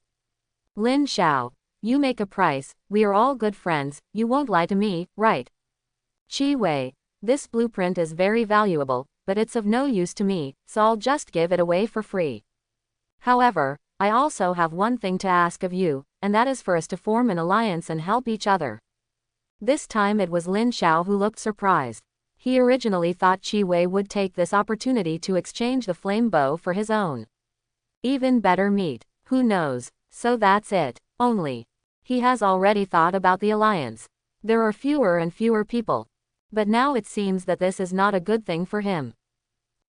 Lin Xiao, you make a price, we are all good friends, you won't lie to me, right? Chi Wei, this blueprint is very valuable, but it's of no use to me, so I'll just give it away for free. However, I also have one thing to ask of you, and that is for us to form an alliance and help each other. This time it was Lin Xiao who looked surprised. He originally thought Chi Wei would take this opportunity to exchange the flame bow for his own. Even better meat, who knows, so that's it, only. He has already thought about the alliance. There are fewer and fewer people. But now it seems that this is not a good thing for him.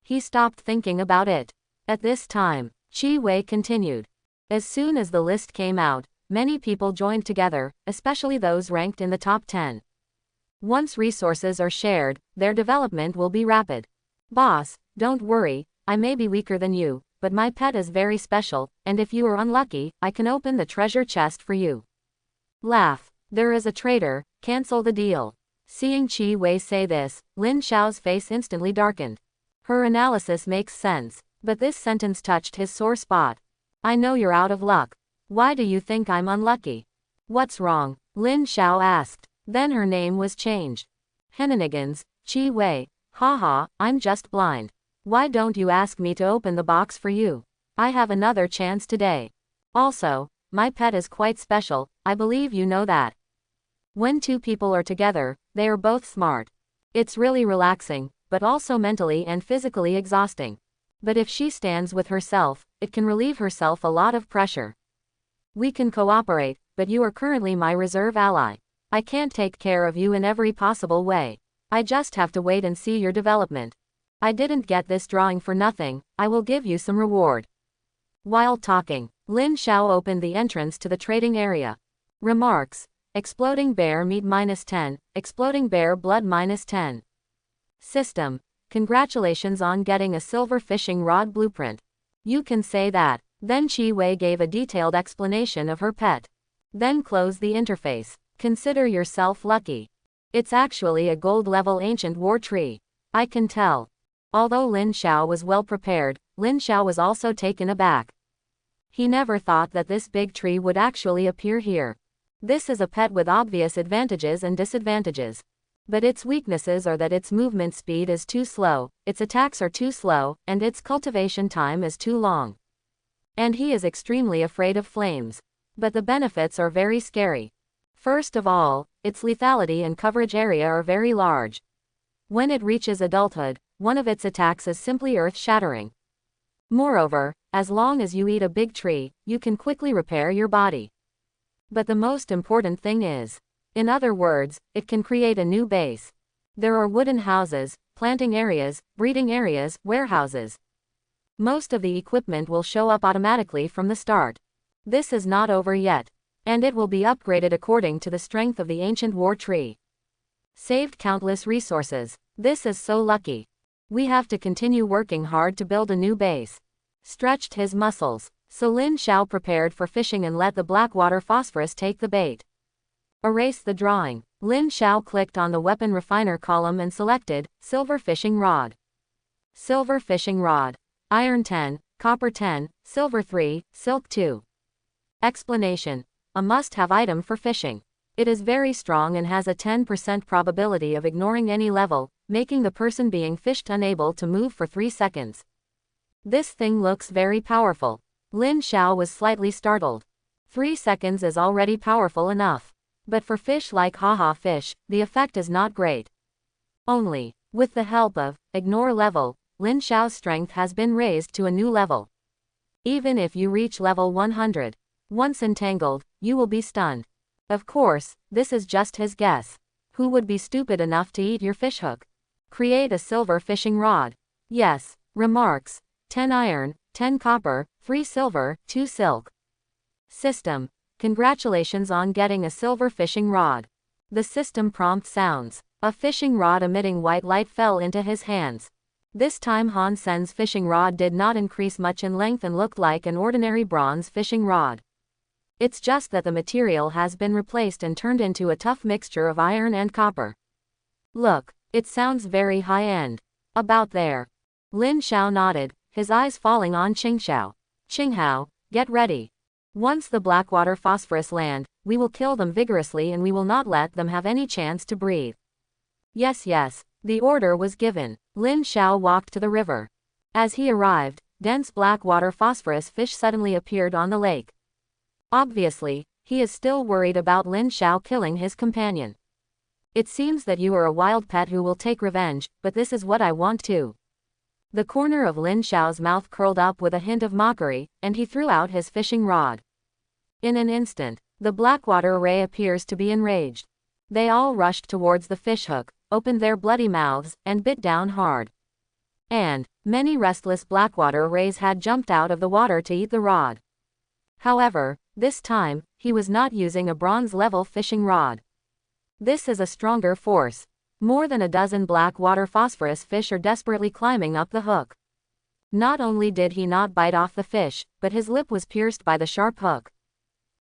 He stopped thinking about it. At this time, Chi Wei continued. As soon as the list came out, many people joined together, especially those ranked in the top 10. Once resources are shared, their development will be rapid. Boss, don't worry, I may be weaker than you, but my pet is very special, and if you are unlucky, I can open the treasure chest for you. Laugh. There is a traitor, cancel the deal. Seeing Chi Wei say this, Lin Xiao's face instantly darkened. Her analysis makes sense, but this sentence touched his sore spot. I know you're out of luck. Why do you think I'm unlucky? What's wrong? Lin Xiao asked. Then her name was changed. Henanigans, Chi Wei. Haha, I'm just blind. Why don't you ask me to open the box for you? I have another chance today. Also, my pet is quite special, I believe you know that. When two people are together, they are both smart. It's really relaxing, but also mentally and physically exhausting. But if she stands with herself, it can relieve herself a lot of pressure. We can cooperate, but you are currently my reserve ally. I can't take care of you in every possible way. I just have to wait and see your development. I didn't get this drawing for nothing, I will give you some reward. While talking, Lin Xiao opened the entrance to the trading area. Remarks. Exploding bear meat -10, exploding bear blood -10. System. Congratulations on getting a silver fishing rod blueprint. You can say that. Then Chi Wei gave a detailed explanation of her pet. Then close the interface. Consider yourself lucky. It's actually a gold-level ancient war tree. I can tell. Although Lin Xiao was well prepared, Lin Xiao was also taken aback. He never thought that this big tree would actually appear here. This is a pet with obvious advantages and disadvantages. But its weaknesses are that its movement speed is too slow, its attacks are too slow, and its cultivation time is too long. And he is extremely afraid of flames. But the benefits are very scary. First of all, its lethality and coverage area are very large. When it reaches adulthood, one of its attacks is simply earth-shattering. Moreover, as long as you eat a big tree, you can quickly repair your body. But the most important thing is, in other words, it can create a new base. There are wooden houses, planting areas, breeding areas, warehouses. Most of the equipment will show up automatically from the start. This is not over yet. And it will be upgraded according to the strength of the ancient war tree. Saved countless resources. This is so lucky. We have to continue working hard to build a new base. Stretched his muscles. So Lin Xiao prepared for fishing and let the Blackwater Phosphorus take the bait. Erase the drawing. Lin Xiao clicked on the weapon refiner column and selected silver fishing rod. Silver fishing rod. Iron 10, copper 10, silver 3, silk 2. Explanation. A must-have item for fishing. It is very strong and has a 10% probability of ignoring any level, making the person being fished unable to move for 3 seconds. This thing looks very powerful. Lin Xiao was slightly startled. 3 seconds is already powerful enough. But for fish like haha fish, the effect is not great. Only, with the help of ignore level, Lin Xiao's strength has been raised to a new level. Even if you reach level 100, once entangled, you will be stunned. Of course, this is just his guess. Who would be stupid enough to eat your fishhook? Create a silver fishing rod. Yes. Remarks. 10 iron, 10 copper, 3 silver, 2 silk. System. Congratulations on getting a silver fishing rod. The system prompt sounds. A fishing rod emitting white light fell into his hands. This time Han Sen's fishing rod did not increase much in length and looked like an ordinary bronze fishing rod. It's just that the material has been replaced and turned into a tough mixture of iron and copper. Look, it sounds very high-end. About there. Lin Xiao nodded, his eyes falling on Qingxiao. Qinghao, get ready. Once the Blackwater phosphorus land, we will kill them vigorously and we will not let them have any chance to breathe. Yes, yes. The order was given. Lin Xiao walked to the river. As he arrived, dense Blackwater phosphorus fish suddenly appeared on the lake. Obviously, he is still worried about Lin Xiao killing his companion. It seems that you are a wild pet who will take revenge, but this is what I want too. The corner of Lin Xiao's mouth curled up with a hint of mockery, and he threw out his fishing rod. In an instant, the Blackwater array appears to be enraged. They all rushed towards the fishhook, opened their bloody mouths, and bit down hard. And many restless Blackwater arrays had jumped out of the water to eat the rod. However, this time, he was not using a bronze-level fishing rod. This is a stronger force. More than a dozen Blackwater phosphorus fish are desperately climbing up the hook. Not only did he not bite off the fish, but his lip was pierced by the sharp hook.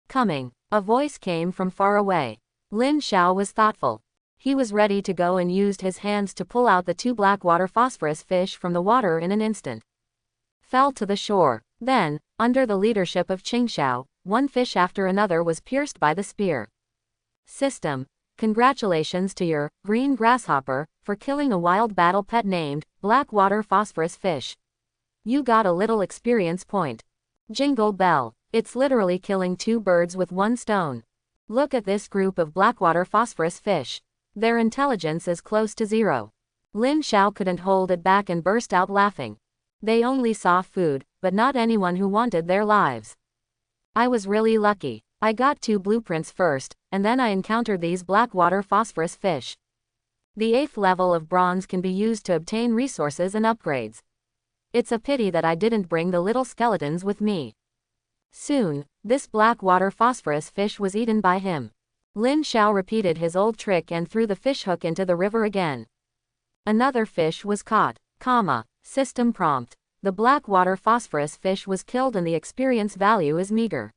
Coming, a voice came from far away. Lin Xiao was thoughtful. He was ready to go and used his hands to pull out the two Blackwater phosphorus fish from the water in an instant. Fell to the shore. Then, under the leadership of Qingxiao, one fish after another was pierced by the spear. System. Congratulations to your green grasshopper for killing a wild battle pet named Blackwater phosphorus fish. You got a little experience point. Jingle bell. It's literally killing two birds with one stone. Look at this group of Blackwater phosphorus fish. Their intelligence is close to zero. Lin Xiao couldn't hold it back and burst out laughing. They only saw food, but not anyone who wanted their lives. I was really lucky. I got 2 blueprints first, and then I encountered these Blackwater phosphorus fish. The 8th level of bronze can be used to obtain resources and upgrades. It's a pity that I didn't bring the little skeletons with me. Soon, this Blackwater phosphorus fish was eaten by him. Lin Xiao repeated his old trick and threw the fish hook into the river again. Another fish was caught. System prompt. The Blackwater phosphorus fish was killed and the experience value is meager.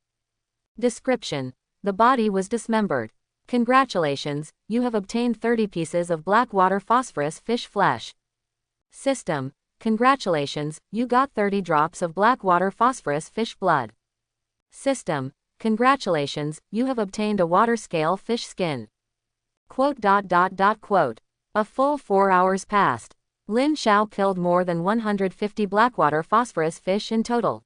Description. The body was dismembered. Congratulations, you have obtained 30 pieces of Blackwater phosphorus fish flesh. System. Congratulations, you got 30 drops of Blackwater phosphorus fish blood. System. Congratulations, you have obtained a water-scale fish skin. Quote. A full 4 hours passed. Lin Xiao killed more than 150 Blackwater phosphorus fish in total.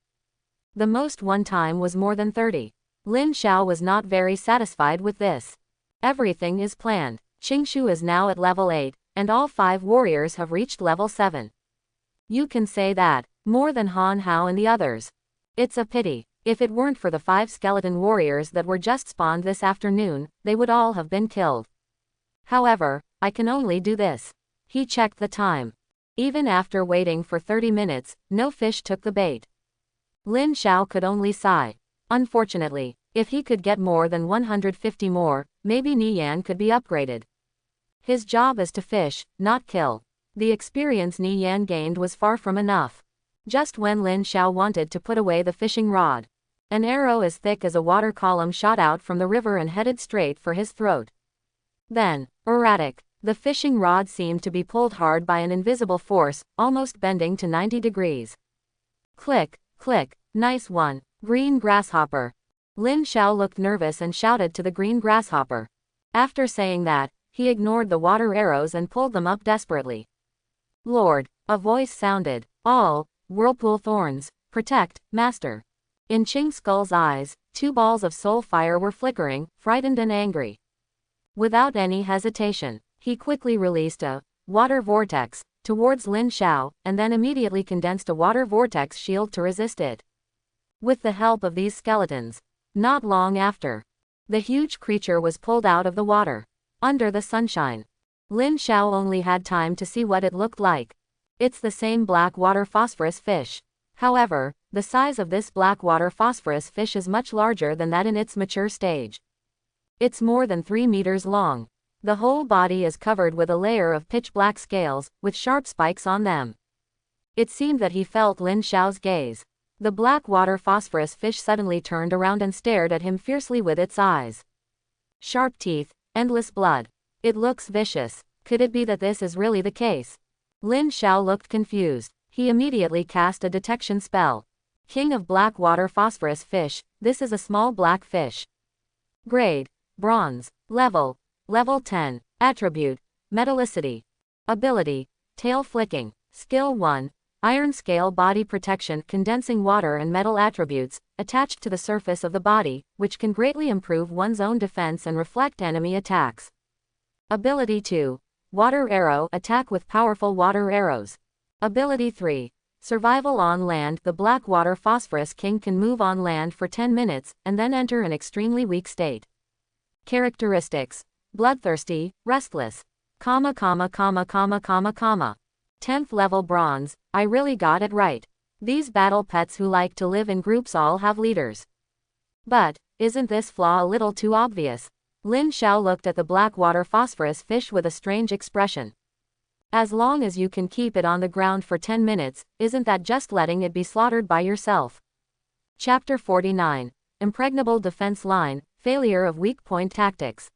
The most one time was more than 30. Lin Xiao was not very satisfied with this. Everything is planned. Qingshu is now at level 8, and all 5 warriors have reached level 7. You can say that, more than Han Hao and the others. It's a pity. If it weren't for the 5 skeleton warriors that were just spawned this afternoon, they would all have been killed. However, I can only do this. He checked the time. Even after waiting for 30 minutes, no fish took the bait. Lin Xiao could only sigh. Unfortunately, if he could get more than 150 more, maybe Niyan could be upgraded. His job is to fish, not kill. The experience Niyan gained was far from enough. Just when Lin Xiao wanted to put away the fishing rod, an arrow as thick as a water column shot out from the river and headed straight for his throat. Then, erratic. The fishing rod seemed to be pulled hard by an invisible force, almost bending to 90 degrees. Click, click, nice one, green grasshopper. Lin Xiao looked nervous and shouted to the green grasshopper. After saying that, he ignored the water arrows and pulled them up desperately. Lord, a voice sounded. All, whirlpool thorns, protect, master. In Qing Skull's eyes, 2 balls of soul fire were flickering, frightened and angry. Without any hesitation, he quickly released a water vortex towards Lin Xiao, and then immediately condensed a water vortex shield to resist it. With the help of these skeletons, not long after, the huge creature was pulled out of the water. Under the sunshine, Lin Xiao only had time to see what it looked like. It's the same Blackwater phosphorus fish. However, the size of this Blackwater phosphorus fish is much larger than that in its mature stage. It's more than 3 meters long. The whole body is covered with a layer of pitch-black scales, with sharp spikes on them. It seemed that he felt Lin Xiao's gaze. The black water phosphorus fish suddenly turned around and stared at him fiercely with its eyes. Sharp teeth, endless blood. It looks vicious. Could it be that this is really the case? Lin Xiao looked confused. He immediately cast a detection spell. King of black water phosphorus fish, this is a small black fish. Grade: Bronze. Level: Level 10. Attribute: Metallicity. Ability: Tail flicking. Skill 1. Iron scale body protection, condensing water and metal attributes, attached to the surface of the body, which can greatly improve one's own defense and reflect enemy attacks. Ability 2. Water arrow, attack with powerful water arrows. Ability 3. Survival on land. The black water phosphorus king can move on land for 10 minutes, and then enter an extremely weak state. Characteristics: bloodthirsty, restless. 10th level bronze. I really got it right. These battle pets who like to live in groups all have leaders. But, isn't this flaw a little too obvious? Lin Xiao looked at the black water phosphorus fish with a strange expression. As long as you can keep it on the ground for 10 minutes, isn't that just letting it be slaughtered by yourself? Chapter 49. Impregnable Defense Line, Failure of Weak Point Tactics.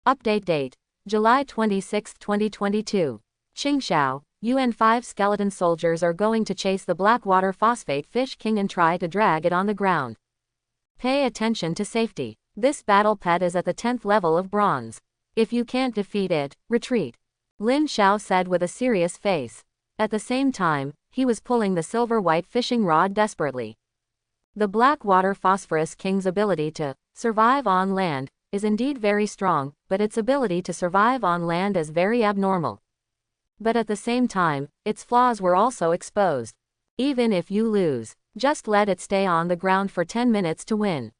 Update date: July 26, 2022. Qingshao, UN-5 skeleton soldiers are going to chase the blackwater phosphate fish king and try to drag it on the ground. Pay attention to safety. This battle pet is at the 10th level of bronze. If you can't defeat it, retreat. Lin Xiao said with a serious face. At the same time, he was pulling the silver-white fishing rod desperately. The blackwater phosphorus king's ability to survive on land is indeed very strong, but its ability to survive on land is very abnormal. But at the same time, its flaws were also exposed. Even if you lose, just let it stay on the ground for 10 minutes to win.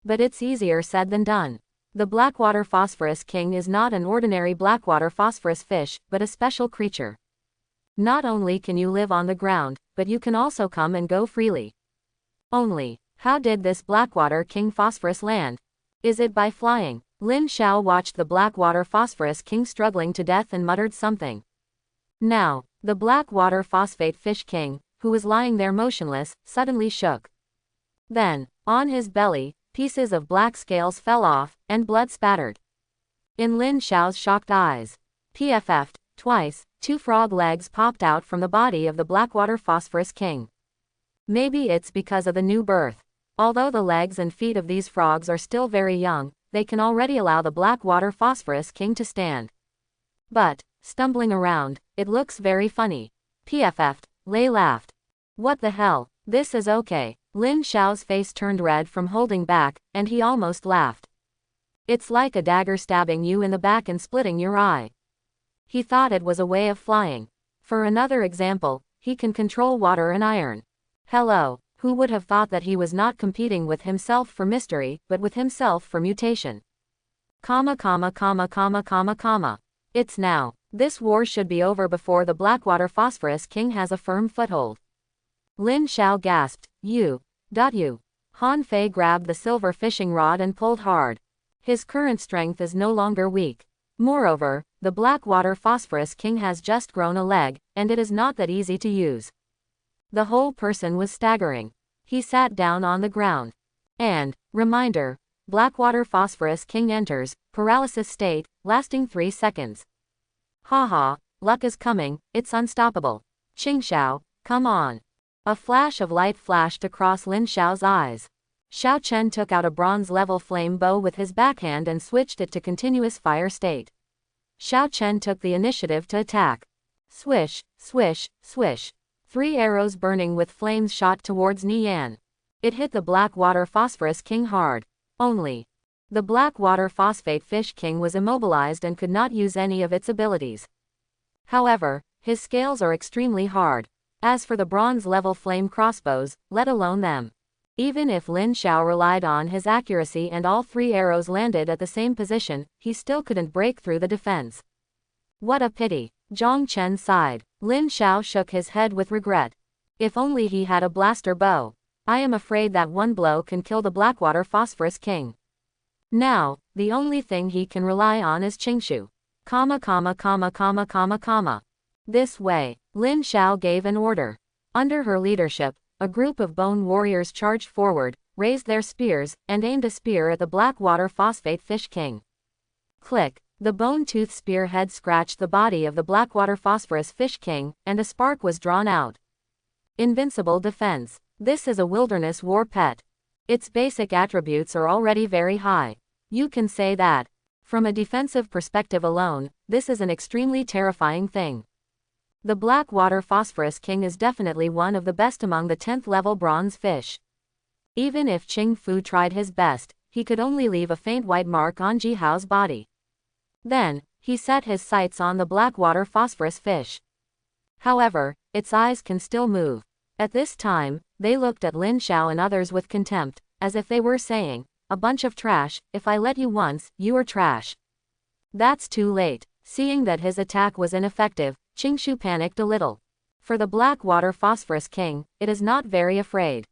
But it's easier said than done. The blackwater phosphorus king is not an ordinary blackwater phosphorus fish, but a special creature. Not only can you live on the ground, but you can also come and go freely. Only, how did this blackwater king phosphorus land? Is it by flying? Lin Xiao watched the blackwater phosphorus king struggling to death and muttered something. Now, the blackwater phosphate fish king, who was lying there motionless, suddenly shook. Then, on his belly, pieces of black scales fell off, and blood spattered. In Lin Xiao's shocked eyes, PFF'd, twice, 2 frog legs popped out from the body of the blackwater phosphorus king. Maybe it's because of the new birth. Although the legs and feet of these frogs are still very young, they can already allow the blackwater phosphorus king to stand. But, stumbling around, it looks very funny. PFF'd, Lei laughed. What the hell? This is okay. Lin Xiao's face turned red from holding back, and he almost laughed. It's like a dagger stabbing you in the back and splitting your eye. He thought it was a way of flying. For another example, he can control water and iron. Hello, who would have thought that he was not competing with himself for mystery, but with himself for mutation? It's now. This war should be over before the blackwater phosphorus king has a firm foothold. Lin Xiao gasped. You. Han Fei grabbed the silver fishing rod and pulled hard. His current strength is no longer weak. Moreover, the blackwater phosphorus king has just grown a leg, and it is not that easy to use. The whole person was staggering. He sat down on the ground. And, reminder, blackwater phosphorus king enters paralysis state, lasting 3 seconds. Haha, luck is coming, it's unstoppable. Qingshao, come on. A flash of light flashed across Lin Xiao's eyes. Xiao Chen took out a bronze-level flame bow with his backhand and switched it to continuous fire state. Xiao Chen took the initiative to attack. Swish, swish, swish. 3 arrows burning with flames shot towards Nian. It hit the blackwater phosphorus king hard. Only, the blackwater phosphate fish king was immobilized and could not use any of its abilities. However, his scales are extremely hard. As for the bronze-level flame crossbows, let alone them. Even if Lin Xiao relied on his accuracy and all 3 arrows landed at the same position, he still couldn't break through the defense. What a pity. Zhang Chen sighed. Lin Xiao shook his head with regret. If only he had a blaster bow. I am afraid that one blow can kill the blackwater phosphorus king. Now, the only thing he can rely on is Qingshu. This way, Lin Xiao gave an order. Under her leadership, a group of bone warriors charged forward, raised their spears, and aimed a spear at the Blackwater Phosphate Fish King. Click! The bone-toothed spearhead scratched the body of the Blackwater Phosphorus Fish King, and a spark was drawn out. Invincible defense. This is a wilderness war pet. Its basic attributes are already very high. You can say that. From a defensive perspective alone, this is an extremely terrifying thing. The Blackwater Phosphorus King is definitely one of the best among the 10th level bronze fish. Even if Qing Fu tried his best, he could only leave a faint white mark on Ji Hao's body. Then, he set his sights on the Blackwater Phosphorus fish. However, its eyes can still move. At this time, they looked at Lin Xiao and others with contempt, as if they were saying, "A bunch of trash, if I let you once, you are trash." That's too late. Seeing that his attack was ineffective, Qingshu panicked a little. For the Blackwater Phosphorus King, it is not very afraid.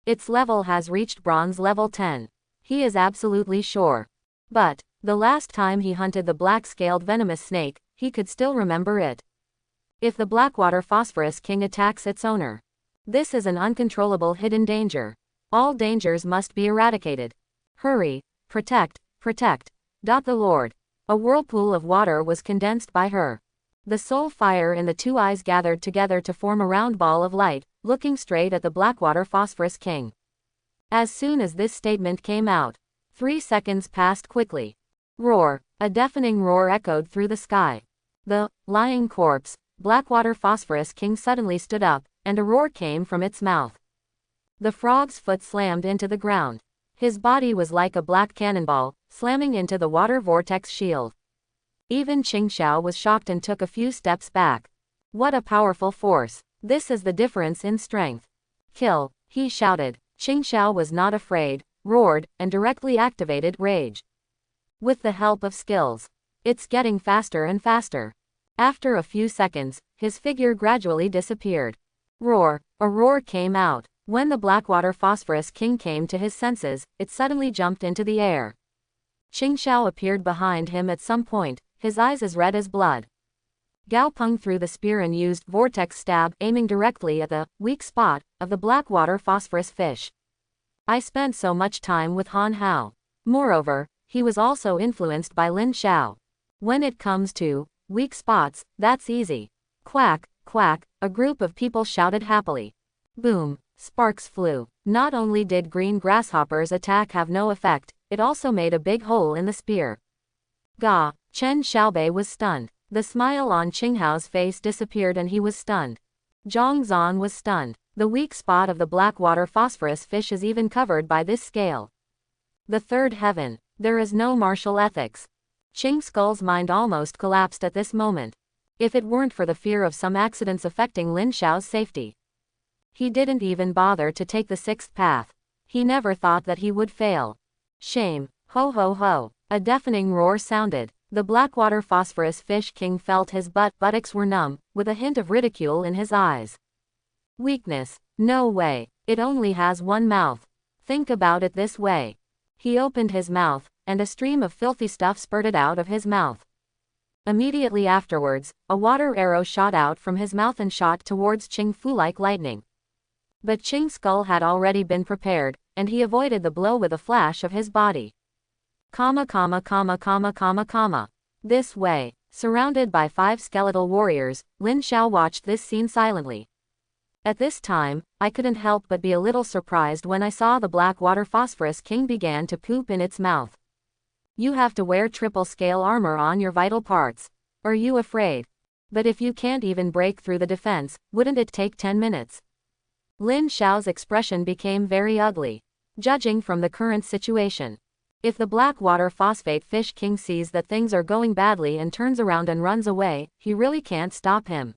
Its level has reached bronze level 10. He is absolutely sure. But, the last time he hunted the black-scaled venomous snake, he could still remember it. If the Blackwater Phosphorus King attacks its owner, this is an uncontrollable hidden danger. All dangers must be eradicated. Hurry, protect, protect. The Lord. A whirlpool of water was condensed by her. The soul fire in the two eyes gathered together to form a round ball of light, looking straight at the Blackwater Phosphorus King. As soon as this statement came out, 3 seconds passed quickly. Roar! A deafening roar echoed through the sky. The lying corpse, Blackwater Phosphorus King suddenly stood up, and a roar came from its mouth. The frog's foot slammed into the ground. His body was like a black cannonball, slamming into the water vortex shield. Even Qing Xiao was shocked and took a few steps back. What a powerful force! This is the difference in strength. Kill! He shouted. Qing Xiao was not afraid, roared, and directly activated rage. With the help of skills. It's getting faster and faster. After a few seconds, his figure gradually disappeared. Roar! A roar came out. When the Blackwater Phosphorus King came to his senses, it suddenly jumped into the air. Qing Xiao appeared behind him at some point, his eyes as red as blood. Gao Peng threw the spear and used vortex stab, aiming directly at the weak spot of the Blackwater Phosphorus fish. I spent so much time with Han Hao. Moreover, he was also influenced by Lin Xiao. When it comes to weak spots, that's easy. Quack, quack, a group of people shouted happily. Boom, sparks flew. Not only did green grasshopper's attack have no effect, it also made a big hole in the spear. Ga, Chen Xiaobei was stunned. The smile on Qing Hao's face disappeared and he was stunned. Zhang Zan was stunned. The weak spot of the Blackwater Phosphorus fish is even covered by this scale. The third heaven. There is no martial ethics. Qing Skull's mind almost collapsed at this moment. If it weren't for the fear of some accidents affecting Lin Xiao's safety. He didn't even bother to take the sixth path. He never thought that he would fail. Shame. Ho ho ho. A deafening roar sounded. The Blackwater Phosphorus Fish King felt his buttocks were numb, with a hint of ridicule in his eyes. Weakness. No way. It only has one mouth. Think about it this way. He opened his mouth, and a stream of filthy stuff spurted out of his mouth. Immediately afterwards, a water arrow shot out from his mouth and shot towards Qing Fu like lightning. But Qing's skull had already been prepared, and he avoided the blow with a flash of his body. This way. Surrounded by 5 skeletal warriors, Lin Xiao watched this scene silently. At this time, I couldn't help but be a little surprised when I saw the Blackwater Phosphorus King began to poop in its mouth. You have to wear triple scale armor on your vital parts. Are you afraid? But if you can't even break through the defense, wouldn't it take 10 minutes? Lin Xiao's expression became very ugly. Judging from the current situation. If the Blackwater Phosphate Fish King sees that things are going badly and turns around and runs away, he really can't stop him.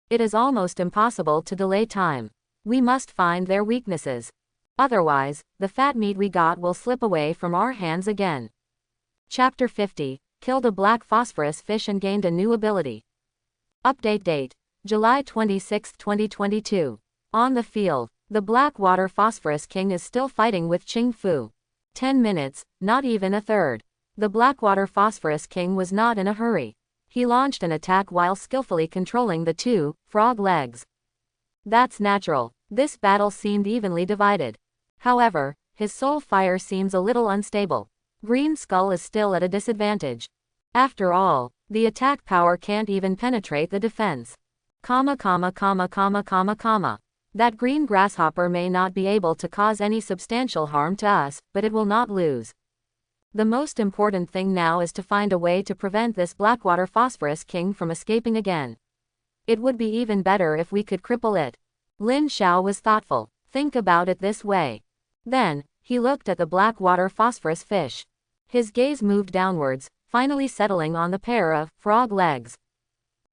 It is almost impossible to delay time. We must find their weaknesses. Otherwise, the fat meat we got will slip away from our hands again. Chapter 50. Killed a black phosphorus fish and gained a new ability. Update date. July 26, 2022. On the field, the Blackwater Phosphorus King is still fighting with Qing Fu. 10 minutes, not even a third. The Blackwater Phosphorus King was not in a hurry. He launched an attack while skillfully controlling the two frog legs. That's natural. This battle seemed evenly divided. However, his soul fire seems a little unstable. Green Skull is still at a disadvantage. After all, the attack power can't even penetrate the defense. That green grasshopper may not be able to cause any substantial harm to us, but it will not lose. The most important thing now is to find a way to prevent this Blackwater Phosphorus King from escaping again. It would be even better if we could cripple it. Lin Xiao was thoughtful. Think about it this way. Then, he looked at the Blackwater Phosphorus fish. His gaze moved downwards, finally settling on the pair of frog legs.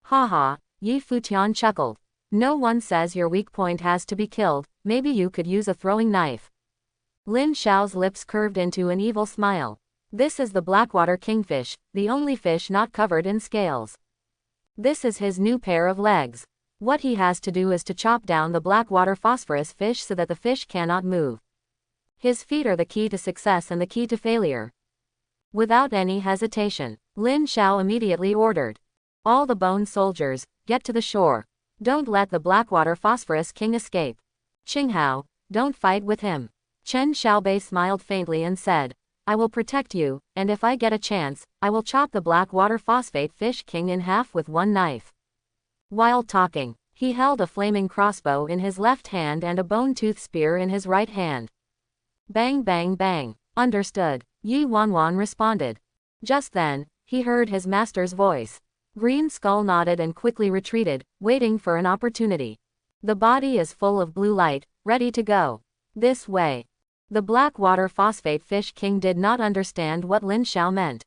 Haha, Yi Futian chuckled. No one says your weak point has to be killed, maybe you could use a throwing knife. Lin Xiao's lips curved into an evil smile. This is the Blackwater Kingfish, the only fish not covered in scales. This is his new pair of legs. What he has to do is to chop down the Blackwater Phosphorus fish so that the fish cannot move. His feet are the key to success and the key to failure. Without any hesitation, Lin Xiao immediately ordered. All the bone soldiers, get to the shore. Don't let the Blackwater Phosphorus King escape. Qinghao, don't fight with him. Chen Xiaobei smiled faintly and said, I will protect you, and if I get a chance, I will chop the Blackwater Phosphate Fish King in half with one knife. While talking, he held a flaming crossbow in his left hand and a bone-tooth spear in his right hand. Bang bang bang. Understood, Yi Wanwan responded. Just then, he heard his master's voice. Green Skull nodded and quickly retreated, waiting for an opportunity. The body is full of blue light, ready to go. This way. The Blackwater Phosphate Fish King did not understand what Lin Xiao meant.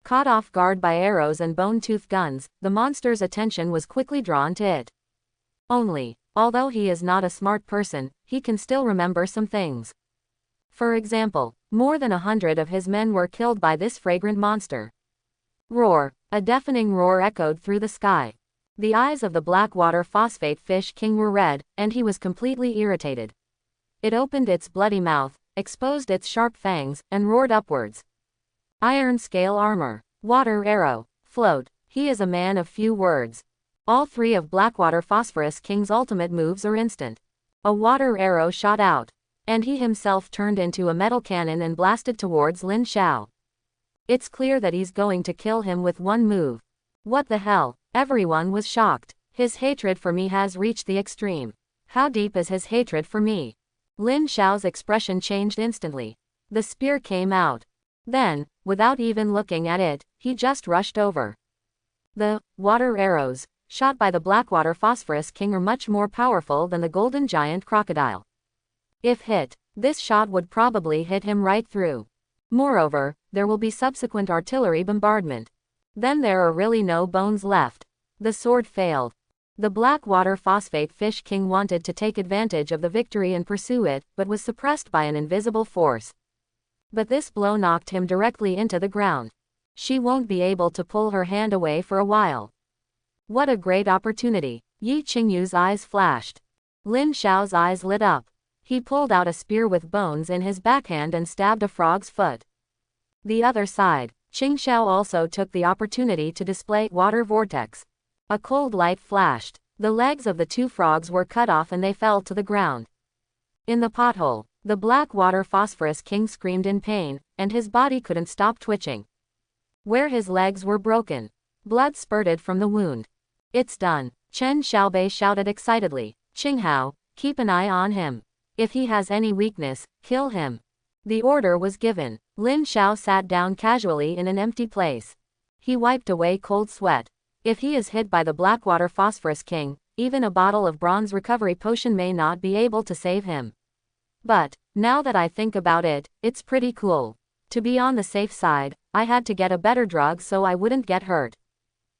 Caught off guard by arrows and bone-tooth guns, the monster's attention was quickly drawn to it. Although he is not a smart person, he can still remember some things. For example, more than 100 of his men were killed by this fragrant monster. Roar! A deafening roar echoed through the sky. The eyes of the Blackwater Phosphate Fish King were red, and he was completely irritated. It opened its bloody mouth, exposed its sharp fangs, and roared upwards. Iron scale armor. Water arrow. Float. He is a man of few words. All three of Blackwater Phosphorus King's ultimate moves are instant. A water arrow shot out, and he himself turned into a metal cannon and blasted towards Lin Xiao. It's clear that he's going to kill him with one move. What the hell? Everyone was shocked. His hatred for me has reached the extreme. How deep is his hatred for me? Lin Xiao's expression changed instantly. The spear came out. Then, without even looking at it, he just rushed over. The water arrows shot by the Blackwater Phosphorus King are much more powerful than the golden giant crocodile. If hit, this shot would probably hit him right through. Moreover, there will be subsequent artillery bombardment. Then there are really no bones left. The sword failed. The Blackwater Phosphate Fish King wanted to take advantage of the victory and pursue it, but was suppressed by an invisible force. But this blow knocked him directly into the ground. She won't be able to pull her hand away for a while. What a great opportunity. Yi Qingyu's eyes flashed. Lin Xiao's eyes lit up. He pulled out a spear with bones in his backhand and stabbed a frog's foot. The other side, Qingxiao also took the opportunity to display water vortex. A cold light flashed. The legs of the two frogs were cut off and they fell to the ground. In the pothole, the Blackwater Phosphorus King screamed in pain, and his body couldn't stop twitching. Where his legs were broken, blood spurted from the wound. It's done, Chen Xiaobei shouted excitedly. Qinghao, keep an eye on him. If he has any weakness, kill him. The order was given. Lin Xiao sat down casually in an empty place. He wiped away cold sweat. If he is hit by the Blackwater Phosphorus King, even a bottle of bronze recovery potion may not be able to save him. But, now that I think about it, it's pretty cool. To be on the safe side, I had to get a better drug so I wouldn't get hurt.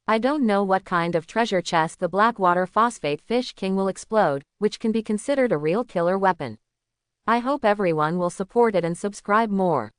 I don't know what kind of treasure chest the Blackwater Phosphate Fish King will explode, which can be considered a real killer weapon. I hope everyone will support it and subscribe more.